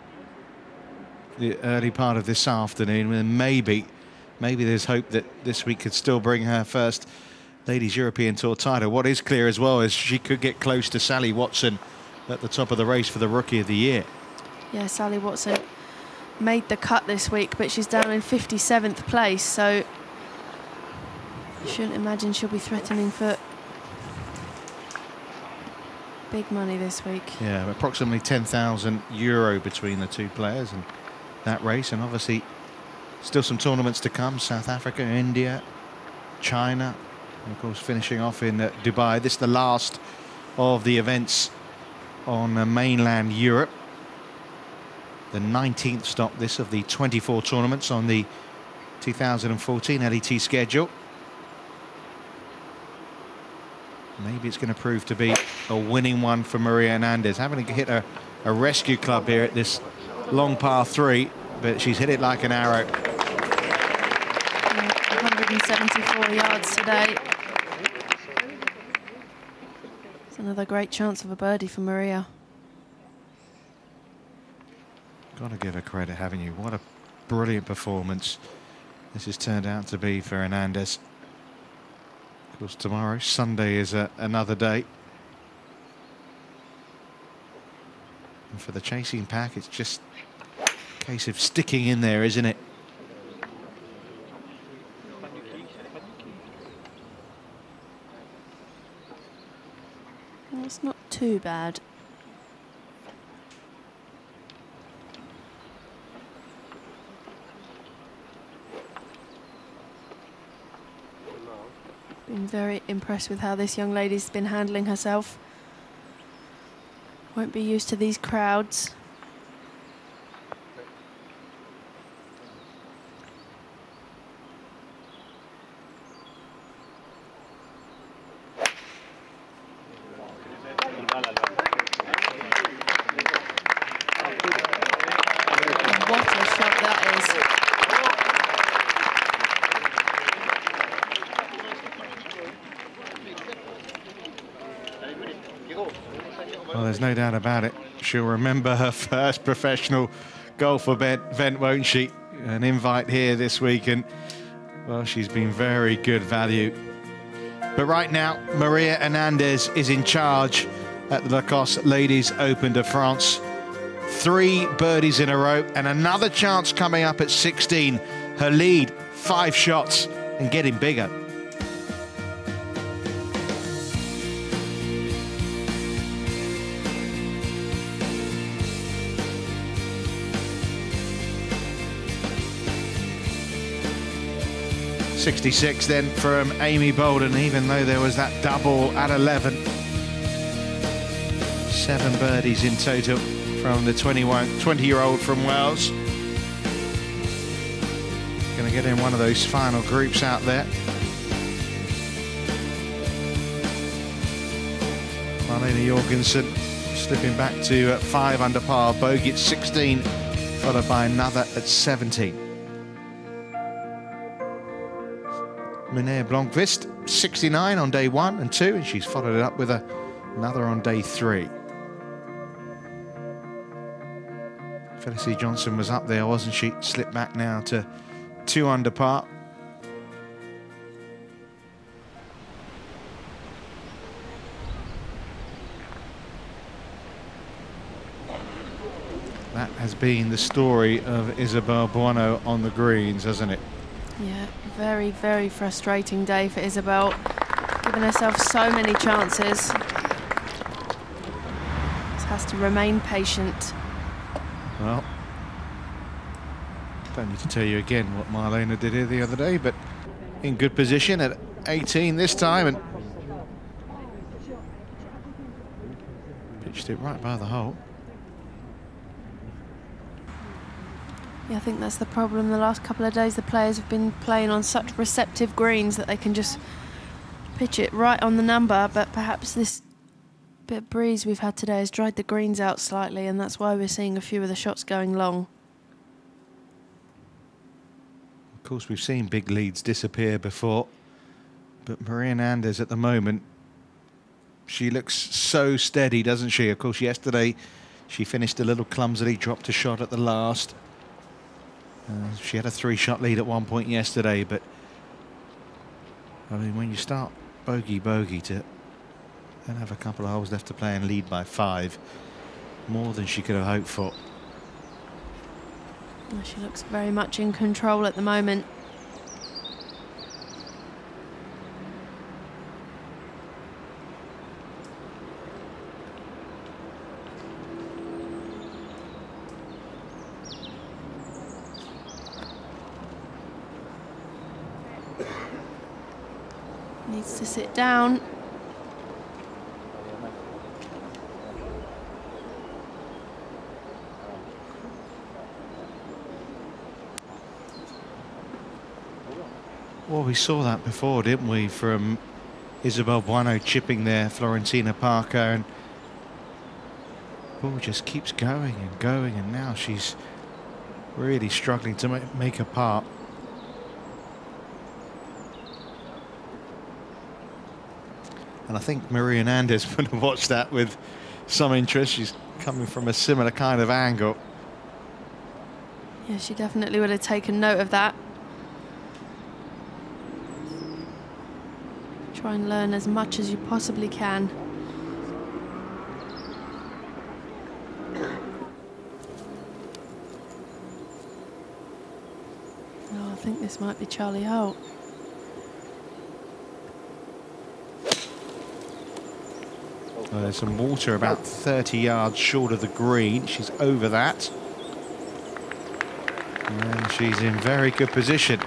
the early part of this afternoon, then maybe there's hope that this week could still bring her first Ladies European Tour title. What is clear as well is she could get close to Sally Watson at the top of the race for the Rookie of the Year. Yeah, Sally Watson made the cut this week, but she's down in 57th place, so you shouldn't imagine she'll be threatening for big money this week. Yeah, approximately €10,000 between the two players and that race, and obviously still some tournaments to come. South Africa, India, China, and of course finishing off in Dubai. This is the last of the events on mainland Europe. The 19th stop, this, of the 24 tournaments on the 2014 LET schedule. Maybe it's going to prove to be a winning one for Maria Hernandez. Having to hit a rescue club here at this long par 3, but she's hit it like an arrow. 174 yards today. It's another great chance of a birdie for Maria. Got to give her credit, haven't you? What a brilliant performance this has turned out to be for Hernandez. Of course, tomorrow, Sunday, is another day. And for the chasing pack, it's just a case of sticking in there, isn't it? Well, it's not too bad. Been very impressed with how this young lady's been handling herself. Won't be used to these crowds. What a shot that is. Well, there's no doubt about it. She'll remember her first professional golf event, won't she? An invite here this week, and well, she's been very good value. But right now, Maria Hernandez is in charge at the Lacoste Ladies Open de France. 3 birdies in a row, and another chance coming up at 16. Her lead, 5 shots, and getting bigger. .66 then from Amy Bolden, even though there was that double at 11. 7 birdies in total from the 20-year-old from Wales. Going to get in one of those final groups out there. Marlene Jorgensen slipping back to 5 under par, bogey at 16, followed by another at 17. Linnea Blomqvist, 69 on day 1 and 2, and she's followed it up with another on day 3. Felicity Johnson was up there, wasn't she? Slipped back now to 2 under par. That has been the story of Isabel Buono on the greens, hasn't it? Yeah, very, very frustrating day for Isabel. Giving herself so many chances. Just has to remain patient. Well, don't need to tell you again what Marlena did here the other day, but in good position at 18 this time, and Pitched it right by the hole. Yeah, I think that's the problem. The last couple of days the players have been playing on such receptive greens that they can just pitch it right on the number, but perhaps this bit of breeze we've had today has dried the greens out slightly, and that's why we're seeing a few of the shots going long. Of course, we've seen big leads disappear before, but Maria Hernandez at the moment, she looks so steady, doesn't she? Of course, yesterday she finished a little clumsily, dropped a shot at the last. She had a 3-shot lead at one point yesterday, but I mean, when you start bogey to then have a couple of holes left to play and lead by 5, more than she could have hoped for. Well, she looks very much in control at the moment. Needs to sit down. Well, we saw that before, didn't we, from Isabel Bueno chipping there, Florentina Parker, and ball just keeps going, and now she's really struggling to make a part. And I think Maria Hernandez would have watched that with some interest. She's coming from a similar kind of angle. Yeah, she definitely would have taken note of that. Try and learn as much as you possibly can. Oh, I think this might be Charlie Holt. Well, there's some water about 30 yards short of the green. She's over that. And she's in very good position.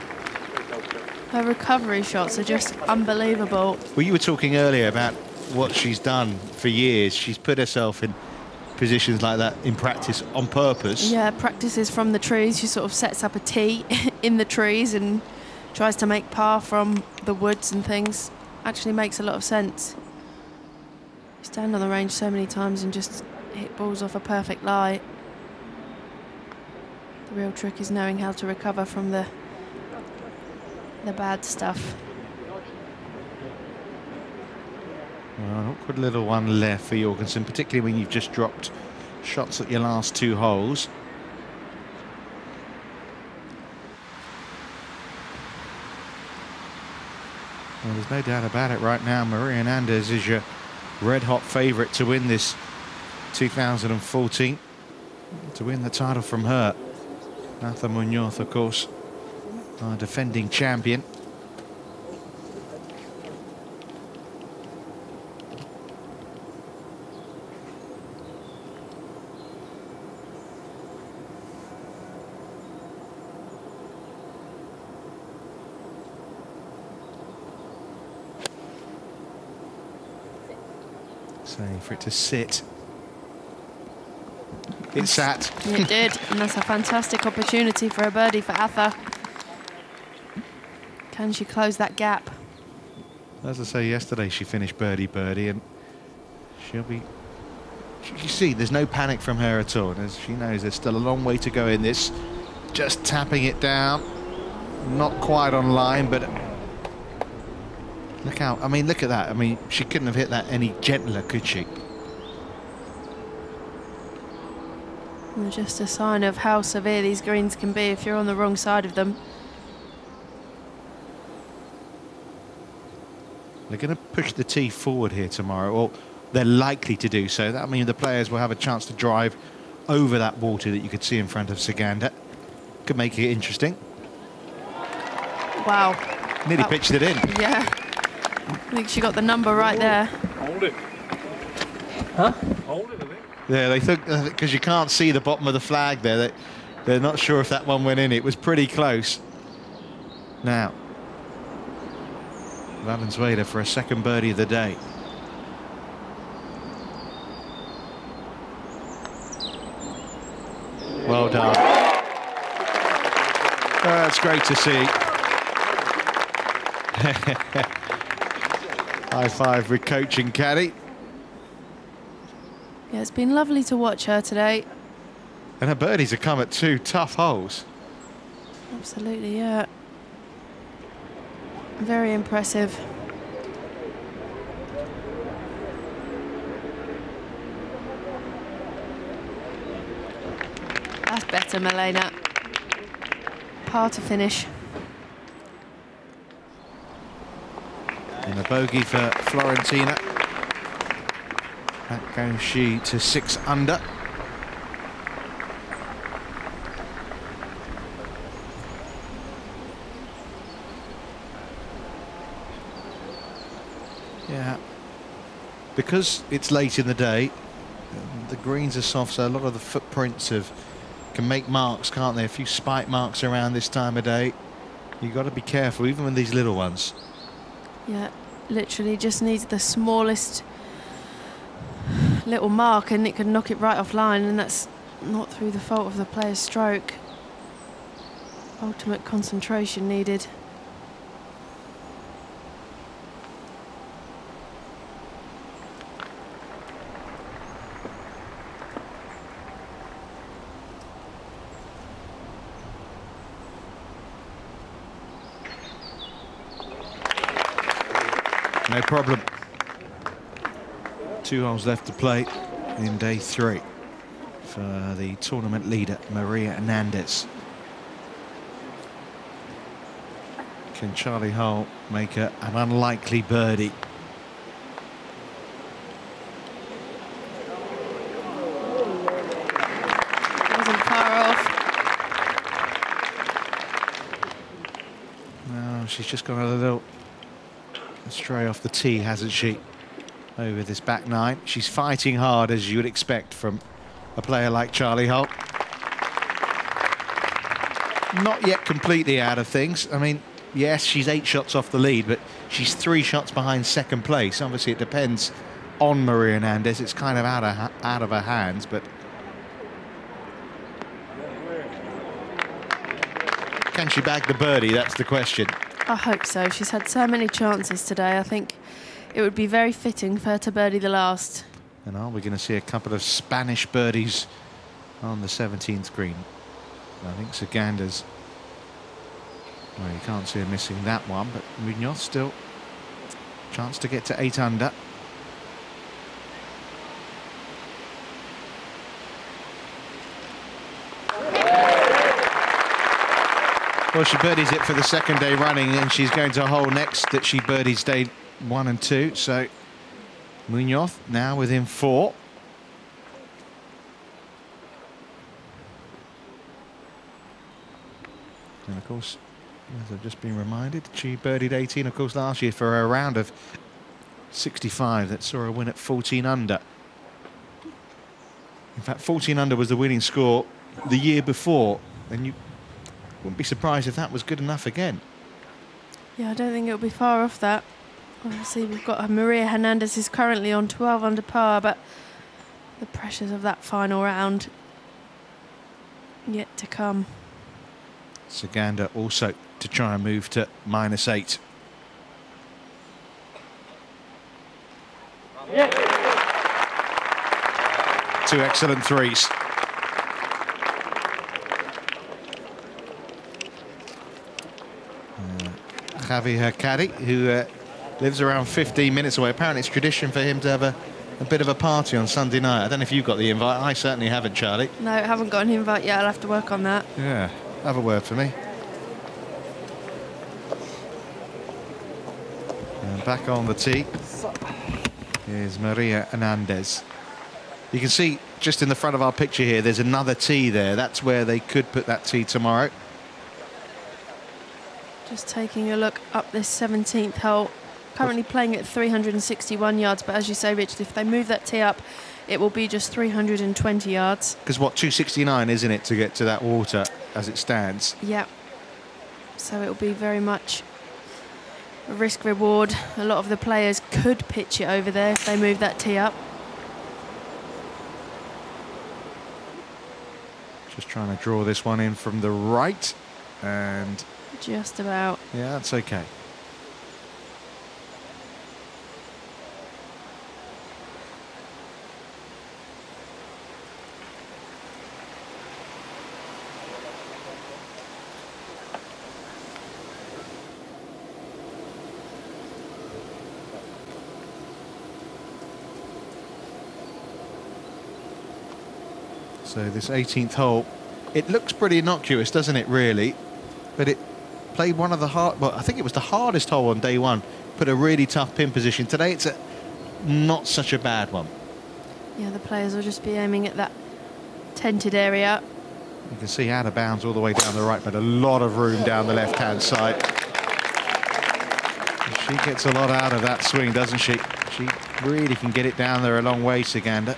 Her recovery shots are just unbelievable. Well, you were talking earlier about what she's done for years. She's put herself in positions like that in practice on purpose. Yeah, practices from the trees. She sort of sets up a tee in the trees and tries to make par from the woods and things. Actually makes a lot of sense. You stand on the range so many times and just hit balls off a perfect lie. The real trick is knowing how to recover from the bad stuff. Well, an awkward little one left for Jorgensen, particularly when you've just dropped shots at your last 2 holes. Well, there's no doubt about it right now. Maria Hernandez is your red-hot favourite to win this 2014. To win the title from her. Martha Munoz, of course, our defending champion. Saying for it to sit. It sat. It did, and that's a fantastic opportunity for a birdie for Atha. Can she close that gap? As I say, yesterday she finished birdie, and she'll be... You see, there's no panic from her at all. As she knows there's still a long way to go in this. Just tapping it down. Not quite on line, but... Look out, I mean, look at that. I mean, she couldn't have hit that any gentler, could she? Well, just a sign of how severe these greens can be if you're on the wrong side of them. They're going to push the tee forward here tomorrow, or they're likely to do so. That means the players will have a chance to drive over that water that you could see in front of Saganda. Could make it interesting. Wow. Nearly pitched it in. Yeah. I think she got the number right there. Hold it. Huh? Hold it, I think. Yeah, they think, because you can't see the bottom of the flag there, they're not sure if that one went in. It was pretty close. Now, Valenzuela for a second birdie of the day. Well done. That's great to see. High five with coach and caddy. Yeah, it's been lovely to watch her today. And her birdies have come at 2 tough holes. Absolutely, yeah. Very impressive. That's better, Milena. Par to finish. And a bogey for Florentina. That goes she to 6 under. Yeah, because it's late in the day, the greens are soft, so a lot of the footprints can make marks, can't they? A few spike marks around this time of day. You've got to be careful, even with these little ones. Yeah, literally just needs the smallest little mark and it can knock it right off line, and that's not through the fault of the player's stroke. Ultimate concentration needed. No problem. 2 holes left to play in day 3 for the tournament leader, Maria Hernandez. Can Charlie Hull make an unlikely birdie? Wasn't far off. No, she's just gone a little stray off the tee, hasn't she, over this back 9. She's fighting hard, as you would expect from a player like Charlie Hull. Not yet completely out of things. I mean, yes, she's 8 shots off the lead, but she's 3 shots behind second place. Obviously, it depends on Maria Hernandez. It's kind of out of her hands, but can she bag the birdie? That's the question. I hope so. She's had so many chances today. I think it would be very fitting for her to birdie the last. And are we going to see a couple of Spanish birdies on the 17th green? I think Saganda's... Well, you can't see her missing that one, but Munoz still chance to get to 8 under. Well, she birdies it for the 2nd day running, and she's going to hole next that she birdies day 1 and 2. So Munoz now within 4. And of course, as I've just been reminded, she birdied 18, of course, last year for a round of 65 that saw her win at 14 under. In fact, 14 under was the winning score the year before, and you wouldn't be surprised if that was good enough again. Yeah, I don't think it'll be far off that. Obviously, we've got Maria Hernandez is currently on 12 under par, but the pressures of that final round yet to come. Saganda also to try and move to -8. Yeah. 2 excellent threes. Javi, her caddy, who lives around 15 minutes away. Apparently it's tradition for him to have a bit of a party on Sunday night. I don't know if you've got the invite. I certainly haven't, Charlie. No, I haven't got an invite yet. I'll have to work on that. Yeah, have a word for me. And back on the tee is Maria Hernandez. You can see just in the front of our picture here, there's another tee there. That's where they could put that tee tomorrow. Just taking a look up this 17th hole. Currently playing at 361 yards, but as you say, Richard, if they move that tee up, it will be just 320 yards. Because what, 269, isn't it, to get to that water as it stands? Yeah. So it will be very much a risk reward. A lot of the players could pitch it over there if they move that tee up. Just trying to draw this one in from the right, and just about. Yeah, that's okay. So this 18th hole, it looks pretty innocuous, doesn't it, really? But it played one of the well, I think it was the hardest hole on day one. Put a really tough pin position. Today it's not such a bad one. Yeah, the players will just be aiming at that tented area. You can see out of bounds all the way down the right, but a lot of room down the left-hand side. She gets a lot out of that swing, doesn't she? She really can get it down there a long way, Saganda.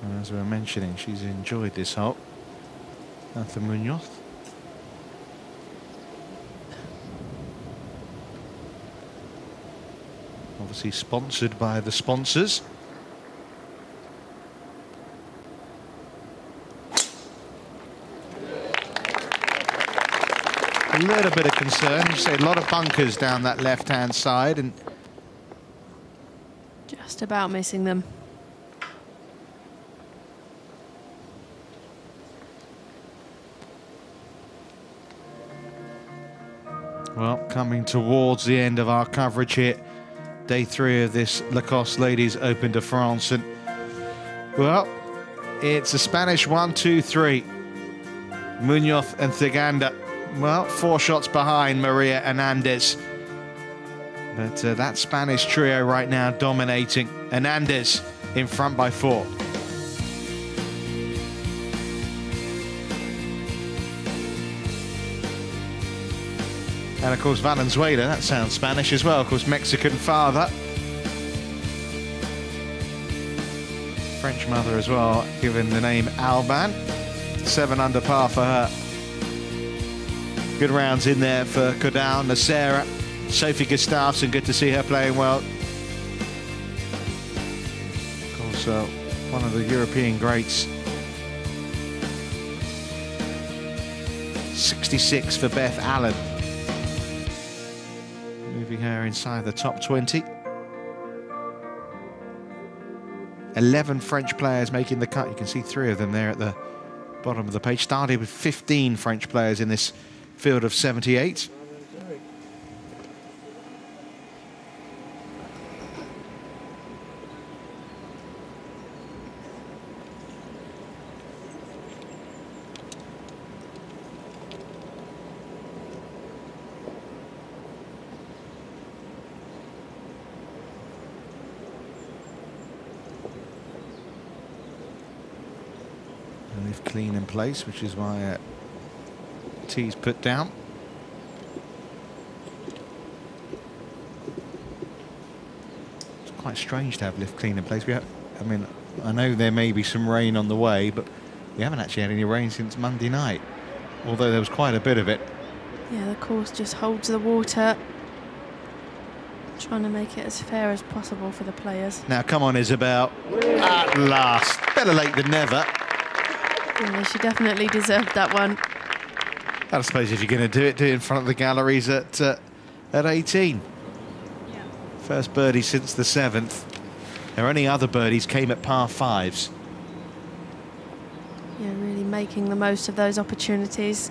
And as we were mentioning, she's enjoyed this hole. Arthur Munoz. Obviously sponsored by the sponsors. A little bit of concern. You say a lot of bunkers down that left-hand side, and just about missing them. Well, coming towards the end of our coverage here. Day 3 of this Lacoste Ladies Open de France. And, well, it's a Spanish 1, 2, 3. Munoz and Saganda. Well, 4 shots behind Maria Hernandez. But that Spanish trio right now dominating. Hernandez in front by 4. And of course Valenzuela, that sounds Spanish as well, of course Mexican father. French mother as well, given the name Alban. 7 under par for her. Good rounds in there for Caudal, Nacera, Sophie Gustafsson, good to see her playing well. Of course, one of the European greats. 66 for Beth Allen. Moving her inside the top 20. 11 French players making the cut. You can see 3 of them there at the bottom of the page. Started with 15 French players in this field of 78. Leave clean in place, which is why tee's put down. It's quite strange to have lift clean in place. I mean, I know there may be some rain on the way, but we haven't actually had any rain since Monday night, although there was quite a bit of it. Yeah, the course just holds the water, trying to make it as fair as possible for the players. Now, come on, Isabel. At last. Better late than never. Yeah, she definitely deserved that one. I suppose if you're going to do it in front of the galleries at 18. Yeah. First birdie since the 7th. Her only other birdies came at par 5s. Yeah, really making the most of those opportunities.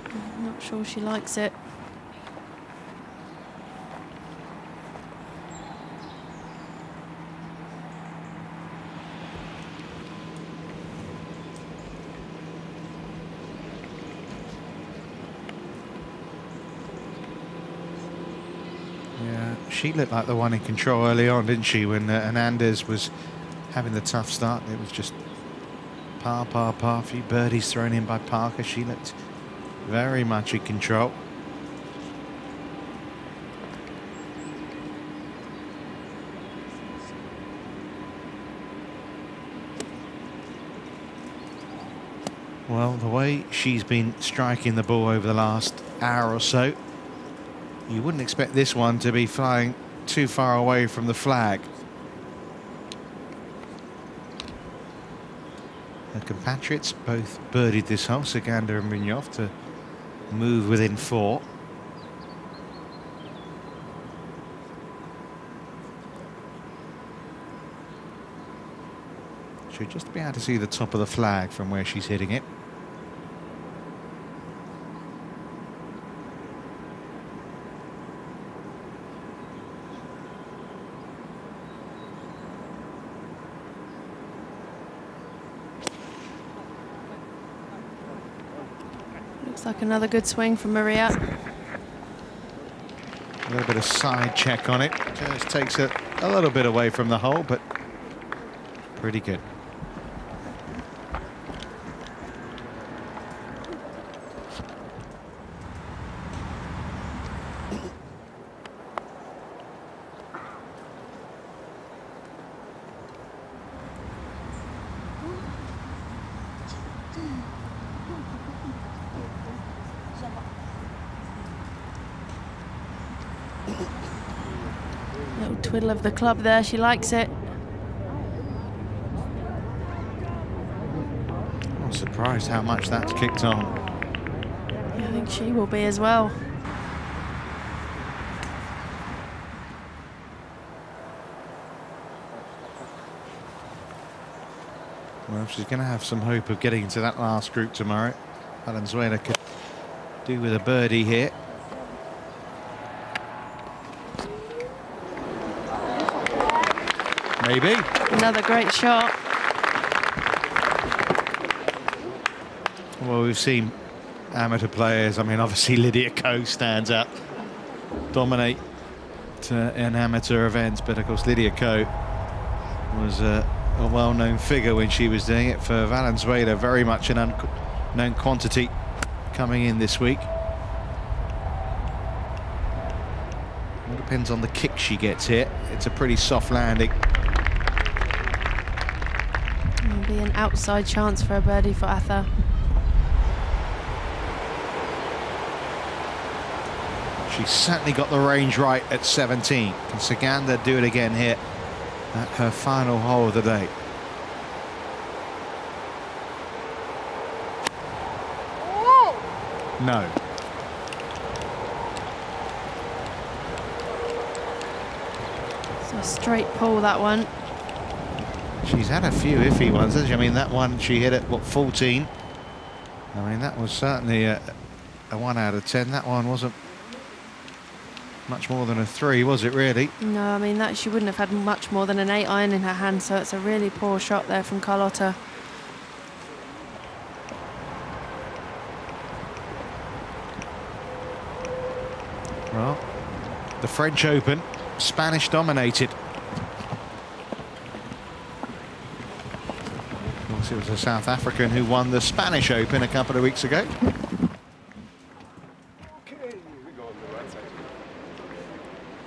I'm not sure she likes it. She looked like the one in control early on, didn't she, when Hernandez was having the tough start. It was just par, par, par, a few birdies thrown in by Parker. She looked very much in control. Well, the way she's been striking the ball over the last hour or so, you wouldn't expect this one to be flying too far away from the flag. Her compatriots both birdied this hole, Saganda and Munoz, to move within 4. Should just be able to see the top of the flag from where she's hitting it. Looks like another good swing from Maria. A little bit of side check on it. Just takes it a little bit away from the hole, but pretty good. Little twiddle of the club there, she likes it. I'm surprised how much that's kicked on. Yeah, I think she will be as well. Well, she's going to have some hope of getting into that last group tomorrow. Valenzuela could do with a birdie here. Maybe. Another great shot. Well, we've seen amateur players. I mean, obviously Lydia Ko stands out, dominate in amateur events, but of course Lydia Ko was a well-known figure when she was doing it. For Valenzuela, very much an unknown quantity coming in this week. It depends on the kick she gets here. It's a pretty soft landing. It'll be an outside chance for a birdie for Atha. She's certainly got the range right at 17. Can Saganda do it again here at her final hole of the day? No. So a straight pull, that one. She's had a few iffy ones, hasn't she? I mean, that one she hit at, what, 14? I mean, that was certainly a 1 out of 10. That one wasn't much more than a 3, was it, really? No, I mean, that she wouldn't have had much more than an 8 iron in her hand, so it's a really poor shot there from Carlotta. Well, the French Open, Spanish dominated. Of course, it was a South African who won the Spanish Open a couple of weeks ago.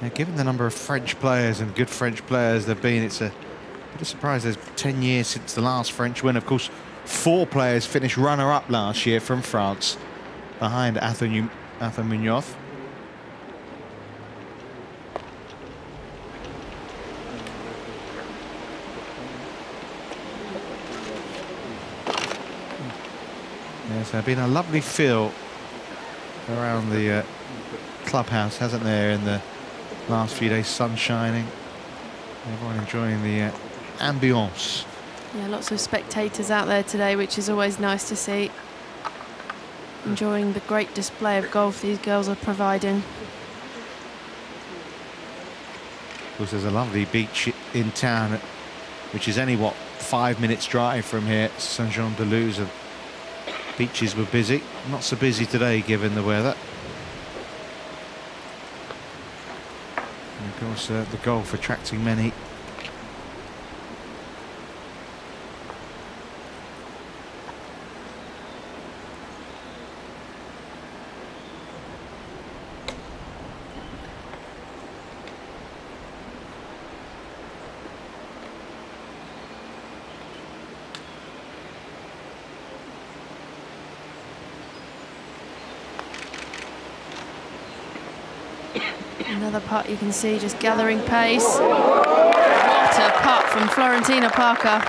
Now, given the number of French players and good French players there have been, it's a bit of surprise. There's 10 years since the last French win. Of course, 4 players finished runner-up last year from France, behind Atha Munoz. Yes, there's been a lovely feel around the clubhouse, hasn't there, in the last few days. Sun shining, everyone enjoying the ambience. Yeah, lots of spectators out there today, which is always nice to see. Enjoying the great display of golf these girls are providing. Of course, there's a lovely beach in town, which is only, what, 5 minutes drive from here, Saint-Jean-de-Luz. Beaches were busy, not so busy today given the weather. And of course, the golf attracting many. Another putt you can see just gathering pace. What a putt from Florentina Parker.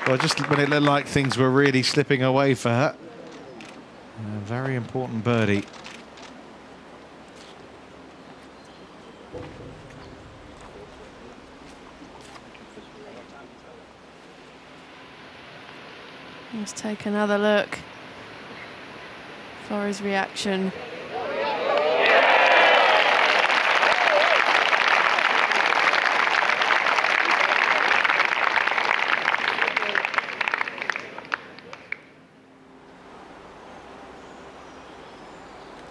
Well, just when it looked like things were really slipping away for her. A very important birdie. Let's take another look. Flori's reaction.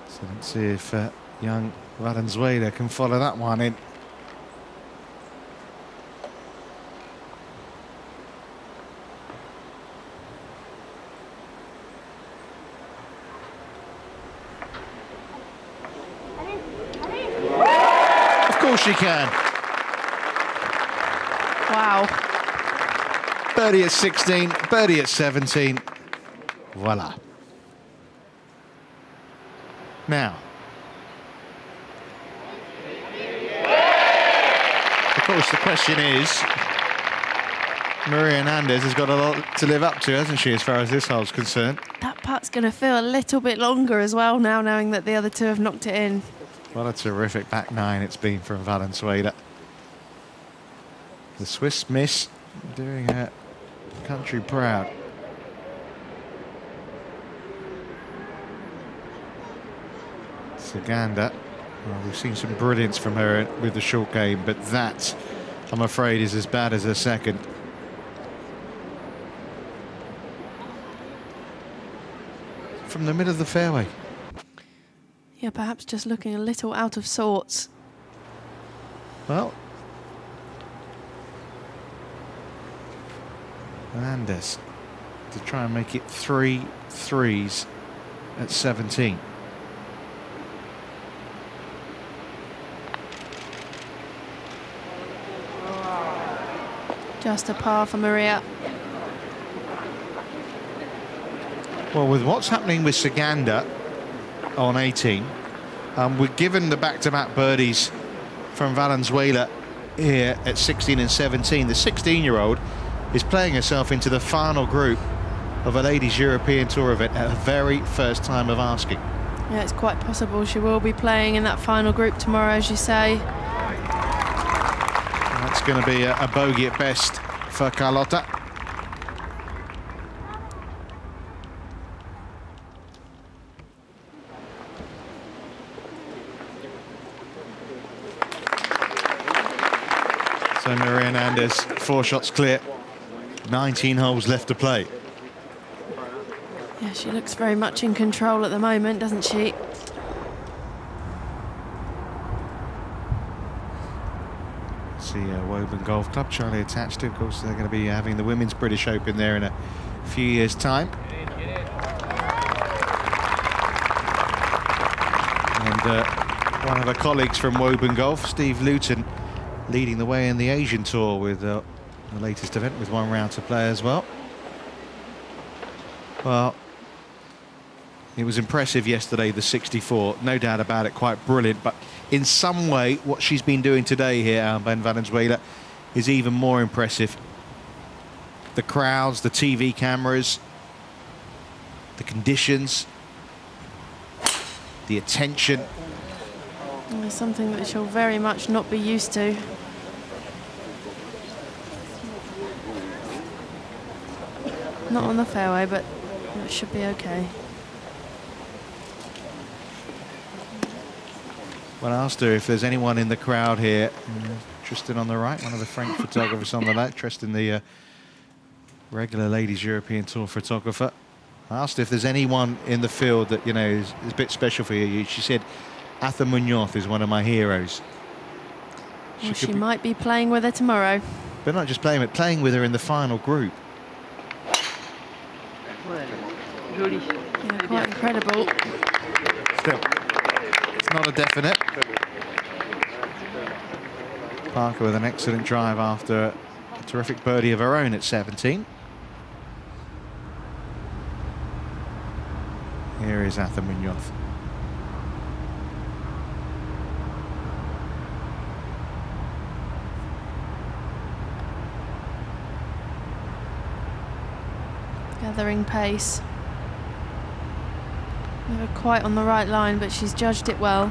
So let's see if young Valenzuela can follow that one in. Of course she can. Wow. Birdie at 16, birdie at 17. Voila. Now, of course, the question is, Maria Hernandez has got a lot to live up to, hasn't she, as far as this hole's concerned? That putt's going to feel a little bit longer as well now, knowing that the other two have knocked it in. What a terrific back nine it's been from Valenzuela. The Swiss miss doing her country proud. Saganda, well, we've seen some brilliance from her with the short game, but that, I'm afraid, is as bad as her second. From the middle of the fairway. Yeah, perhaps just looking a little out of sorts. Well, Hernandez to try and make it 3 threes at 17. Just a par for Maria. Well, with what's happening with Saganda on 18, we're given the back-to-back birdies from Valenzuela here at 16 and 17. The 16-year-old is playing herself into the final group of a Ladies European Tour event at her very first time of asking. Yeah, it's quite possible she will be playing in that final group tomorrow, as you say. That's going to be a bogey at best for Carlotta. So Maria Hernandez, 4 shots clear, 19 holes left to play. Yeah, she looks very much in control at the moment, doesn't she? See Woburn Golf Club, Charlie attached to. Of course, they're going to be having the Women's British Open there in a few years' time. And one of the colleagues from Woburn Golf, Steve Luton, leading the way in the Asian Tour with the latest event with 1 round to play as well. Well, it was impressive yesterday, the 64, no doubt about it, quite brilliant. But in some way, what she's been doing today here, Ben Valenzuela, is even more impressive. The crowds, the TV cameras, the conditions, the attention. It's something that she'll very much not be used to. Not on the fairway, but it should be okay. Well, I asked her if there's anyone in the crowd here. Tristan on the right, one of the French photographers on the left. Tristan, the regular Ladies European Tour photographer. I asked if there's anyone in the field that, you know, is a bit special for you. She said, Atha Munoz is one of my heroes. Well, she might be playing with her tomorrow. But not just playing, but playing with her in the final group. Yeah, quite incredible. Still, it's not a definite. Parker with an excellent drive after a terrific birdie of her own at 17. Here is Atha Munoz. Gathering pace. Never quite on the right line, but she's judged it well.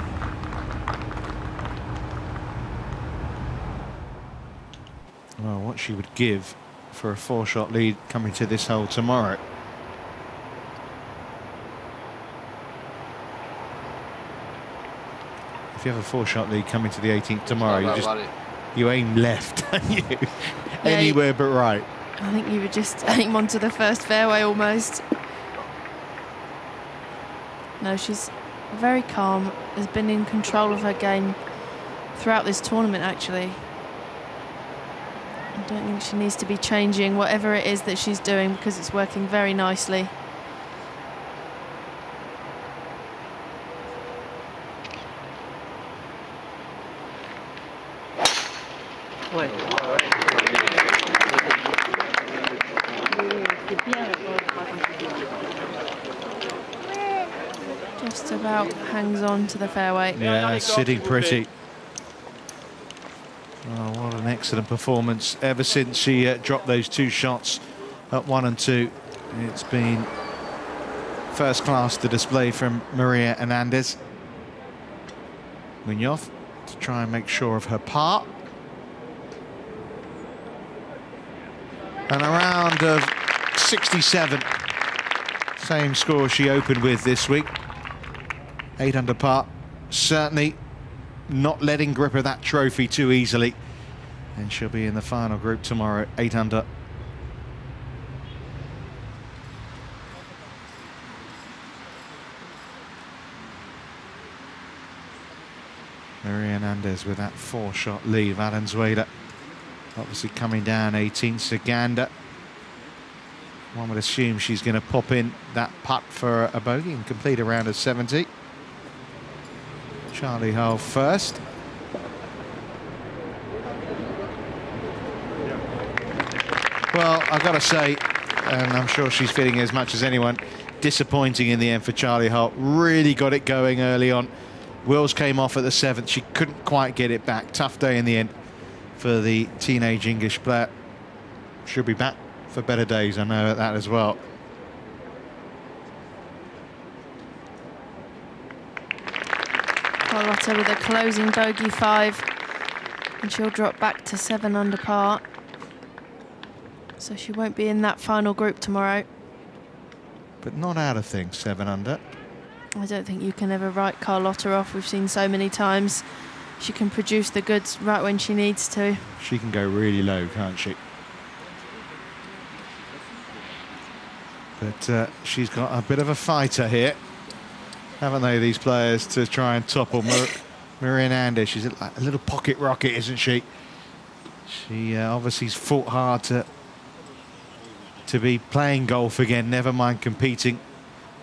Well, what she would give for a 4-shot lead coming to this hole tomorrow. If you have a 4-shot lead coming to the 18th tomorrow, you aim left, don't you? Yeah, anywhere but right. I think you would just aim onto the first fairway almost. No, she's very calm, has been in control of her game throughout this tournament actually. I don't think she needs to be changing whatever it is that she's doing because it's working very nicely. Just about hangs on to the fairway. Yeah, sitting pretty. Oh, what an excellent performance. Ever since she dropped those 2 shots at 1 and 2, it's been first class to display from Maria Hernandez. Munoz to try and make sure of her par. And a round of 67. Same score she opened with this week. 8 under par. Certainly not letting grip of that trophy too easily. And she'll be in the final group tomorrow, 8 under. Maria Hernandez with that 4-shot lead. Valenzuela obviously coming down 18. Saganda. One would assume she's going to pop in that putt for a bogey and complete a round of 70. Charlie Hull first. Well, I've got to say, and I'm sure she's feeling as much as anyone, disappointing in the end for Charlie Hull. Really got it going early on. Wills came off at the 7th. She couldn't quite get it back. Tough day in the end for the teenage English player. She'll be back for better days, I know that as well. Carlotta with a closing bogey 5, and she'll drop back to 7 under par. So she won't be in that final group tomorrow. But not out of things, 7 under. I don't think you can ever write Carlotta off. We've seen so many times she can produce the goods right when she needs to. She can go really low, can't she? But she's got a bit of a fighter here, haven't they, these players, to try and topple Maria Hernandez. She's like a little pocket rocket, isn't she? She obviously's fought hard to be playing golf again, never mind competing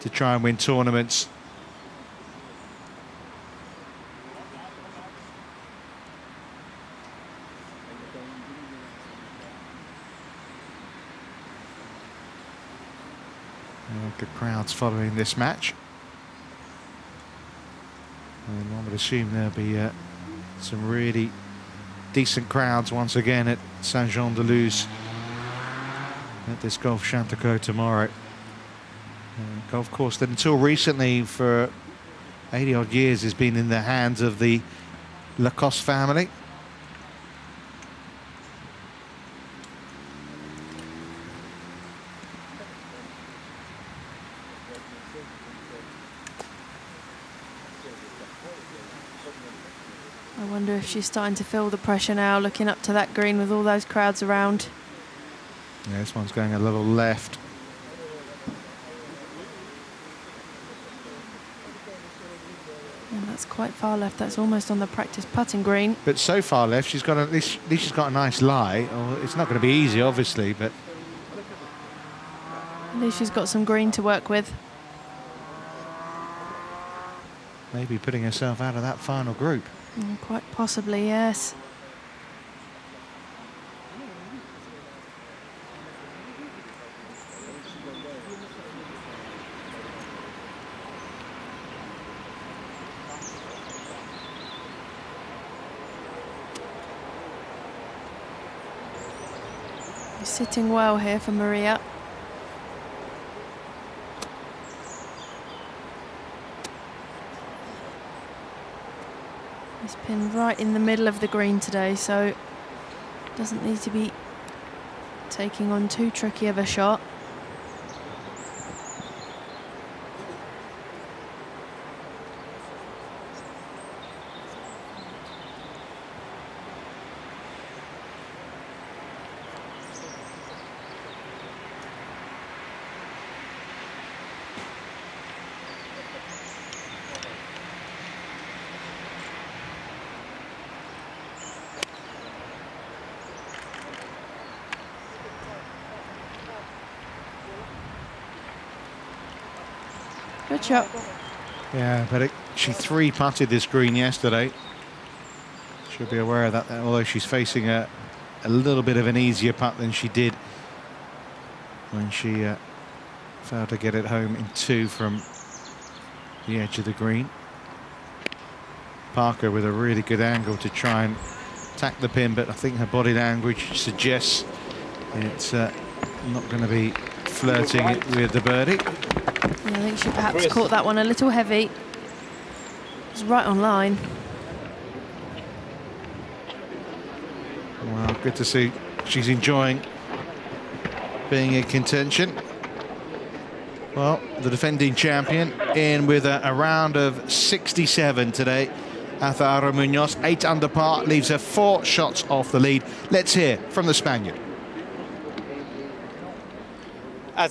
to try and win tournaments. Good crowds following this match. And one would assume there'll be some really decent crowds once again at Saint-Jean-de-Luz at this Golf Chantaco tomorrow. Golf course that until recently, for 80 odd years, has been in the hands of the Lacoste family. I wonder if she's starting to feel the pressure now, looking up to that green with all those crowds around. Yeah, this one's going a little left. And that's quite far left. That's almost on the practice putting green. But so far left, she's got at least she's got a nice lie. It's not going to be easy, obviously, but At least she's got some green to work with. maybe putting herself out of that final group. Quite possibly, yes. Sitting well here for Maria. This pin right in the middle of the green today, so doesn't need to be taking on too tricky of a shot. Good shot. Yeah, but she three-putted this green yesterday. She'll be aware of that, although she's facing a little bit of an easier putt than she did when she failed to get it home in 2 from the edge of the green. Parker with a really good angle to try and attack the pin, but I think her body language suggests it's not going to be flirting it with the birdie. Yeah, I think she perhaps caught that one a little heavy. It's right on line. Well, good to see she's enjoying being in contention. Well, the defending champion in with a round of 67 today. Azahara Munoz, 8 under par, leaves her 4 shots off the lead. Let's hear from the Spaniard.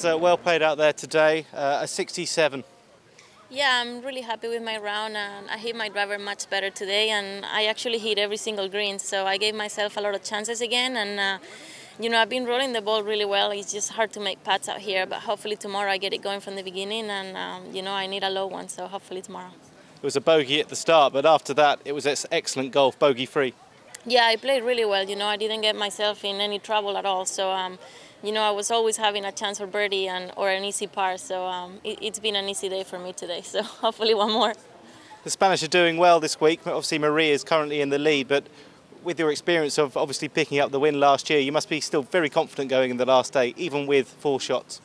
Well played out there today, a 67. Yeah, I'm really happy with my round, and I hit my driver much better today, and I actually hit every single green, so I gave myself a lot of chances again, and you know, I've been rolling the ball really well. It's just hard to make putts out here, but hopefully tomorrow I get it going from the beginning, and you know, I need a low one, so hopefully tomorrow. It was a bogey at the start, but after that it was excellent golf, bogey free. Yeah, I played really well, you know, I didn't get myself in any trouble at all, so you know, I was always having a chance for birdie or an easy par, so it's been an easy day for me today, so hopefully one more. The Spanish are doing well this week. Obviously Maria is currently in the lead, but with your experience of obviously picking up the win last year, you must be still very confident going in the last day, even with 4 shots.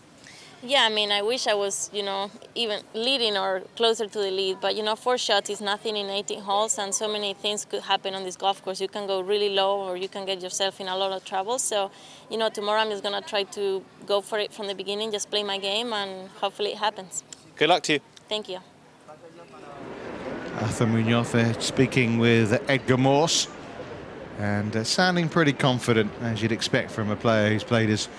Yeah, I mean, I wish I was, you know, even leading or closer to the lead, but, you know, 4 shots is nothing in 18 holes, and so many things could happen on this golf course. You can go really low, or you can get yourself in a lot of trouble. So, you know, tomorrow I'm just going to try to go for it from the beginning, just play my game, and hopefully it happens. Good luck to you. Thank you. Azahara Munoz there speaking with Edgar Morse, and sounding pretty confident, as you'd expect from a player who's played as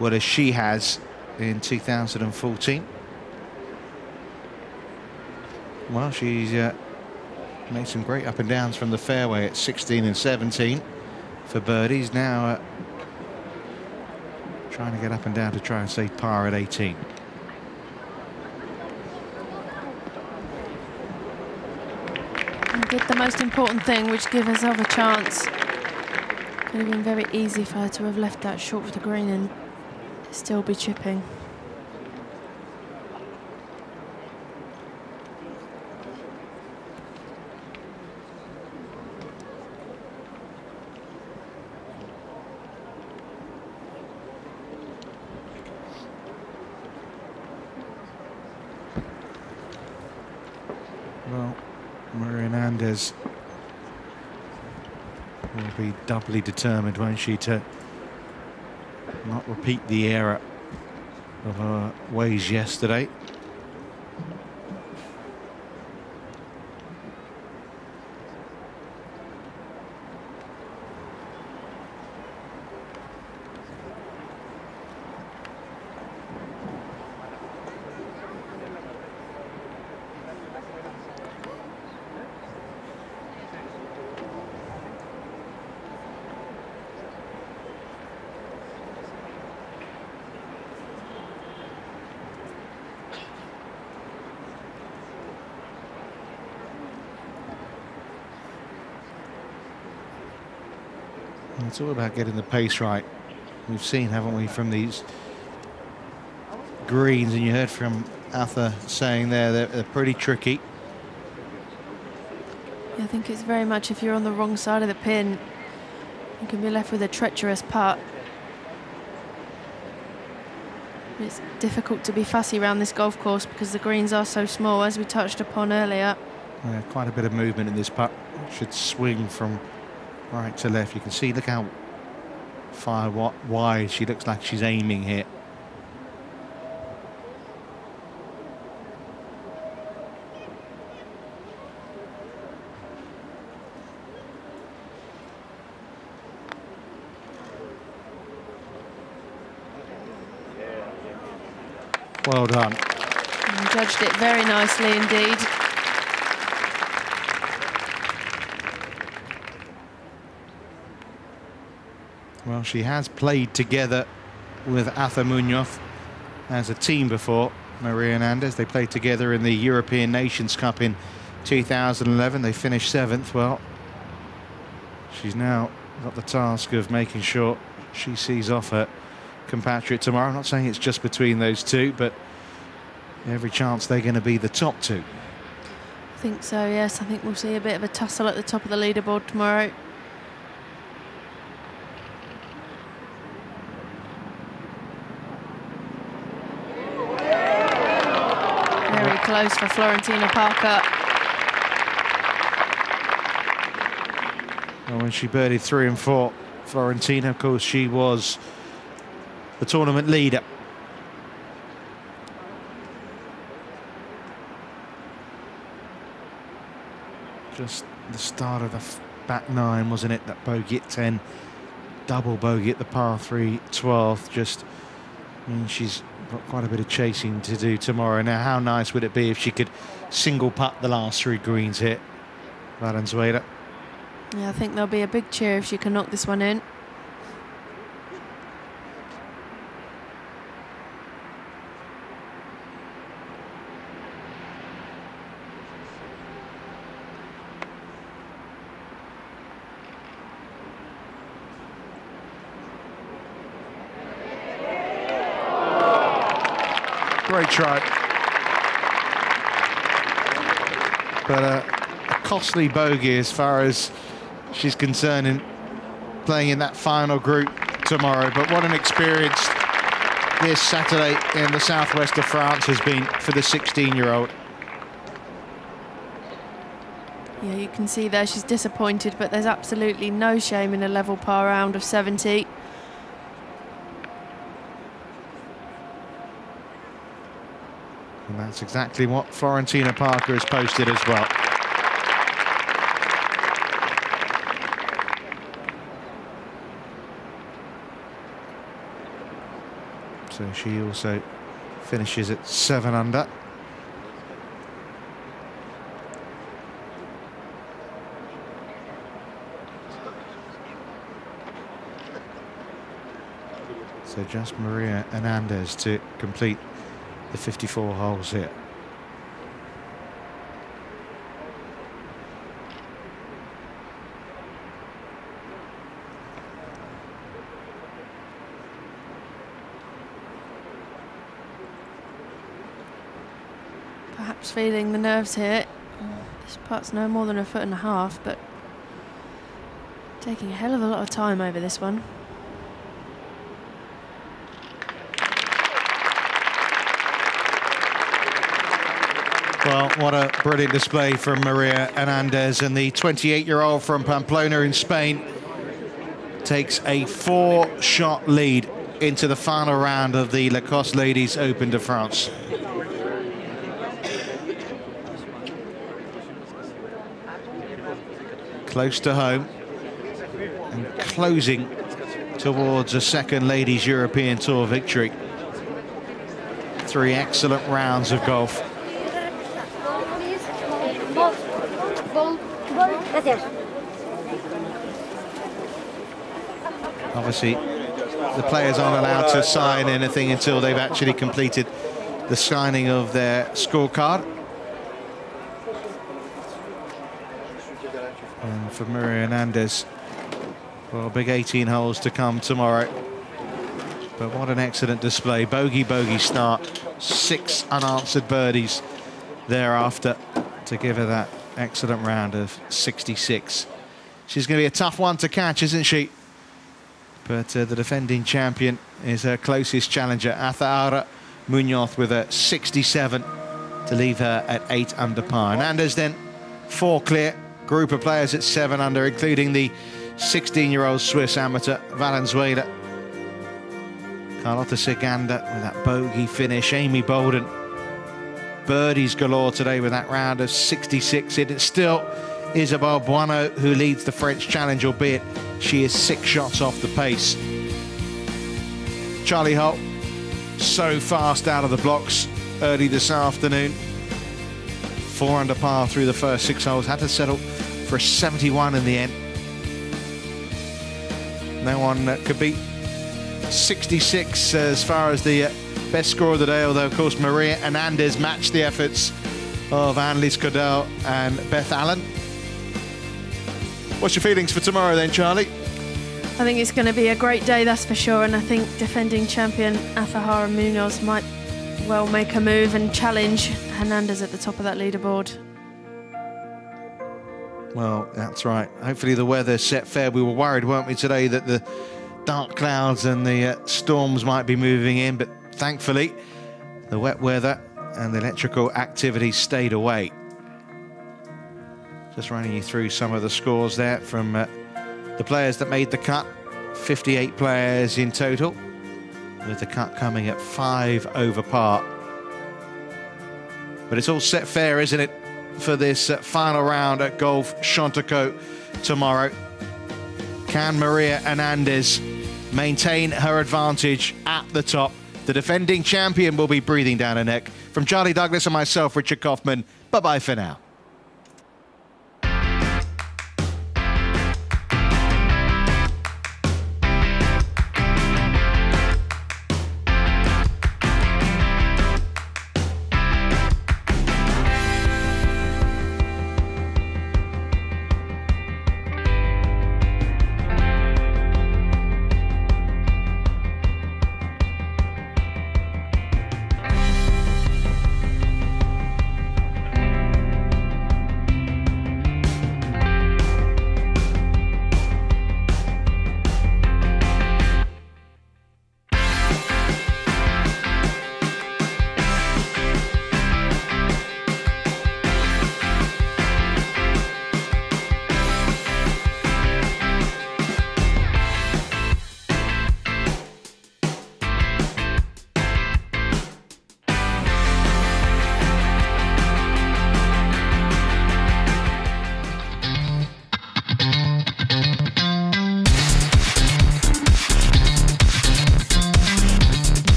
well as she has in 2014. Well, she's made some great up and downs from the fairway at 16 and 17 for birdies. Now trying to get up and down to try and save par at 18. And did the most important thing, which gave herself a chance. Could have been very easy for her to have left that short of the green and still be chipping. Well, Maria Hernandez will be doubly determined, won't she, to not repeat the error of her ways yesterday. It's all about getting the pace right. We've seen, haven't we, from these greens, and you heard from Atha saying there they're pretty tricky. I think it's very much, if you're on the wrong side of the pin, you can be left with a treacherous putt. It's difficult to be fussy around this golf course because the greens are so small, as we touched upon earlier. Yeah, quite a bit of movement in this putt. Should swing from right to left. You can see, look how far wide she looks like she's aiming here. Well done. And judged it very nicely indeed. Well, she has played together with Atha Munoz as a team before, Maria Hernandez. They played together in the European Nations Cup in 2011. They finished 7th. Well, she's now got the task of making sure she sees off her compatriot tomorrow. I'm not saying it's just between those two, but every chance they're going to be the top two. I think so, yes. I think we'll see a bit of a tussle at the top of the leaderboard tomorrow. Very close for Florentina Parker. Well, when she birdied 3 and 4, Florentina, of course, she was the tournament leader. Just the start of the back 9, wasn't it? That bogey at 10, double bogey at the par 3, 12th. Just, I mean, she's got quite a bit of chasing to do tomorrow. Now, how nice would it be if she could single putt the last 3 greens here, Valenzuela? Yeah, I think there'll be a big cheer if she can knock this one in. Great try. But a costly bogey as far as she's concerned in playing in that final group tomorrow. But what an experience this Saturday in the southwest of France has been for the 16-year-old. Yeah, you can see there she's disappointed, but there's absolutely no shame in a level par round of 70. And that's exactly what Florentina Parker has posted as well. So she also finishes at 7 under. So just Maria Hernandez to complete the 54 holes here. Perhaps feeling the nerves here. This putt's no more than 1.5 feet, but taking a hell of a lot of time over this one. Well, what a brilliant display from Maria Hernandez, and the 28-year-old from Pamplona in Spain takes a 4-shot lead into the final round of the Lacoste Ladies Open de France. Close to home and closing towards a second Ladies European Tour victory. 3 excellent rounds of golf. Obviously, the players aren't allowed to sign anything until they've actually completed the signing of their scorecard. And for Maria Hernandez, well, big 18 holes to come tomorrow. But what an excellent display. Bogey, bogey start. 6 unanswered birdies thereafter to give her that excellent round of 66. She's going to be a tough one to catch, isn't she? But the defending champion is her closest challenger, Azahara Munoz, with a 67 to leave her at 8 under par. Hernandez then 4 clear, group of players at 7 under, including the 16-year-old Swiss amateur Valenzuela. Carlota Seganda with that bogey finish. Amy Bolden, birdies galore today with that round of 66 in. It's still Isabelle Buono who leads the French Challenge, albeit she is 6 shots off the pace. Charlie Holt, so fast out of the blocks early this afternoon. 4 under par through the first 6 holes. Had to settle for a 71 in the end. No one could beat 66 as far as the best score of the day, although, of course, Maria Hernandez matched the efforts of Annelise Cordell and Beth Allen. What's your feelings for tomorrow then, Charlie? I think it's going to be a great day, that's for sure, and I think defending champion Azahara Munoz might well make a move and challenge Hernandez at the top of that leaderboard. Well, that's right. Hopefully the weather set fair. We were worried, weren't we, today that the dark clouds and the storms might be moving in, but thankfully the wet weather and the electrical activity stayed away. Just running you through some of the scores there from the players that made the cut. 58 players in total, with the cut coming at 5 over par. But it's all set fair, isn't it, for this final round at Golf Chantaco tomorrow. Can Maria Hernandez maintain her advantage at the top? The defending champion will be breathing down her neck. From Charlie Douglas and myself, Richard Kaufman, bye-bye for now.